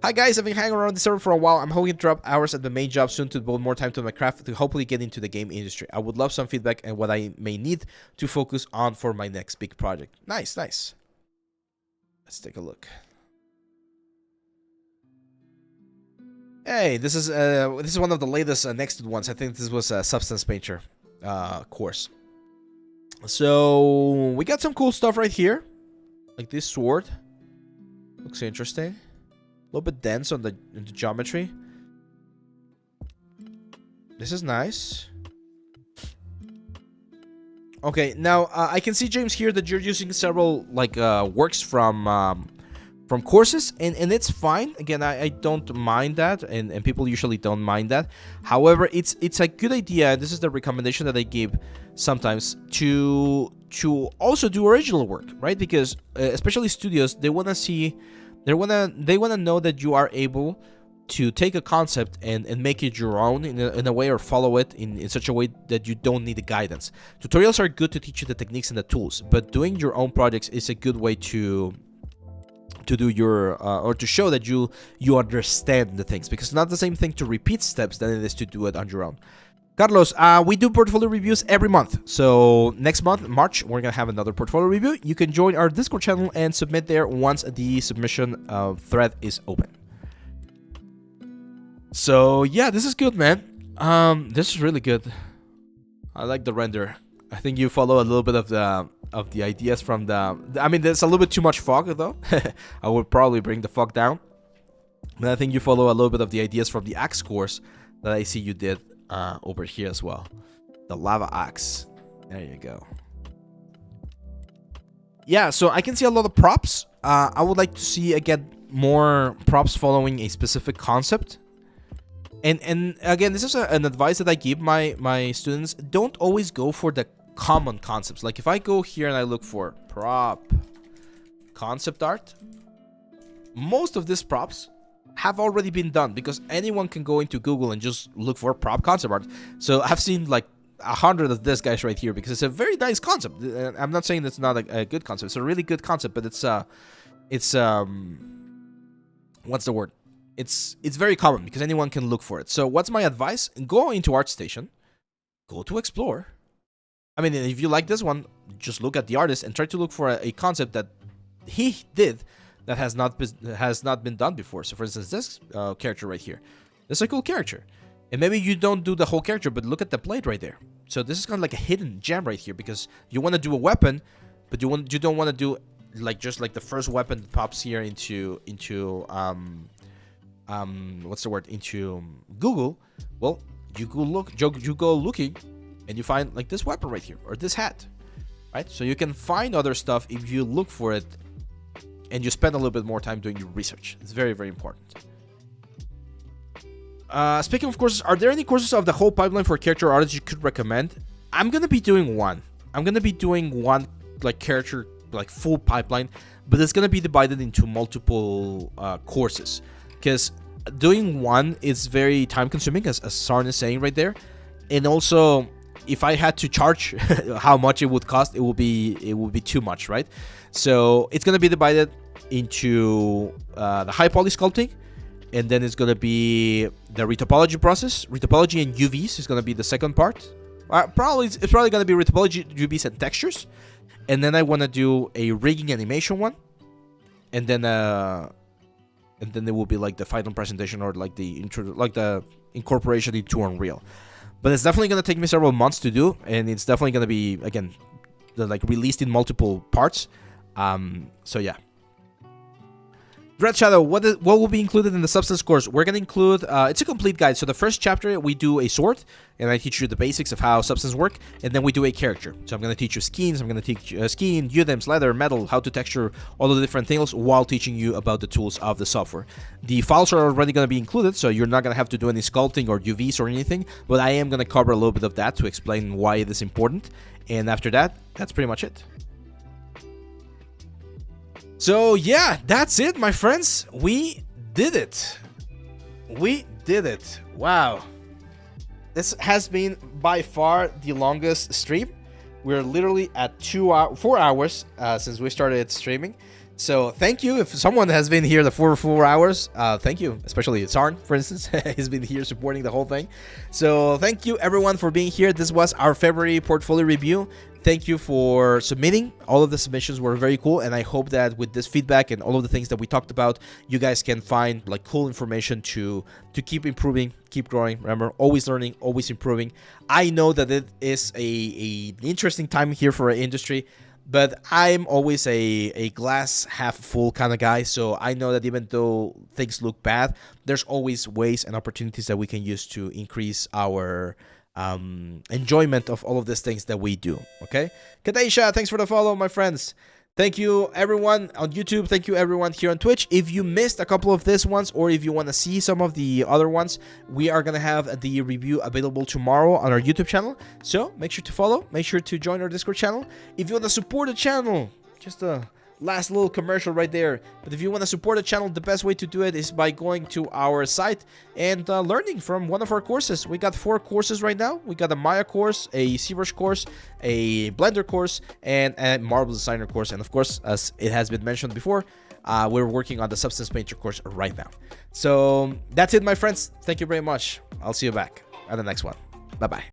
Hi guys, I've been hanging around the server for a while. I'm hoping to drop hours at the main job soon to devote more time to my craft to hopefully get into the game industry. I would love some feedback and what I may need to focus on for my next big project. Nice, nice. Let's take a look. Hey, this is one of the latest Nexted ones. I think this was a Substance Painter course. So we got some cool stuff right here, like this sword. Looks interesting. A little bit dense on the geometry. This is nice. Okay, now I can see, James, here that you're using several like works from courses, and it's fine. Again, I don't mind that, and people usually don't mind that. However, it's a good idea, and this is the recommendation that I give sometimes, to also do original work, right? Because especially studios, they want to know that you are able to take a concept and make it your own in a way, or follow it in such a way that you don't need the guidance. Tutorials are good to teach you the techniques and the tools, but doing your own projects is a good way to to do your or to show that you understand the things, because it's not the same thing to repeat steps than it is to do it on your own. Carlos, we do portfolio reviews every month. So next month, March, we're gonna have another portfolio review. You can join our Discord channel and submit there once the submission thread is open. So yeah, this is good, man. This is really good. I like the render. I think you follow a little bit of the ideas from the. I mean, there's a little bit too much fog though. I would probably bring the fog down. But I think you follow a little bit of the ideas from the axe course that I see you did over here as well. The lava axe. There you go. Yeah, so I can see a lot of props. I would like to see again more props following a specific concept. And again, this is an advice that I give my students. Don't always go for the common concepts. Like if I go here and I look for prop concept art, most of these props have already been done, because anyone can go into Google and just look for prop concept art. So I've seen like 100 of this guys right here, because it's a very nice concept. I'm not saying it's not a good concept. It's a really good concept, but it's what's the word? It's very common because anyone can look for it. So what's my advice? Go into ArtStation, go to Explore. I mean, if you like this one, just look at the artist and try to look for a concept that he did that has not been done before. So for instance, this character right here, this is a cool character, and maybe you don't do the whole character, but look at the blade right there. So this is kind of like a hidden gem right here, because you want to do a weapon, but you don't want to do like just like the first weapon that pops here into what's the word, into Google. Well, you go looking and you find like this weapon right here, or this hat, right? So you can find other stuff if you look for it and you spend a little bit more time doing your research. It's very, very important. Speaking of courses, are there any courses of the whole pipeline for character artists you could recommend? I'm gonna be doing one. Like character, like full pipeline, but it's gonna be divided into multiple courses, because doing one is very time consuming, as Sarn is saying right there. And also, if I had to charge how much it would cost, it would be too much, right? So it's gonna be divided into the high poly sculpting, and then it's gonna be the retopology process. Retopology and UVs is gonna be the second part. It's probably gonna be retopology, UVs, and textures. And then I want to do a rigging animation one, and then it will be like the final presentation, or like the incorporation into Unreal. But it's definitely gonna take me several months to do, and it's definitely gonna be, again, like released in multiple parts. So yeah. Red Shadow, what will be included in the substance course? We're going to include, it's a complete guide. So the first chapter, we do a sword, and I teach you the basics of how substance work, and then we do a character. So I'm going to teach you skins, I'm going to teach skin, UDEMs, leather, metal, how to texture, all of the different things, while teaching you about the tools of the software. The files are already going to be included, so you're not going to have to do any sculpting or UVs or anything, but I am going to cover a little bit of that to explain why it is important. And after that, that's pretty much it. So yeah, that's it, my friends. We did it. Wow. This has been by far the longest stream. We're literally at 4 hours since we started streaming. So thank you. If someone has been here the 4 hours, thank you. Especially Sarn, for instance. He's been here supporting the whole thing. So thank you everyone for being here. This was our February portfolio review. Thank you for submitting. All of the submissions were very cool, and I hope that with this feedback and all of the things that we talked about, you guys can find like cool information to keep improving, keep growing. Remember, always learning, always improving. I know that it is a interesting time here for our industry, but I'm always a glass half full kind of guy. So I know that even though things look bad, there's always ways and opportunities that we can use to increase our enjoyment of all of these things that we do. Okay, Kadesha, thanks for the follow, my friends. Thank you everyone on YouTube. Thank you everyone here on Twitch. If you missed a couple of these ones, or if you want to see some of the other ones, we are gonna have the review available tomorrow on our YouTube channel. So make sure to follow, make sure to join our Discord channel. If you want to support the channel, just a last little commercial right there, but if you want to support the channel, the best way to do it is by going to our site and learning from one of our courses. We got 4 courses right now. We got a Maya course, a ZBrush course, a Blender course, and a Marble Designer course, and of course, as it has been mentioned before, We're working on the Substance Painter course right now. So that's it, my friends. Thank you very much. I'll see you back at the next one. Bye-bye.